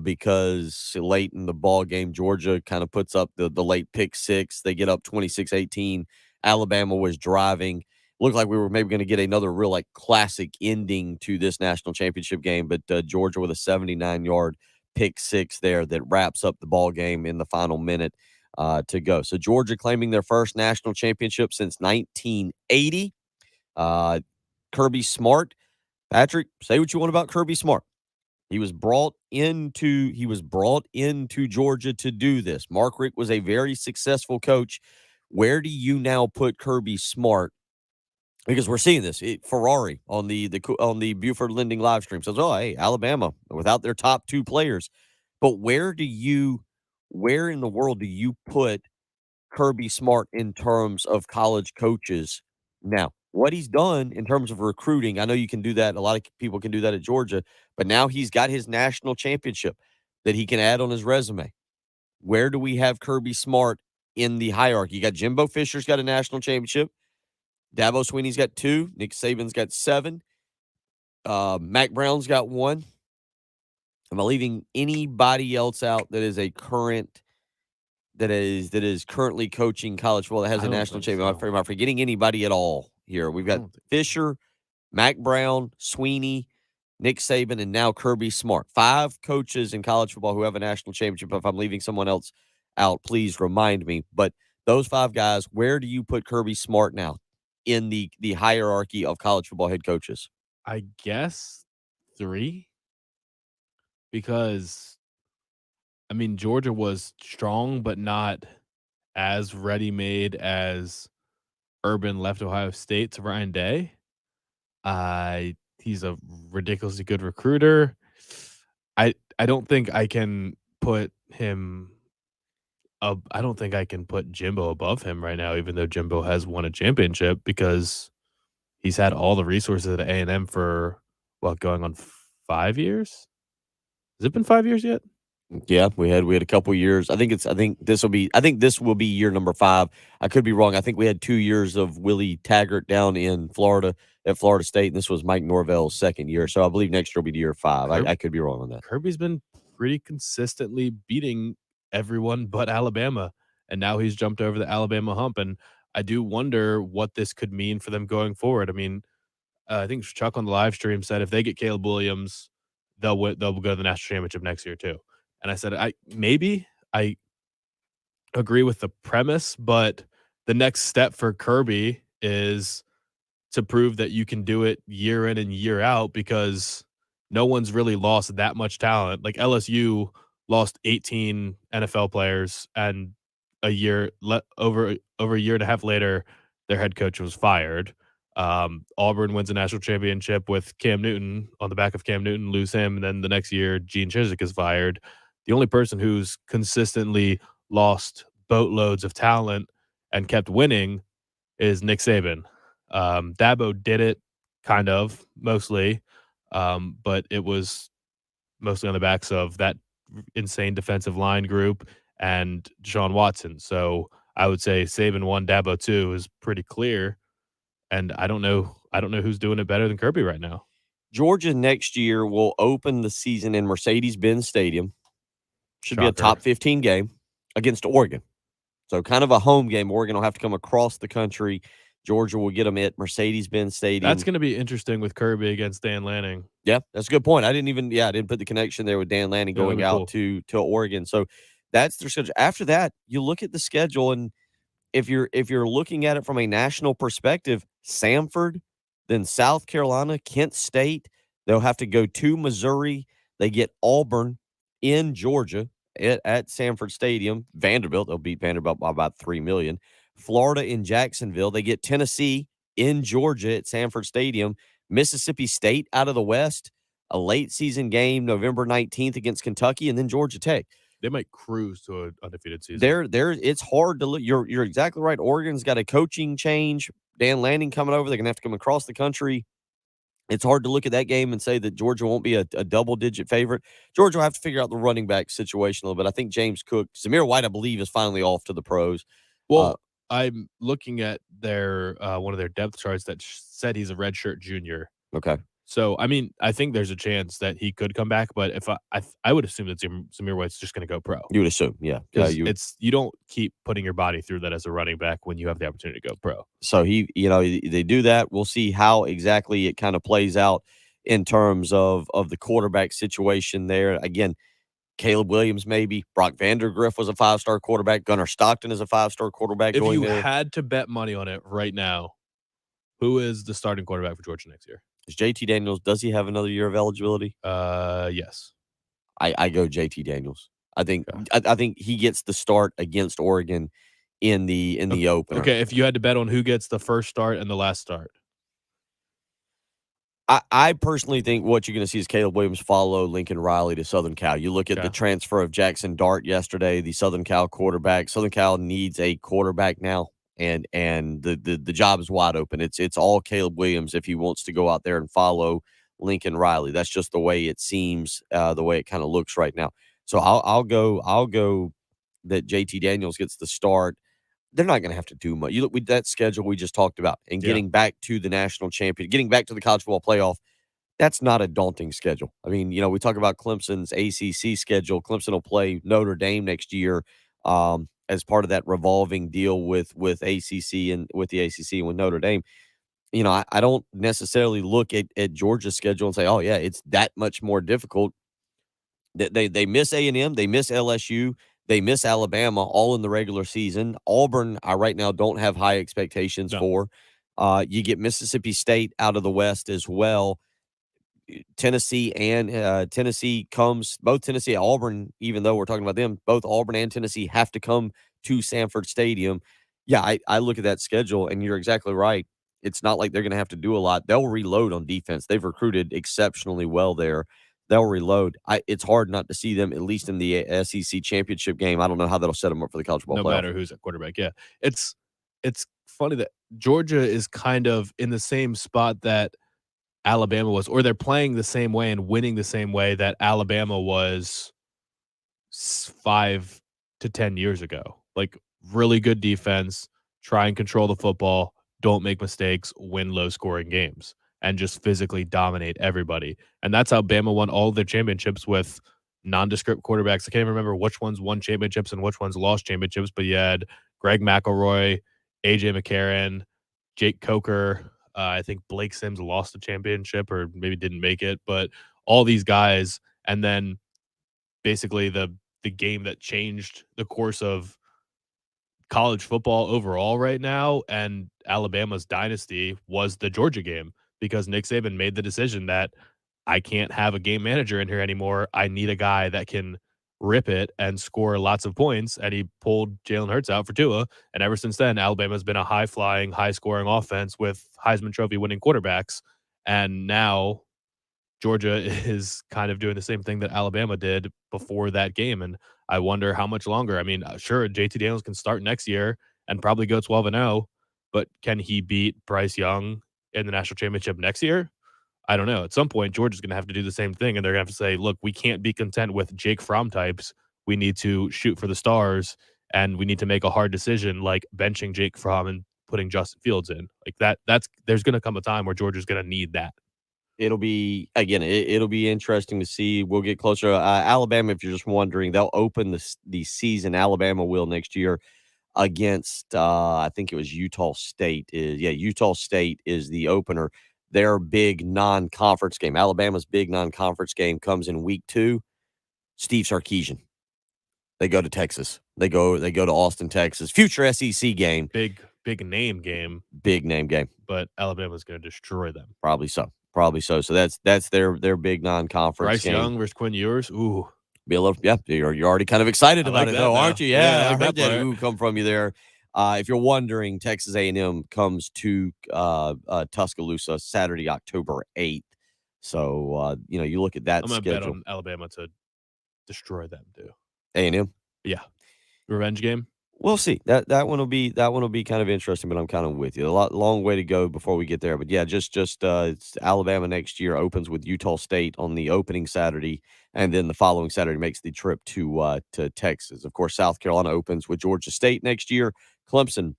because late in the ball game, Georgia kind of puts up the late pick six. They get up 26-18. Alabama was driving. Looked like we were maybe going to get another real classic ending to this national championship game, but Georgia with a 79-yard pick six there that wraps up the ball game in the final minute to go. So Georgia claiming their first national championship since 1980. Kirby Smart. Patrick, say what you want about Kirby Smart. He was brought into Georgia to do this. Mark Richt was a very successful coach. Where do you now put Kirby Smart? Because we're seeing this. Ferrari on the Buford Lending live stream says, "Oh, hey, Alabama without their top two players." But where in the world do you put Kirby Smart in terms of college coaches now? What he's done in terms of recruiting, I know you can do that. A lot of people can do that at Georgia, but now he's got his national championship that he can add on his resume. Where do we have Kirby Smart in the hierarchy? You got Jimbo Fisher's got a national championship. Dabo Swinney's got 2. Nick Saban's got 7. Mac Brown's got 1. Am I leaving anybody else out that is currently coaching college football that has a national championship? Am I forgetting anybody at all here? We've got Fisher, Mac Brown, Swinney, Nick Saban, and now Kirby Smart. 5 coaches in college football who have a national championship. If I'm leaving someone else out, please remind me. But those 5 guys, where do you put Kirby Smart now in the hierarchy of college football head coaches? I guess 3. Because, I mean, Georgia was strong, but not as ready-made as Urban left Ohio State to Ryan Day. He's a ridiculously good recruiter. I don't think I can put him up. I don't think I can put Jimbo above him right now, even though Jimbo has won a championship, because he's had all the resources at A&M for going on 5 years. Has it been 5 years yet? Yeah, we had a couple years. I think this will be year number 5. I could be wrong. I think we had 2 years of Willie Taggart down in Florida at Florida State, and this was Mike Norvell's second year. So I believe next year will be year 5. I could be wrong on that. Kirby's been pretty consistently beating everyone but Alabama, and now he's jumped over the Alabama hump. And I do wonder what this could mean for them going forward. I mean, I think Chuck on the live stream said if they get Caleb Williams, they'll go to the national championship next year too. And I said, I agree with the premise, but the next step for Kirby is to prove that you can do it year in and year out, because no one's really lost that much talent. Like LSU lost 18 NFL players, and over a year and a half later, their head coach was fired. Auburn wins a national championship with Cam Newton on the back of Cam Newton, lose him, and then the next year, Gene Chizik is fired. The only person who's consistently lost boatloads of talent and kept winning is Nick Saban. Dabo did it kind of mostly, but it was mostly on the backs of that insane defensive line group and Deshaun Watson. So I would say Saban 1, Dabo 2 is pretty clear. And I don't know who's doing it better than Kirby right now. Georgia next year will open the season in Mercedes-Benz Stadium. Should be a top 15 game against Oregon. So kind of a home game. Oregon will have to come across the country Georgia will get them at Mercedes-Benz Stadium. That's going to be interesting with Kirby against Dan Lanning. Yeah, that's a good point. I didn't put the connection there with Dan Lanning Yeah, that'd going be out cool. to Oregon. So that's their schedule. After that, you look at the schedule, and if you're looking at it from a national perspective, Samford, then South Carolina, Kent State, they'll have to go to Missouri. They get Auburn in Georgia at Sanford Stadium. Vanderbilt, they'll beat Vanderbilt by about 3 million. Florida in Jacksonville. They get Tennessee in Georgia at Sanford Stadium. Mississippi State out of the West, a late season game, November 19th against Kentucky, and then Georgia Tech. They might cruise to an undefeated season. It's hard to look. You're exactly right. Oregon's got a coaching change. Dan Lanning coming over. They're gonna have to come across the country. It's hard to look at that game and say that Georgia won't be a double-digit favorite. Georgia will have to figure out the running back situation a little bit. I think James Cook, Zamir White, I believe, is finally off to the pros. Well, I'm looking at their one of their depth charts that said he's a redshirt junior. Okay. So, I mean, I think there's a chance that he could come back, but if I would assume that Zamir White's just going to go pro. You would assume, yeah. You don't keep putting your body through that as a running back when you have the opportunity to go pro. So they do that. We'll see how exactly it kind of plays out in terms of the quarterback situation there. Again, Caleb Williams, maybe. Brock Vandergriff was a 5-star quarterback. Gunnar Stockton is a 5-star quarterback. If you had to bet money on it right now, who is the starting quarterback for Georgia next year? Is JT Daniels, does he have another year of eligibility? Yes. I go JT Daniels. I think he gets the start against Oregon in the opener. Okay, if you had to bet on who gets the first start and the last start. I personally think what you're going to see is Caleb Williams follow Lincoln Riley to Southern Cal. You look at the transfer of Jackson Dart yesterday, the Southern Cal quarterback. Southern Cal needs a quarterback now. And the job is wide open. It's all Caleb Williams if he wants to go out there and follow Lincoln Riley. That's just the way it seems, the way it kind of looks right now. So I'll go that JT Daniels gets the start. They're not going to have to do much. You look with that schedule we just talked about, and getting back to the national champion, getting back to the college football playoff. That's not a daunting schedule. I mean, we talk about Clemson's ACC schedule. Clemson will play Notre Dame next year. As part of that revolving deal with ACC and with the ACC and with Notre Dame, I don't necessarily look at Georgia's schedule and say, oh yeah, it's that much more difficult. They miss A&M, they miss LSU, they miss Alabama, all in the regular season. Auburn, I right now don't have high expectations for. You get Mississippi State out of the West as well. Tennessee and Tennessee both Tennessee and Auburn, even though we're talking about them, both Auburn and Tennessee have to come to Sanford Stadium. Yeah, I look at that schedule, and you're exactly right. It's not like they're going to have to do a lot. They'll reload on defense. They've recruited exceptionally well there. They'll reload. It's hard not to see them, at least in the SEC championship game. I don't know how that'll set them up for the college football playoff. No matter who's at quarterback, yeah. It's funny that Georgia is kind of in the same spot that Alabama was, or they're playing the same way and winning the same way that Alabama was 5 to 10 years ago. Like, really good defense, try and control the football, don't make mistakes, win low-scoring games, and just physically dominate everybody. And that's how Bama won all of their championships with nondescript quarterbacks. I can't remember which ones won championships and which ones lost championships, but you had Greg McElroy, A.J. McCarron, Jake Coker. I think Blake Sims lost the championship or maybe didn't make it, but all these guys. And then basically the game that changed the course of college football overall right now and Alabama's dynasty was the Georgia game, because Nick Saban made the decision that I can't have a game manager in here anymore. I need a guy that can rip it and score lots of points, and he pulled Jalen Hurts out for Tua. And ever since then, Alabama's been a high-flying, high-scoring offense with Heisman Trophy-winning quarterbacks. And now Georgia is kind of doing the same thing that Alabama did before that game. And I wonder how much longer. I mean, sure, JT Daniels can start next year and probably go 12-0, but can he beat Bryce Young in the national championship next year? I don't know. At some point, Georgia's going to have to do the same thing, and they're going to have to say, look, we can't be content with Jake Fromm types. We need to shoot for the stars, and we need to make a hard decision like benching Jake Fromm and putting Justin Fields in. Like there's going to come a time where Georgia's going to need that. It'll be interesting to see. We'll get closer. Alabama, if you're just wondering, they'll open the season. Alabama will next year against I think it was Utah State. Utah State is the opener. Their big non-conference game, Alabama's big non-conference game, comes in week 2. Steve Sarkisian. They go to Texas. They go to Austin, Texas. Future SEC game. Big name game. Big name game. But Alabama's going to destroy them. Probably so. So that's their big non-conference Bryce game. Young versus Quinn Ewers. Ooh. Be a little, yeah. You're already kind of excited about it, though, aren't you? Yeah, I I heard that part. ooh come from you there. If you're wondering, Texas A&M comes to Tuscaloosa Saturday, October 8th. So you look at that I'm going to bet schedule. on Alabama to destroy them too. A&M. Yeah. Revenge game. We'll see. That one will be kind of interesting, but I'm kind of with you. Long way to go before we get there. But yeah, just it's Alabama next year opens with Utah State on the opening Saturday, and then the following Saturday makes the trip to Texas. Of course, South Carolina opens with Georgia State next year. Clemson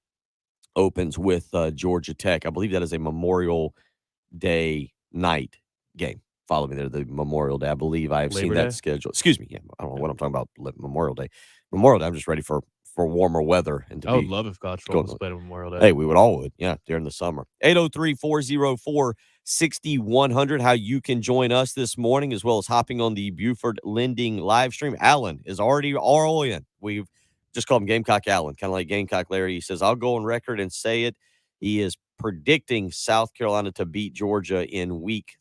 opens with Georgia Tech. I believe that is a Memorial Day night game. Follow me there, the Memorial Day. I believe I have seen that schedule. Excuse me. Yeah, I don't know what I'm talking about. Memorial Day. I'm just ready for warmer weather. And I would love if college football was played on Memorial Day. Hey, we would. Yeah, during the summer. 803-404-6100. How you can join us this morning, as well as hopping on the Buford Lending live stream. Alan is already all in. We've just called him Gamecock Alan, kind of like Gamecock Larry. He says, I'll go on record and say it. He is predicting South Carolina to beat Georgia in week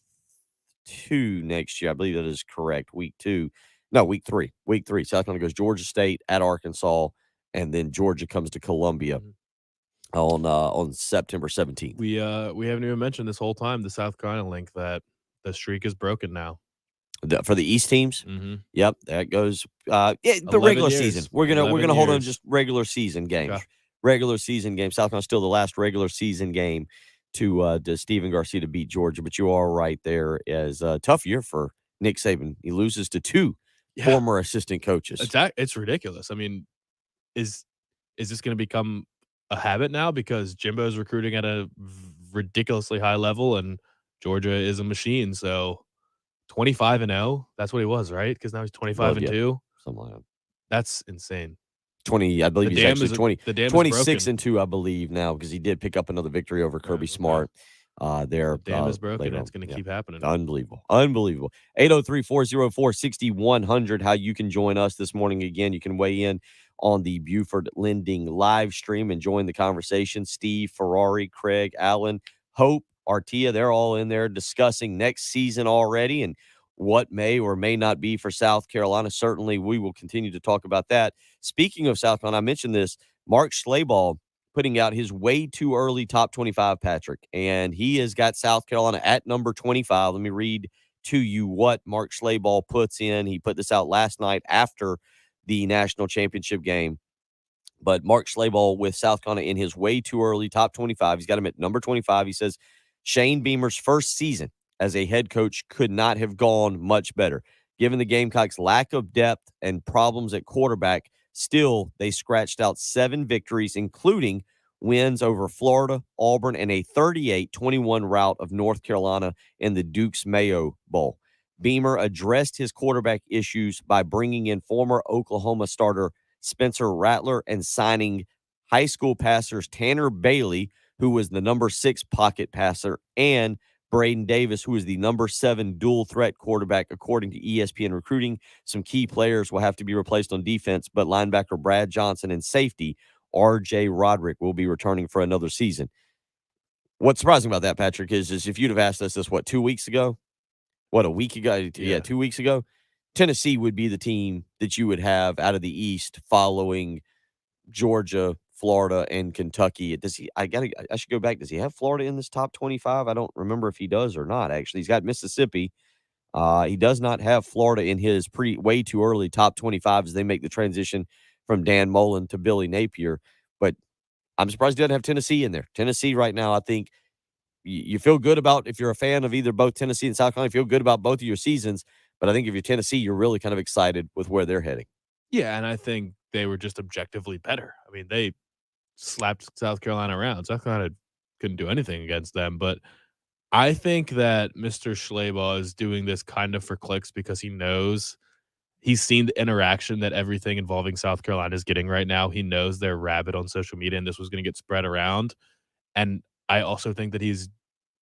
2 next year. I believe that is correct. Week 3. South Carolina goes Georgia State at Arkansas, and then Georgia comes to Columbia on September 17th. We haven't even mentioned this whole time the South Carolina link that the streak is broken now. For the East teams, Yep, that goes. The regular season. We're gonna hold on just regular season games. Okay. Regular season game. South Carolina still the last regular season game to Stephen Garcia to beat Georgia. But you are right there. As a tough year for Nick Saban. He loses to 2 former assistant coaches. It's ridiculous. I mean, is this going to become a habit now because Jimbo's recruiting at a ridiculously high level and Georgia is a machine? So 25-0, that's what he was, right? Because now he's 25-2. Something like that. That's insane. 20, I believe he's actually 26-2, I believe now, because he did pick up another victory over Kirby Smart. The dam is broken. It's going to keep happening. Unbelievable. 803-404-6100. How you can join us this morning. Again, you can weigh in on the Buford Lending live stream and join the conversation. Steve, Ferrari, Craig, Allen, Hope, Artia, they're all in there discussing next season already and what may or may not be for South Carolina. Certainly, we will continue to talk about that. Speaking of South Carolina, I mentioned this, Mark Schlabach putting out his way too early top 25, Patrick, and he has got South Carolina at number 25. Let me read to you what Mark Schlabach puts in. He put this out last night after the national championship game. But Mark Schlabach with South Carolina in his way too early top 25. He's got him at number 25. He says, Shane Beamer's first season as a head coach could not have gone much better. Given the Gamecocks' lack of depth and problems at quarterback, still they scratched out 7 victories, including wins over Florida, Auburn, and a 38-21 rout of North Carolina in the Duke's Mayo Bowl. Beamer addressed his quarterback issues by bringing in former Oklahoma starter Spencer Rattler and signing high school passers Tanner Bailey, who was the number 6 pocket passer, and Braden Davis, who is the number 7 dual threat quarterback, according to ESPN Recruiting. Some key players will have to be replaced on defense, but linebacker Brad Johnson and safety R.J. Roderick will be returning for another season. What's surprising about that, Patrick, is if you'd have asked us this, 2 weeks ago? A week ago? Yeah, 2 weeks ago. Tennessee would be the team that you would have out of the East following Georgia, Florida, and Kentucky. I should go back. Does he have Florida in this top 25? I don't remember if he does or not, actually. He's got Mississippi. He does not have Florida in his way too early top 25 as they make the transition from Dan Mullen to Billy Napier. But I'm surprised he doesn't have Tennessee in there. Tennessee right now, I think you feel good about, if you're a fan of either both Tennessee and South Carolina, you feel good about both of your seasons. But I think if you're Tennessee, you're really kind of excited with where they're heading. Yeah, and I think they were just objectively better. I mean, they slapped South Carolina around. South Carolina couldn't do anything against them. But I think that Mr. Schlabach is doing this kind of for clicks because he knows he's seen the interaction that everything involving South Carolina is getting right now. He knows they're rabid on social media, and this was going to get spread around. And I also think that he's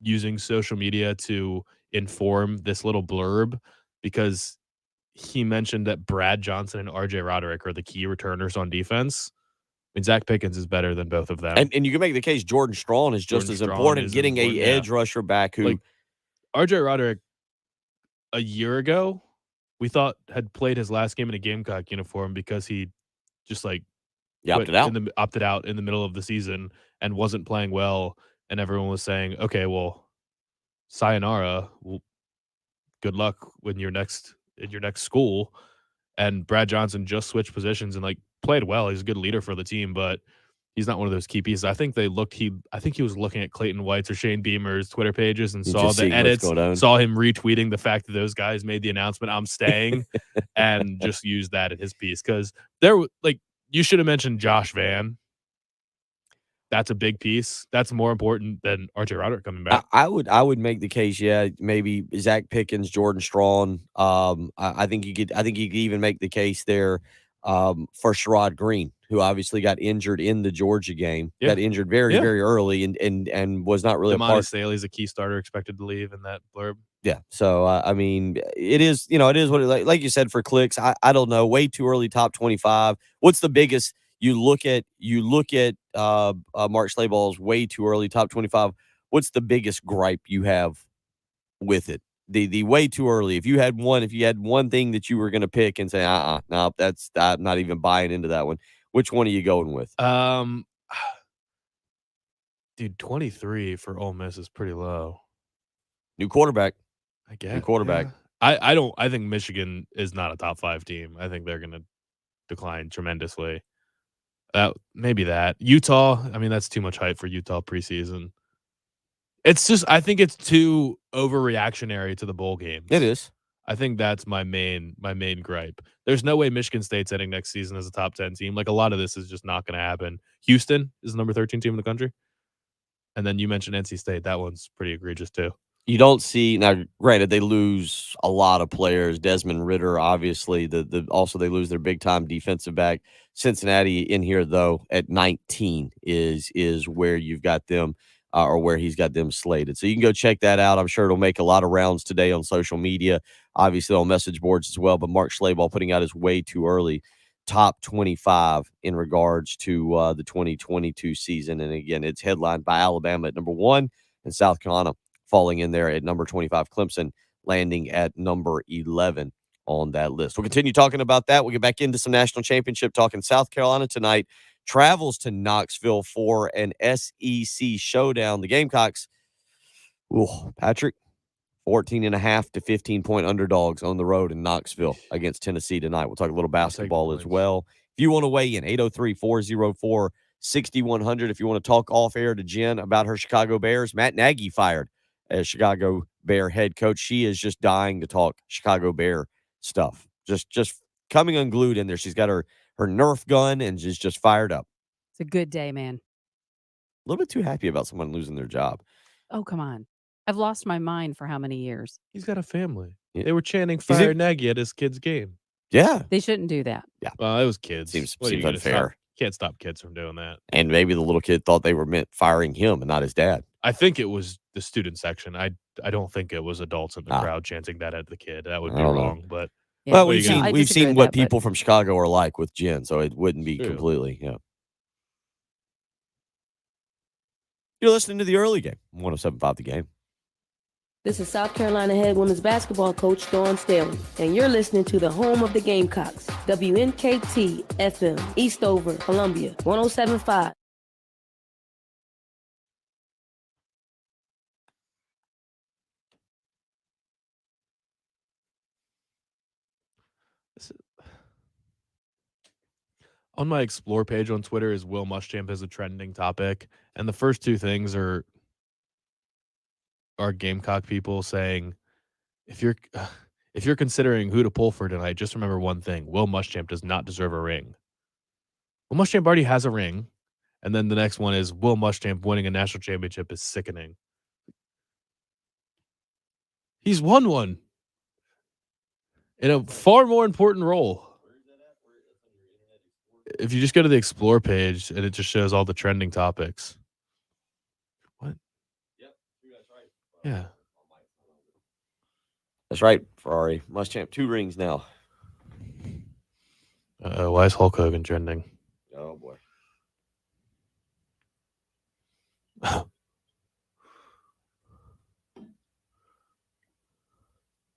using social media to inform this little blurb because he mentioned that Brad Johnson and RJ Roderick are the key returners on defense. I mean, Zach Pickens is better than both of them. And you can make the case Jordan Strong is just as important. Getting a edge rusher back who like RJ Roderick a year ago, we thought had played his last game in a Gamecock uniform because he just opted out in the middle of the season and wasn't playing well. And everyone was saying, okay, well, sayonara. Well, good luck in your next school. And Brad Johnson just switched positions and played well. He's a good leader for the team, but he's not one of those key pieces. I think he was looking at Clayton White's or Shane Beamer's Twitter pages and saw the edits, saw him retweeting the fact that those guys made the announcement, I'm staying, and just used that in his piece. Because you should have mentioned Josh Vann. That's a big piece. That's more important than RJ Roderick coming back. I would make the case, maybe Zach Pickens, Jordan Strong. I think you could even make the case there for Sherrod Green, who obviously got injured in the Georgia game. Got injured very early and was not really a part. Staley's a key starter expected to leave in that blurb. Yeah. So I mean, it is what it, like you said, for clicks. I don't know. Way too early, top 25. What's the biggest? You look at Mark Schlabach's way too early, top 25. What's the biggest gripe you have with it? The way too early. If you had one thing that you were going to pick and say, no, that's I'm not even buying into that one. Which one are you going with? Dude, 23 for Ole Miss is pretty low. New quarterback. I guess. New quarterback. Yeah. I think Michigan is not a top 5 team. I think they're going to decline tremendously. Maybe that. Utah, I mean, that's too much hype for Utah preseason. It's just, I think it's too overreactionary to the bowl games. It is. I think that's my main gripe. There's no way Michigan State's heading next season as a top 10 team. A lot of this is just not going to happen. Houston is the number 13 team in the country. And then you mentioned NC State. That one's pretty egregious too. You don't see now. Granted, they lose a lot of players. Desmond Ridder, obviously. Also they lose their big time defensive back. Cincinnati in here though at 19 is where you've got them or where he's got them slated. So you can go check that out. I'm sure it'll make a lot of rounds today on social media, obviously on message boards as well. But Mark Schlabach putting out his way too early top 25 in regards to the 2022 season. And again, it's headlined by Alabama at number 1 and South Carolina falling in there at number 25, Clemson landing at number 11 on that list. We'll continue talking about that. We'll get back into some national championship talk. In South Carolina tonight travels to Knoxville for an SEC showdown. The Gamecocks, Patrick, 14.5 to 15-point underdogs on the road in Knoxville against Tennessee tonight. We'll talk a little basketball as well. If you want to weigh in, 803-404-6100. If you want to talk off air to Jen about her Chicago Bears, Matt Nagy fired as Chicago Bear head coach. She is just dying to talk Chicago Bear stuff. Just coming unglued in there. She's got her Nerf gun and is just fired up. It's a good day, man. A little bit too happy about someone losing their job. Oh, come on. I've lost my mind for how many years? He's got a family. Yeah. They were chanting fire Nagy at his kid's game. Yeah. They shouldn't do that. Yeah. Well, it was kids. Seems unfair. Can't stop kids from doing that. And maybe the little kid thought they were meant firing him and not his dad. I think it was the student section. I don't think it was adults in the crowd chanting that at the kid. That would be wrong. But yeah, well, we've seen what people from Chicago are like with Jen, so it wouldn't be completely. You're listening to the early game, 107.5 The Game. This is South Carolina head women's basketball coach Dawn Staley, and you're listening to the home of the Gamecocks, WNKT FM, Eastover, Columbia, 107.5. On my Explore page on Twitter is Will Muschamp as a trending topic, and the first two things are Gamecock people saying, if you're considering who to pull for tonight, just remember one thing: Will Muschamp does not deserve a ring. Will Muschamp already has a ring, and then the next one is Will Muschamp winning a national championship is sickening. He's won one. in a far more important role. If you just go to the Explore page and it just shows all the trending topics. What? Yeah. That's right, Ferrari. Muschamp 2 rings now. Why is Hulk Hogan trending? Oh, boy.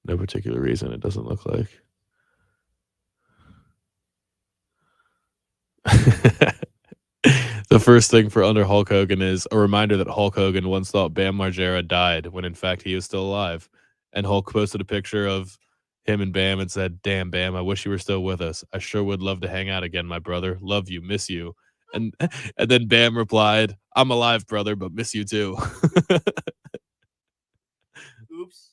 No particular reason, it doesn't look like. The first thing for under Hulk Hogan is a reminder that Hulk Hogan once thought Bam Margera died when in fact he was still alive. And Hulk posted a picture of him and Bam and said, "Damn, Bam, I wish you were still with us. I sure would love to hang out again, my brother. Love you, miss you." And and then Bam replied, "I'm alive, brother, but miss you too." Oops.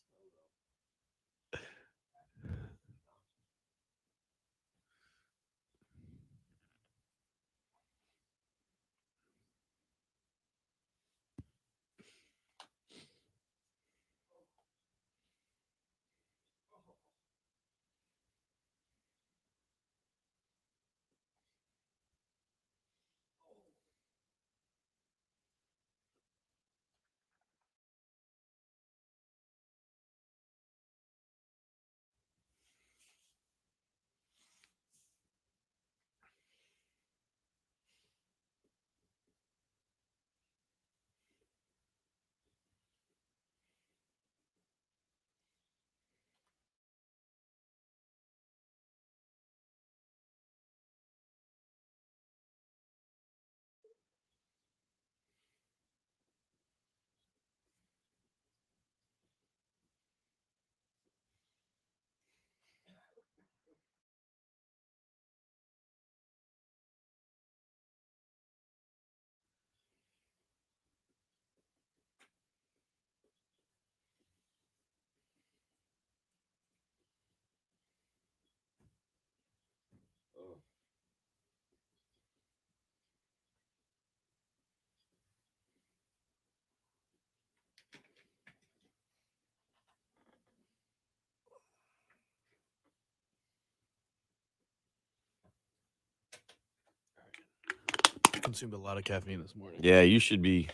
Consumed a lot of caffeine this morning. Yeah, you should be.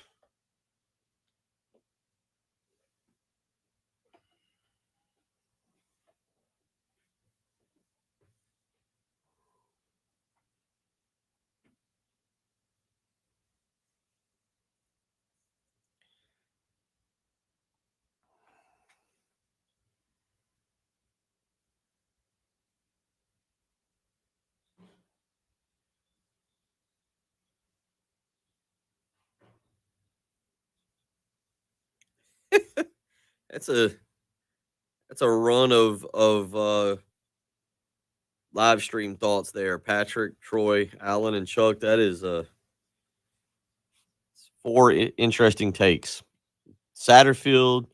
That's a run of live stream thoughts there. Patrick, Troy, Alan, and Chuck. That is four interesting takes. Satterfield,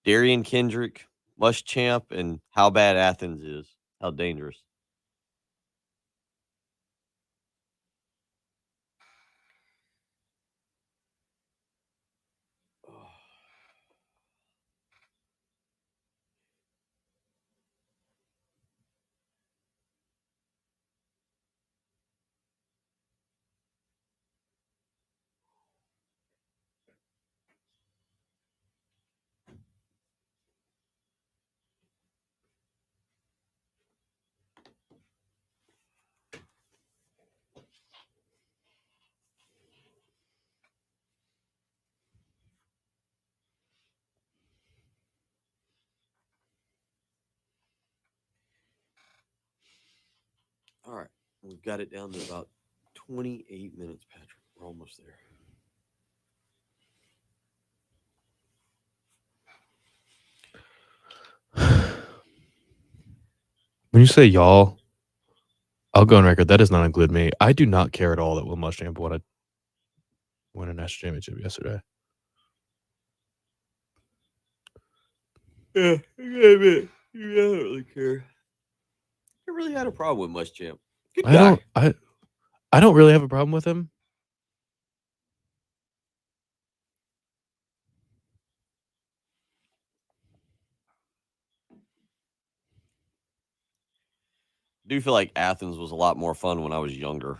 Darian Kendrick, Muschamp, and how bad Athens is. How dangerous. All right. We've got it down to about 28 minutes, Patrick. We're almost there. When you say y'all, I'll go on record. That does not include me. I do not care at all that Will Muschamp won a national championship yesterday. Yeah, you don't really care. I really had a problem with Muschamp. Good guy. I don't really have a problem with him. do feel like Athens was a lot more fun when I was younger.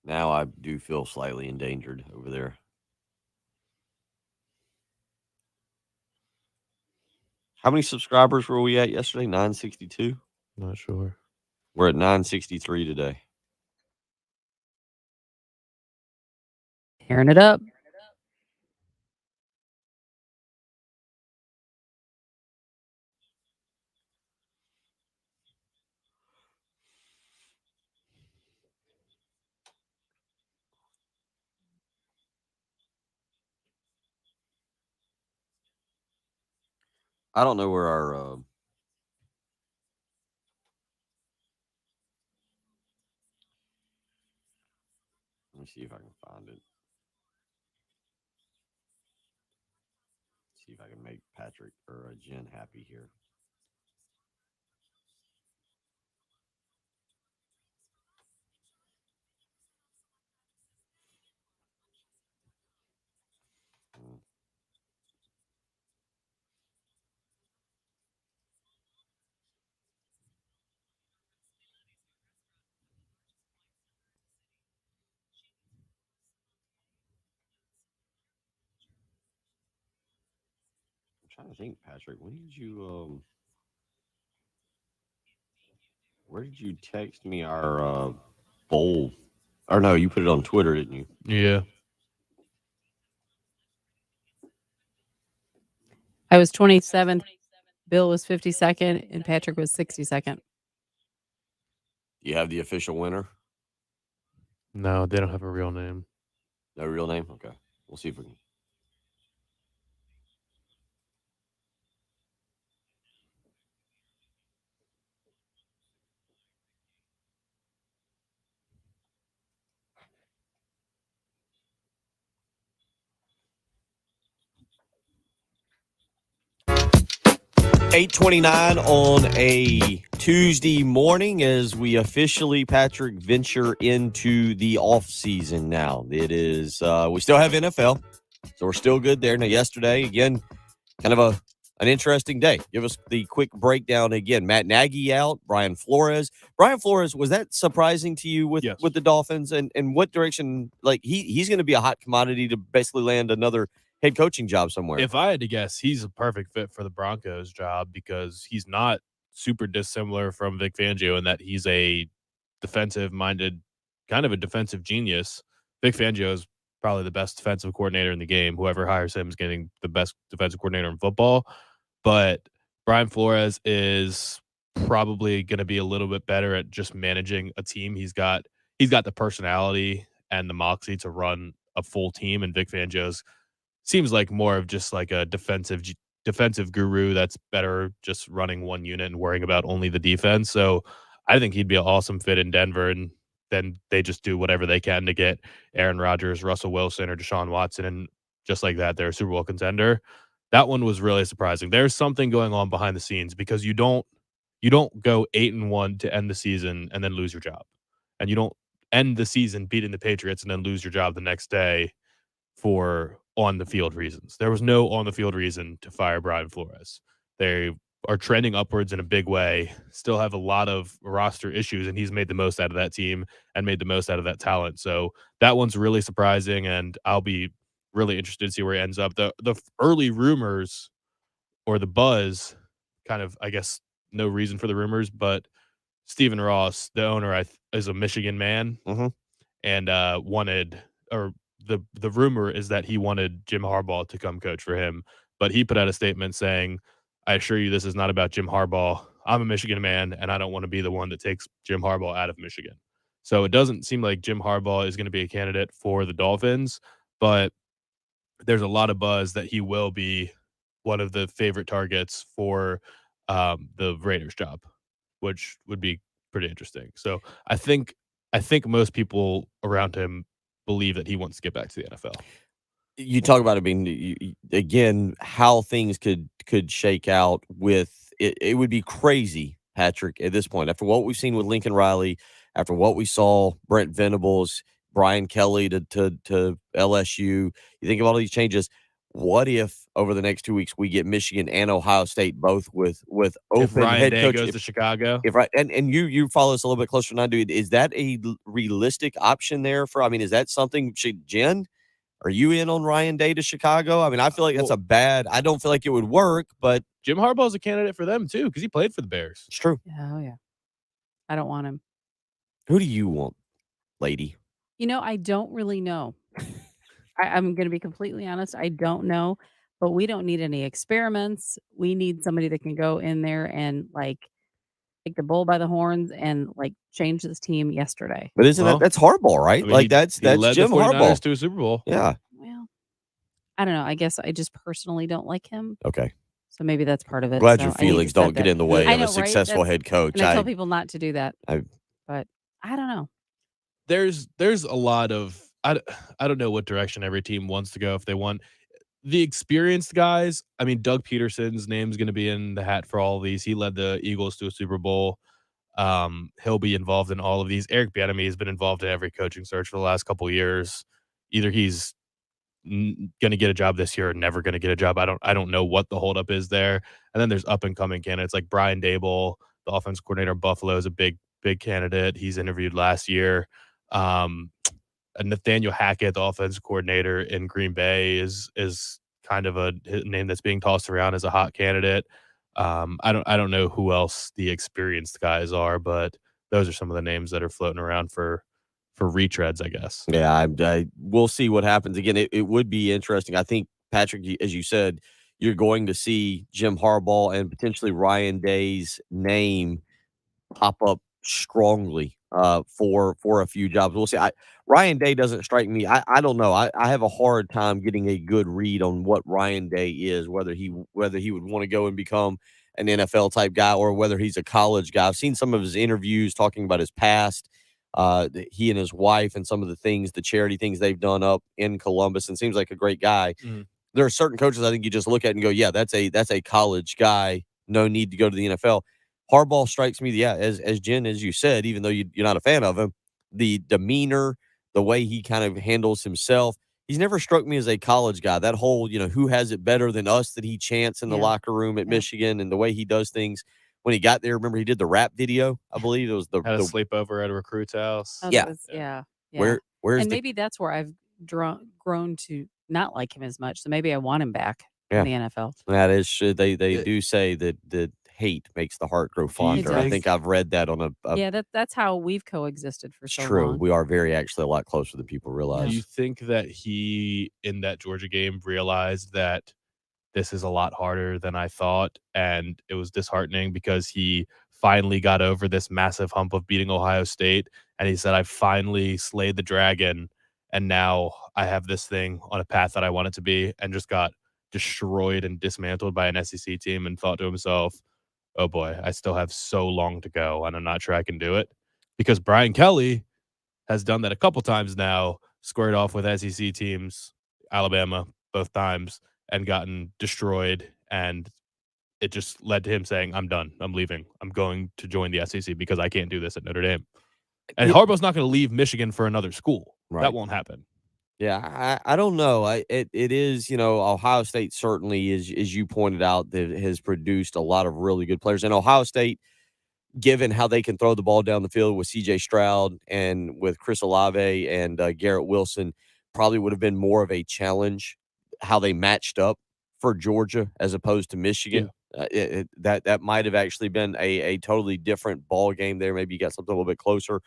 Now I do feel slightly endangered over there. How many subscribers were we at yesterday? 962? Not sure. We're at 963 today. Tearing it up. I don't know where our let me see if I can find it. See if I can make Patrick or Jen happy here. Mm. 'I'm trying to think, Patrick. When did you where did you text me our bowl? Or no, you put it on Twitter, didn't you? Yeah. I was 27th. Bill was 52nd, and Patrick was 62nd. Do you have the official winner? No, they don't have a real name. No real name? Okay. We'll see if we can. $8:29 on a Tuesday morning as we officially, Patrick, venture into the off season now. It is we still have NFL, so we're still good there. Now, yesterday, again, kind of an interesting day. Give us the quick breakdown again. Matt Nagy out, Brian Flores. Brian Flores, was that surprising to you with the Dolphins? And what direction? Like he's going to be a hot commodity to basically land another head coaching job somewhere. If I had to guess, he's a perfect fit for the Broncos job because he's not super dissimilar from Vic Fangio in that he's a defensive-minded, kind of a defensive genius. Vic Fangio is probably the best defensive coordinator in the game. Whoever hires him is getting the best defensive coordinator in football. But Brian Flores is probably going to be a little bit better at just managing a team. He's got the personality and the moxie to run a full team, and Vic Fangio's seems like more of just like a defensive guru that's better just running one unit and worrying about only the defense. So I think he'd be an awesome fit in Denver, and then they just do whatever they can to get Aaron Rodgers, Russell Wilson, or Deshaun Watson, and just like that, they're a Super Bowl contender. That one was really surprising. There's something going on behind the scenes because you don't go 8-1 to end the season and then lose your job, and you don't end the season beating the Patriots and then lose your job the next day for on the field reasons. There was no on the field reason to fire Brian Flores. They are trending upwards in a big way, still have a lot of roster issues, and he's made the most out of that team and made the most out of that talent. So that one's really surprising, and I'll be really interested to see where he ends up. The early rumors or the buzz, kind of, I guess, no reason for the rumors, but Stephen Ross, the owner, is a Michigan man, and wanted, or the rumor is that he wanted Jim Harbaugh to come coach for him, but he put out a statement saying, "I assure you, this is not about Jim Harbaugh. I'm a Michigan man, and I don't want to be the one that takes Jim Harbaugh out of Michigan." So it doesn't seem like Jim Harbaugh is going to be a candidate for the Dolphins, but there's a lot of buzz that he will be one of the favorite targets for the Raiders job, which would be pretty interesting. So I think most people around him believe that he wants to get back to the NFL. You talk about it being, again, how things could shake out with it. It would be crazy, Patrick, at this point, after what we've seen with Lincoln Riley, after what we saw Brent Venables, Brian Kelly to LSU. You think of all these changes. What if over the next 2 weeks we get Michigan and Ohio State both with open If Ryan head Day coach? goes to Chicago, If right, and you follow us a little bit closer than I do. Is that a realistic option there for? I mean, is that something? Jen, are you in on Ryan Day to Chicago? I mean, I feel like that's a bad. I don't feel like it would work, but Jim Harbaugh's a candidate for them too because he played for the Bears. it's true. Oh yeah, I don't want him. Who do you want, lady? I don't really know. I'm going to be completely honest. I don't know, but we don't need any experiments. We need somebody that can go in there and take the bull by the horns and change this team yesterday. But isn't Well, that's Harbaugh, right? I mean, That's he led Jim the 49ers Harbaugh to a Super Bowl. Yeah. Well, I don't know. I guess I just personally don't like him. Okay. So maybe that's part of it. Glad So your I need to feelings set don't get that. in the way I of know, a right? successful That's- head coach. And I tell people not to do that. But I don't know. There's a lot of I don't know what direction every team wants to go if they want the experienced guys. I mean, Doug Peterson's name's going to be in the hat for all of these. He led the Eagles to a Super Bowl. He'll be involved in all of these. Eric Bieniemy has been involved in every coaching search for the last couple of years. Either he's going to get a job this year or never going to get a job. I don't know what the holdup is there. And then there's up and coming candidates like Brian Dable, the offense coordinator of Buffalo, is a big candidate. He's interviewed last year. And Nathaniel Hackett, the offensive coordinator in Green Bay, is kind of a name that's being tossed around as a hot candidate. I don't know who else the experienced guys are, but those are some of the names that are floating around for retreads, I guess. Yeah, we'll see what happens. Again, it would be interesting. I think, Patrick, as you said, you're going to see Jim Harbaugh and potentially Ryan Day's name pop up strongly for a few jobs. We'll see. Ryan Day doesn't strike me. I don't know. I have a hard time getting a good read on what Ryan Day is, whether he would want to go and become an NFL type guy or whether he's a college guy. I've seen some of his interviews talking about his past. He and his wife and some of the things, the charity things they've done up in Columbus, and seems like a great guy. Mm-hmm. There are certain coaches I think you just look at and go, yeah, that's a college guy. No need to go to the NFL. Harbaugh strikes me, as Jen, as you said, even though you're not a fan of him, the demeanor, the way he kind of handles himself, he's never struck me as a college guy. That whole, who has it better than us that he chants in the locker room at Michigan, and the way he does things. When he got there, remember he did the rap video, I believe it was had a sleepover at a recruit's house. Oh, Yeah. Yeah. Where's maybe that's where I've grown to not like him as much. So maybe I want him back in the NFL. That is, they do say that hate makes the heart grow fonder. I think I've read that on a that's how we've coexisted for so true. long. We are actually a lot closer than people realize. Do you think that he, in that Georgia game, realized that this is a lot harder than I thought, and it was disheartening because he finally got over this massive hump of beating Ohio State, and he said, I finally slayed the dragon, and now I have this thing on a path that I want it to be, and just got destroyed and dismantled by an SEC team, and thought to himself, oh boy, I still have so long to go, and I'm not sure I can do it? Because Brian Kelly has done that a couple times now, squared off with SEC teams, Alabama both times, and gotten destroyed, and it just led to him saying, I'm done. I'm leaving. I'm going to join the SEC because I can't do this at Notre Dame. And Harbaugh's not going to leave Michigan for another school. Right. That won't happen. Yeah, I don't know. It is, Ohio State certainly is, as you pointed out, that has produced a lot of really good players. And Ohio State, given how they can throw the ball down the field with C.J. Stroud and with Chris Olave and Garrett Wilson, probably would have been more of a challenge how they matched up for Georgia as opposed to Michigan. That might have actually been a totally different ball game there. Maybe you got something a little bit closer.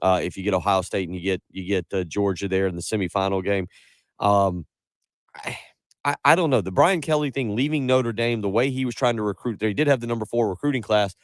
If you get Ohio State and you get Georgia there in the semifinal game. I don't know. The Brian Kelly thing, leaving Notre Dame, the way he was trying to recruit there, he did have the number 4 recruiting class,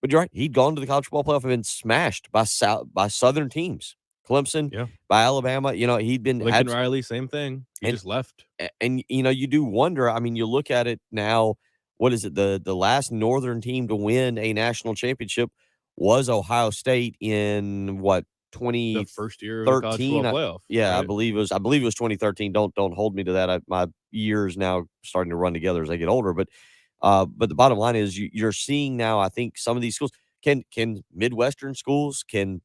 but you're right. He'd gone to the college football playoff and been smashed by Southern teams. Clemson, by Alabama. He'd been Lincoln Riley, same thing. He just left. And you do wonder. I mean, you look at it now. What is it? The last Northern team to win a national championship was Ohio State in what, 2013? The first year of the college football playoff. Yeah, right? I believe it was 2013. Don't hold me to that. My years now starting to run together as I get older. But the bottom line is you're seeing now. I think some of these schools can Midwestern schools, can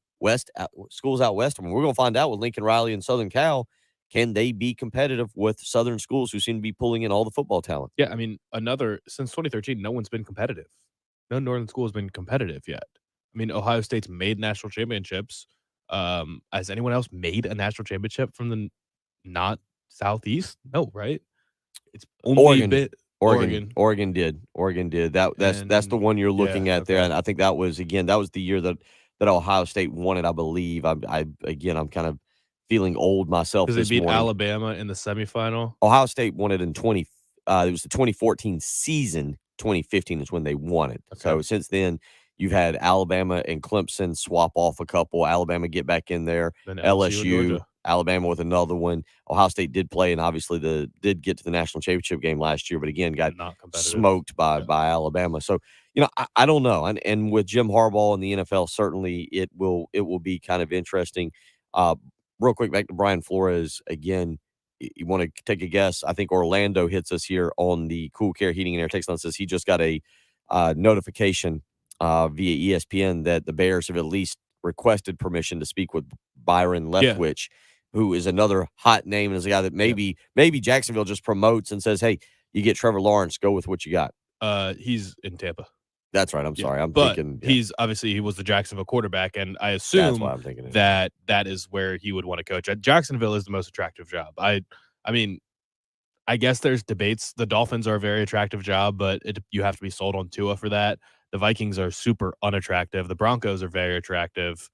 schools out west. I mean, we're going to find out with Lincoln Riley and Southern Cal. can they be competitive with Southern schools who seem to be pulling in all the football talent? Yeah, I mean, since 2013, no one's been competitive. No Northern school has been competitive yet. I mean, Ohio State's made national championships. Has anyone else made a national championship from the not Southeast? No, right? It's only Oregon. been Oregon. Oregon did. Oregon did. That's the and one you're yeah, looking at there. okay. And I think that was the year that Ohio State won it, I believe. I'm kind of feeling old myself Because they this beat morning. Alabama in the semifinal. Ohio State won it in it was the 2014 season. 2015 is when they won it. Okay. So since then, you've had Alabama and Clemson swap off a couple. Alabama get back in there. Then LSU and Georgia. Alabama with another one. Ohio State did play and obviously did get to the national championship game last year, but again got Not competitive. smoked by Alabama. So I don't know. And with Jim Harbaugh in the NFL, certainly it will be kind of interesting. Real quick, back to Brian Flores again. You want to take a guess? I think Orlando hits us here on the Cool Care Heating and Air text line. Says he just got a notification via ESPN that the Bears have at least requested permission to speak with Byron Leftwich, who is another hot name and is a guy that maybe Jacksonville just promotes and says, "Hey, you get Trevor Lawrence, go with what you got." He's in Tampa. That's right. I'm sorry. I'm but thinking he's obviously he was the Jacksonville quarterback, and I that's assume why I'm thinking that is where he would want to coach. Jacksonville is the most attractive job. I mean, I guess there's debates. The Dolphins are a very attractive job, but you have to be sold on Tua for that. The Vikings are super unattractive. The Broncos are very attractive.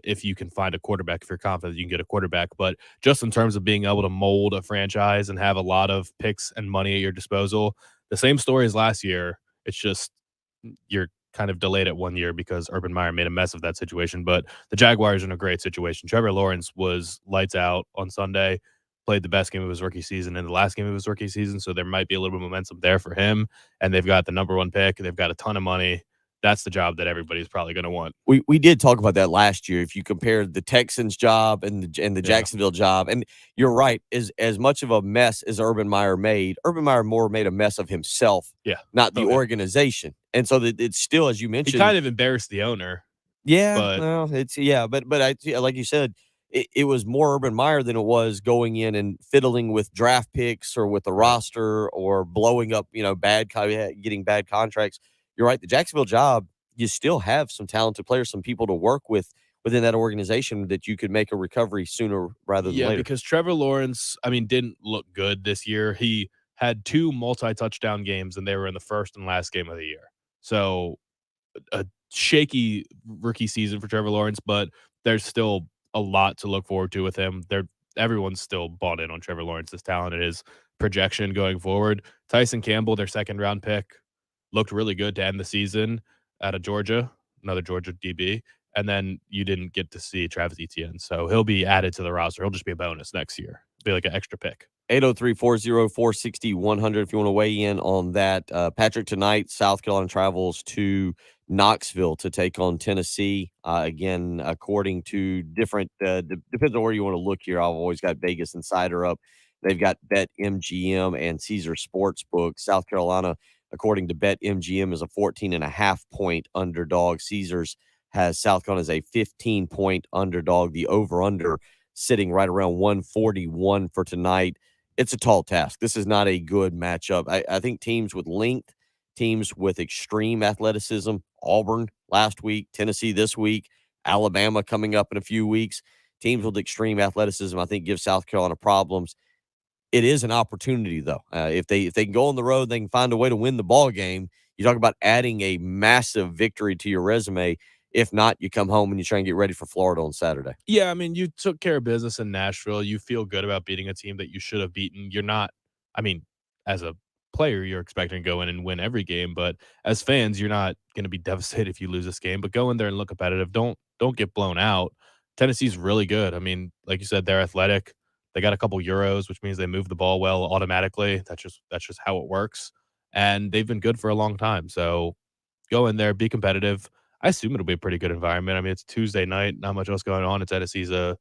If you can find a quarterback, if you're confident you can get a quarterback, but just in terms of being able to mold a franchise and have a lot of picks and money at your disposal, the same story as last year. It's just you're kind of delayed it 1 year because Urban Meyer made a mess of that situation. But the Jaguars are in a great situation. Trevor Lawrence was lights out on Sunday, played the best game of his rookie season and the last game of his rookie season. So there might be a little bit of momentum there for him. And they've got the number one pick. They've got a ton of money. That's the job that everybody's probably going to want. We did talk about that last year. If you compared the Texans job and the Jacksonville job, and you're right, as much of a mess as Urban Meyer made more made a mess of himself, not the organization. And so that it's still, as you mentioned, he kind of embarrassed the owner. Yeah, but well, but I like you said, it was more Urban Meyer than it was going in and fiddling with draft picks or with the roster or blowing up, getting bad contracts. You're right. The Jacksonville job, you still have some talented players, some people to work with within that organization that you could make a recovery sooner rather than later. Yeah, because Trevor Lawrence, didn't look good this year. He had 2 multi-touchdown games, and they were in the first and last game of the year. So a shaky rookie season for Trevor Lawrence, but there's still a lot to look forward to with him. Everyone's still bought in on Trevor Lawrence's talent and his projection going forward. Tyson Campbell, their second-round pick, looked really good to end the season out of Georgia, another Georgia DB. And then you didn't get to see Travis Etienne. So he'll be added to the roster. He'll just be a bonus next year. Be like an extra pick. 803-404-60-100 if you want to weigh in on that. Patrick, tonight, South Carolina travels to Knoxville to take on Tennessee. Again, according to different depends on where you want to look here. I've always got Vegas Insider up. They've got BetMGM and Caesar Sportsbook. South Carolina, according to BetMGM, is a 14.5-point underdog. Caesars has South Carolina as a 15-point underdog. The over-under sitting right around 141 for tonight. It's a tall task. This is not a good matchup. I think teams with length, teams with extreme athleticism, Auburn last week, Tennessee this week, Alabama coming up in a few weeks, teams with extreme athleticism, I think, give South Carolina problems. It is an opportunity, though. If they can go on the road, they can find a way to win the ball game. You talk about adding a massive victory to your resume. If not, you come home and you try and get ready for Florida on Saturday. Yeah, you took care of business in Nashville. You feel good about beating a team that you should have beaten. You're not, as a player, you're expecting to go in and win every game, but as fans, you're not going to be devastated if you lose this game. But go in there and look competitive. Don't get blown out. Tennessee's really good. Like you said, they're athletic. They got a couple Euros, which means they move the ball well automatically. That's just how it works. And they've been good for a long time. So go in there, be competitive. I assume it'll be a pretty good environment. It's Tuesday night, not much else going on. Tennessee's a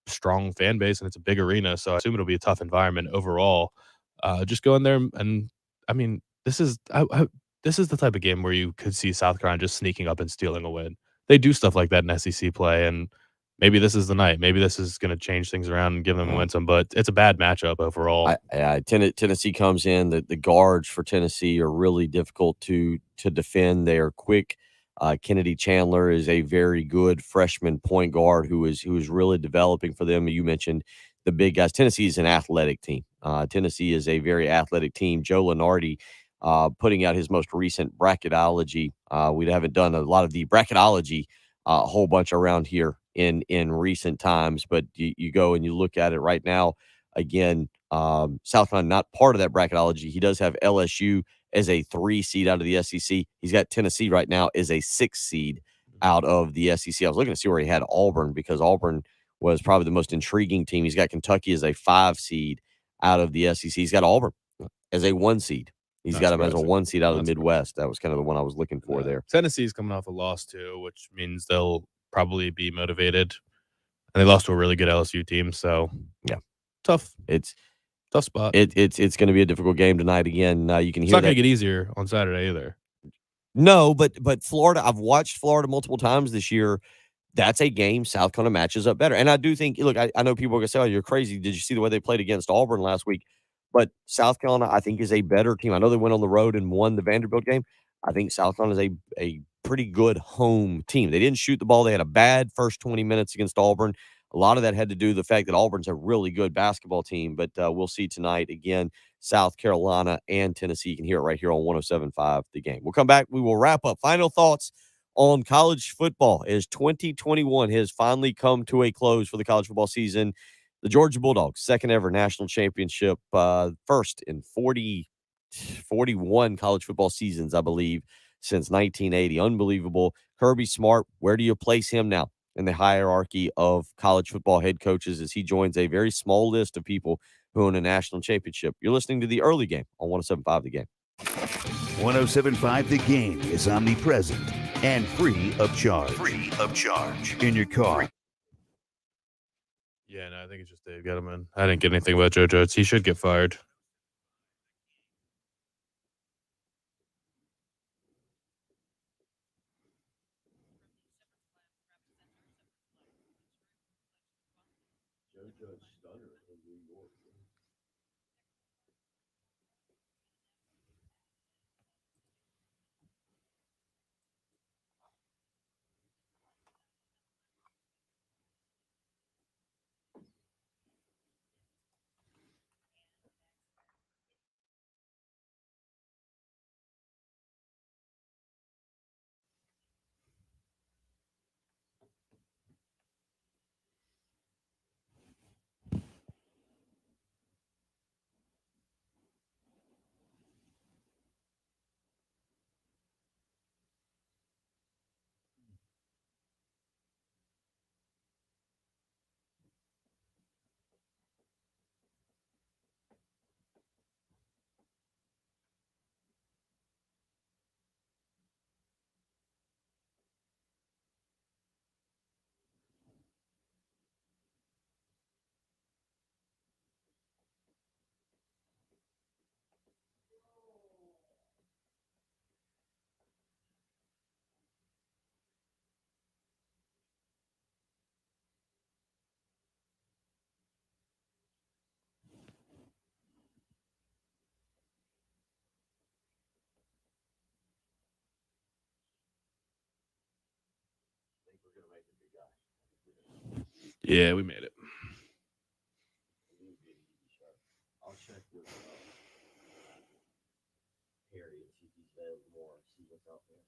strong fan base and it's a big arena, so I assume it'll be a tough environment overall. Just go in there and this is the type of game where you could see South Carolina just sneaking up and stealing a win. They do stuff like that in SEC play, and maybe this is the night. Maybe this is going to change things around and give them momentum. But it's a bad matchup overall. Tennessee comes in. The guards for Tennessee are really difficult to defend. They are quick. Kennedy Chandler is a very good freshman point guard who is really developing for them. You mentioned the big guys. Tennessee is an athletic team. Tennessee is a very athletic team. Joe Lenardi putting out his most recent bracketology. We haven't done a lot of the bracketology a whole bunch around here in recent times, but you go and you look at it right now. Again, South Carolina not part of that bracketology. He does have LSU as a 3 seed out of the SEC. He's got Tennessee right now as a 6 seed out of the SEC. I was looking to see where he had Auburn because Auburn was probably the most intriguing team. He's got Kentucky as a 5 seed out of the SEC. He's got Auburn as a 1 seed. He's got him as a 1 seed out of the Midwest. That was kind of the one I was looking for there. Tennessee's coming off a loss too, which means they'll probably be motivated. And they lost to a really good LSU team, so yeah, tough. It's tough spot. It's going to be a difficult game tonight. Again, you can hear it's not going to get easier on Saturday either. No, but Florida. I've watched Florida multiple times this year. That's a game South Carolina matches up better, and I do think. Look, I know people are going to say, "Oh, you're crazy." Did you see the way they played against Auburn last week? But South Carolina, I think, is a better team. I know they went on the road and won the Vanderbilt game. I think South Carolina is a pretty good home team. They didn't shoot the ball. They had a bad first 20 minutes against Auburn. A lot of that had to do with the fact that Auburn's a really good basketball team. But we'll see tonight, again, South Carolina and Tennessee. You can hear it right here on 107.5 The Game. We'll come back. We will wrap up. Final thoughts on college football as 2021 has finally come to a close for the college football season. The Georgia Bulldogs, second ever national championship, first in 41 college football seasons, I believe, since 1980. Unbelievable. Kirby Smart, where do you place him now in the hierarchy of college football head coaches as he joins a very small list of people who own a national championship? You're listening to The Early Game on 107.5 The Game. 107.5 The Game is omnipresent and free of charge. Free of charge in your car. Yeah, no, I think it's just Dave Gettleman. I didn't get anything about Joe Judge. He should get fired. Yeah, we made it. I'll check with Harry and see if he's available more, see what's out there.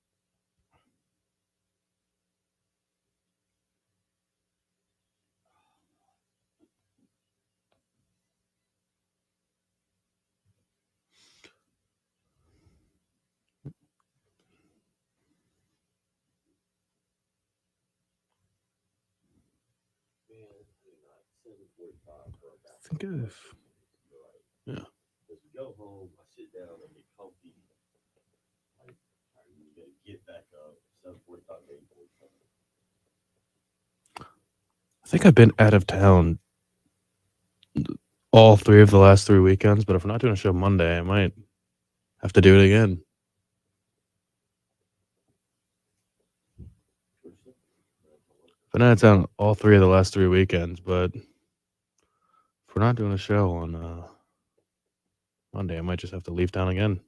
I think if, yeah. Because we go home, I sit down and get comfy. Like, you got to get back up. 7:45, 8:45. I think I've been out of town all 3 of the last 3 weekends, but if we're not doing a show Monday, I might have to do it again. Been out of town all 3 of the last 3 weekends, but if we're not doing a show on Monday, I might just have to leave town again.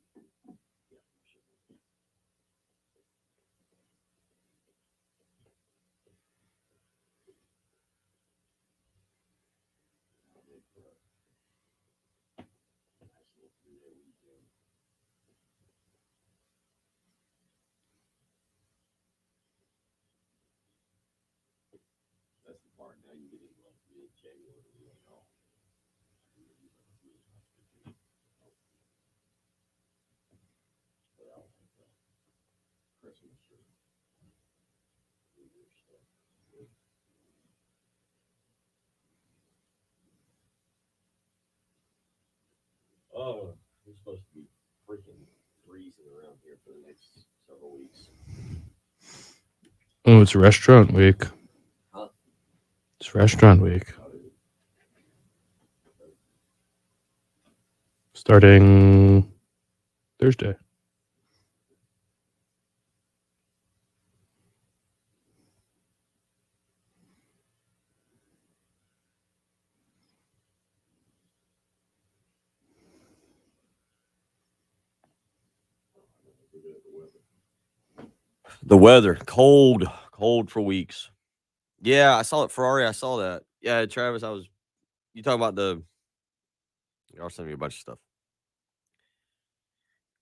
Oh, it's supposed to be freaking freezing around here for the next several weeks. Oh, it's restaurant week. Huh? It's restaurant week. Starting Thursday. The weather, cold for weeks. Yeah, I saw it. Ferrari, I saw that. Yeah, Travis, you talking about I'll send you a bunch of stuff.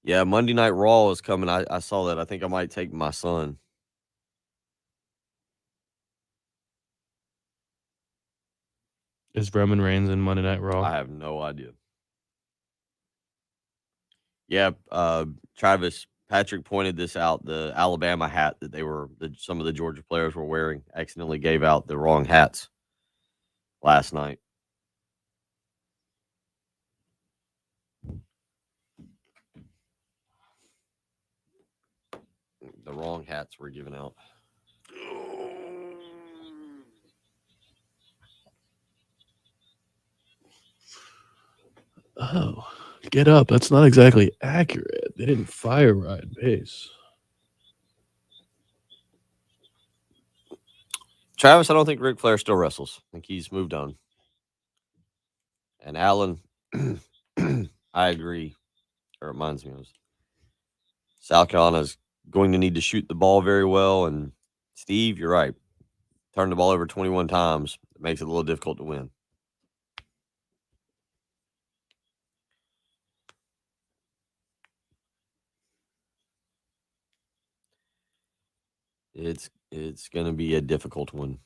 Yeah, Monday Night Raw is coming. I saw that. I think I might take my son. Is Roman Reigns in Monday Night Raw? I have no idea. Yeah, Travis, Patrick pointed this out. The Alabama hat that some of the Georgia players were wearing accidentally gave out the wrong hats last night. The wrong hats were given out. Oh, get up. That's not exactly accurate. They didn't fire Ryan Pace. Travis, I don't think Ric Flair still wrestles. I think he's moved on. And Alan, I agree. It reminds me of South Carolina's going to need to shoot the ball very well. And Steve, you're right. Turn the ball over 21 times. It makes it a little difficult to win. It's going to be a difficult one.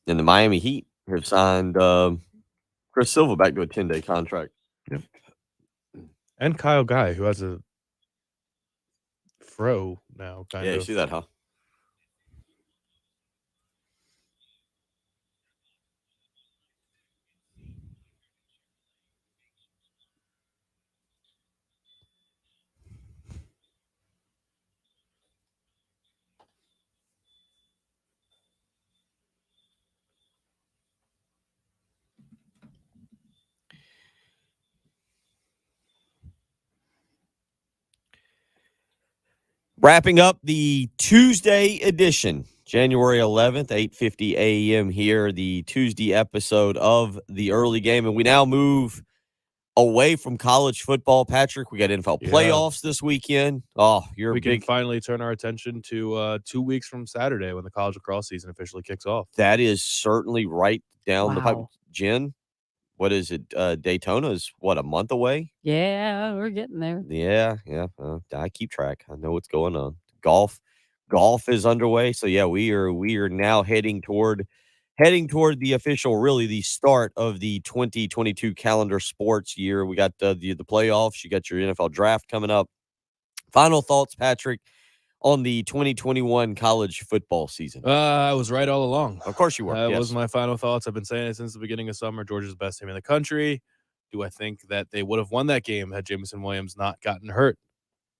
And the Miami Heat have signed Chris Silva back to a 10-day contract. Yep. And Kyle Guy, who has a fro now, kind of. Yeah, you see that, huh? Wrapping up the Tuesday edition, January 11th, 8:50 a.m. here, the Tuesday episode of the early game. And we now move away from college football, Patrick. We got NFL playoffs this weekend. Oh, we can finally turn our attention to 2 weeks from Saturday when the college lacrosse season officially kicks off. That is certainly right down the pipe. Jen, what is it? Daytona is what, a month away? Yeah, we're getting there. Yeah. I keep track. I know what's going on. Golf is underway. So yeah, we are now heading toward the official, really the start of the 2022 calendar sports year. We got the playoffs. You got your NFL draft coming up. Final thoughts, Patrick, on the 2021 college football season. I was right all along. Of course you were. That yes. was my final thoughts. I've been saying it since the beginning of summer. Georgia's the best team in the country. Do I think that they would have won that game had Jamison Williams not gotten hurt?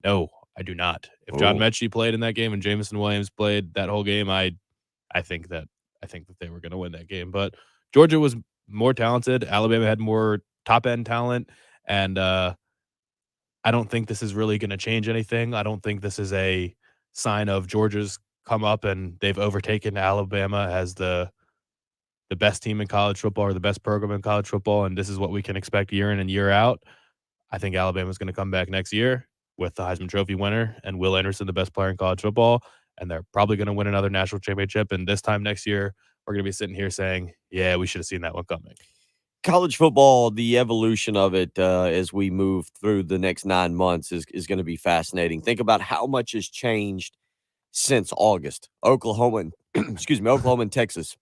No, I do not. If John Mechie played in that game and Jamison Williams played that whole game, I think that they were going to win that game. But Georgia was more talented. Alabama had more top-end talent. And I don't think this is really going to change anything. I don't think this is a sign of Georgia's come up and they've overtaken Alabama as the best team in college football or the best program in college football, and this is what we can expect year in and year out. I think Alabama's going to come back next year with the Heisman Trophy winner and Will Anderson, the best player in college football, and they're probably going to win another national championship. And this time next year, we're going to be sitting here saying, yeah, we should have seen that one coming. College football, the evolution of it as we move through the next 9 months is going to be fascinating. Think about how much has changed since August. Oklahoma and Texas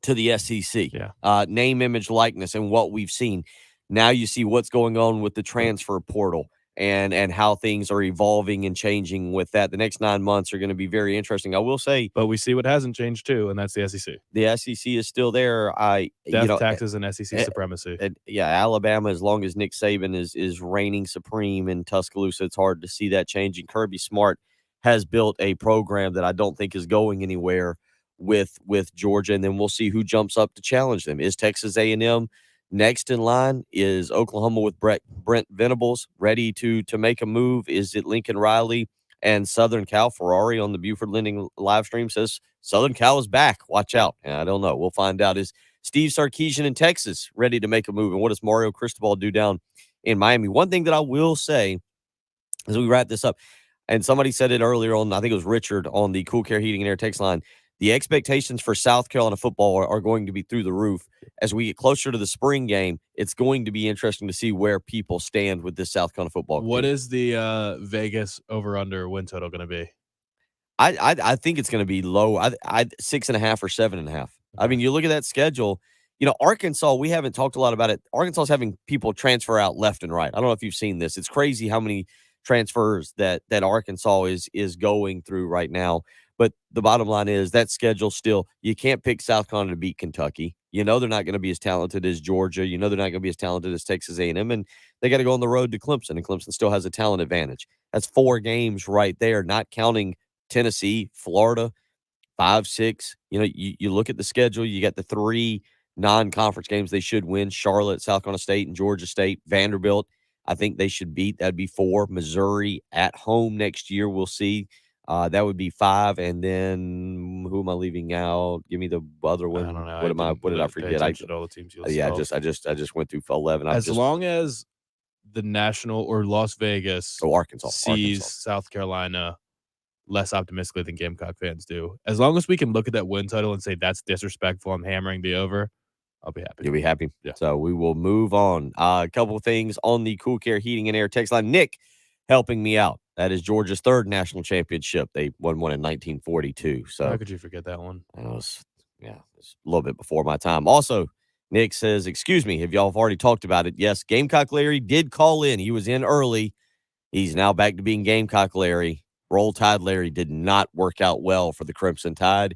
to the SEC. Yeah. Name, image, likeness, and what we've seen. Now you see what's going on with the transfer portal and how things are evolving and changing with that. The next 9 months are going to be very interesting. I will say, but we see what hasn't changed too, and that's the SEC. The SEC is still there. Taxes, and SEC supremacy. Alabama, as long as Nick Saban is reigning supreme in Tuscaloosa, it's hard to see that changing. Kirby Smart has built a program that I don't think is going anywhere with Georgia, and then we'll see who jumps up to challenge them. Is Texas A&M next in line? Is Oklahoma with Brent Venables ready to make a move? Is it Lincoln Riley and Southern Cal? Ferrari on the Buford Lending live stream says Southern Cal is back. Watch out. I don't know. We'll find out. Is Steve Sarkisian in Texas ready to make a move? And what does Mario Cristobal do down in Miami? One thing that I will say as we wrap this up, and somebody said it earlier on, I think it was Richard on the Cool Care Heating and Air text line, the expectations for South Carolina football are going to be through the roof. As we get closer to the spring game, it's going to be interesting to see where people stand with this South Carolina football team. What is the Vegas over-under win total going to be? I think it's going to be low. I 6.5 or 7.5. Okay. I mean, you look at that schedule. Arkansas, we haven't talked a lot about it. Arkansas is having people transfer out left and right. I don't know if you've seen this. It's crazy how many transfers that Arkansas is going through right now. But the bottom line is that schedule still, you can't pick South Carolina to beat Kentucky. They're not going to be as talented as Georgia. They're not going to be as talented as Texas A&M. And they got to go on the road to Clemson, and Clemson still has a talent advantage. That's 4 games right there, not counting Tennessee, Florida, 5, 6. You look at the schedule, you got the 3 non-conference games they should win: Charlotte, South Carolina State, and Georgia State. Vanderbilt, I think they should beat. That'd be 4. Missouri at home next year. We'll see. That would be 5, and then who am I leaving out? Give me the other one. I don't know. What did I forget? I all the teams I just went through 11. As long as the national or Las Vegas sees South Carolina less optimistically than Gamecock fans do, as long as we can look at that win total and say that's disrespectful, I'm hammering the over, I'll be happy. You'll be happy. Yeah. So we will move on. A couple of things on the Cool Care Heating and Air text line. Nick helping me out. That is Georgia's 3rd national championship. They won one in 1942. So how could you forget that one? It's a little bit before my time. Also, Nick says, excuse me, if y'all have already talked about it. Yes, Gamecock Larry did call in. He was in early. He's now back to being Gamecock Larry. Roll Tide Larry did not work out well for the Crimson Tide.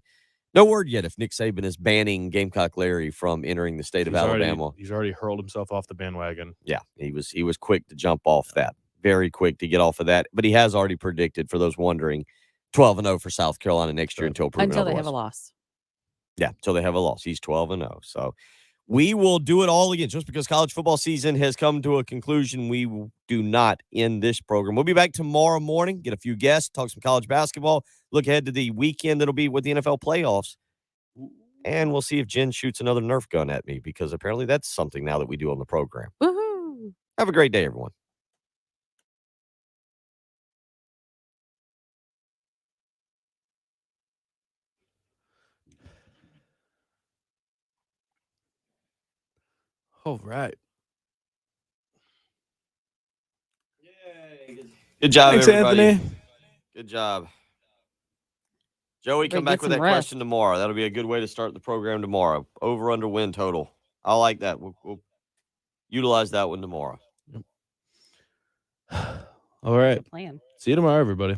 No word yet if Nick Saban is banning Gamecock Larry from entering the state of Alabama. He's already hurled himself off the bandwagon. Yeah, he was quick to jump off that. Very quick to get off of that. But he has already predicted, for those wondering, 12-0 for South Carolina next year until proven until otherwise. They have a loss. Yeah, until they have a loss. He's 12-0. So we will do it all again. Just because college football season has come to a conclusion, we do not end this program. We'll be back tomorrow morning, get a few guests, talk some college basketball, look ahead to the weekend that'll be with the NFL playoffs. And we'll see if Jen shoots another Nerf gun at me, because apparently that's something now that we do on the program. Woohoo! Have a great day, everyone. All right. Yay. Good job, Thanks, everybody. Anthony. Good job. Joey, come Get back with some that rest. question tomorrow. That'll be a good way to start the program tomorrow. Over under win total. I like that. We'll utilize that one tomorrow. All right. Good plan. See you tomorrow, everybody.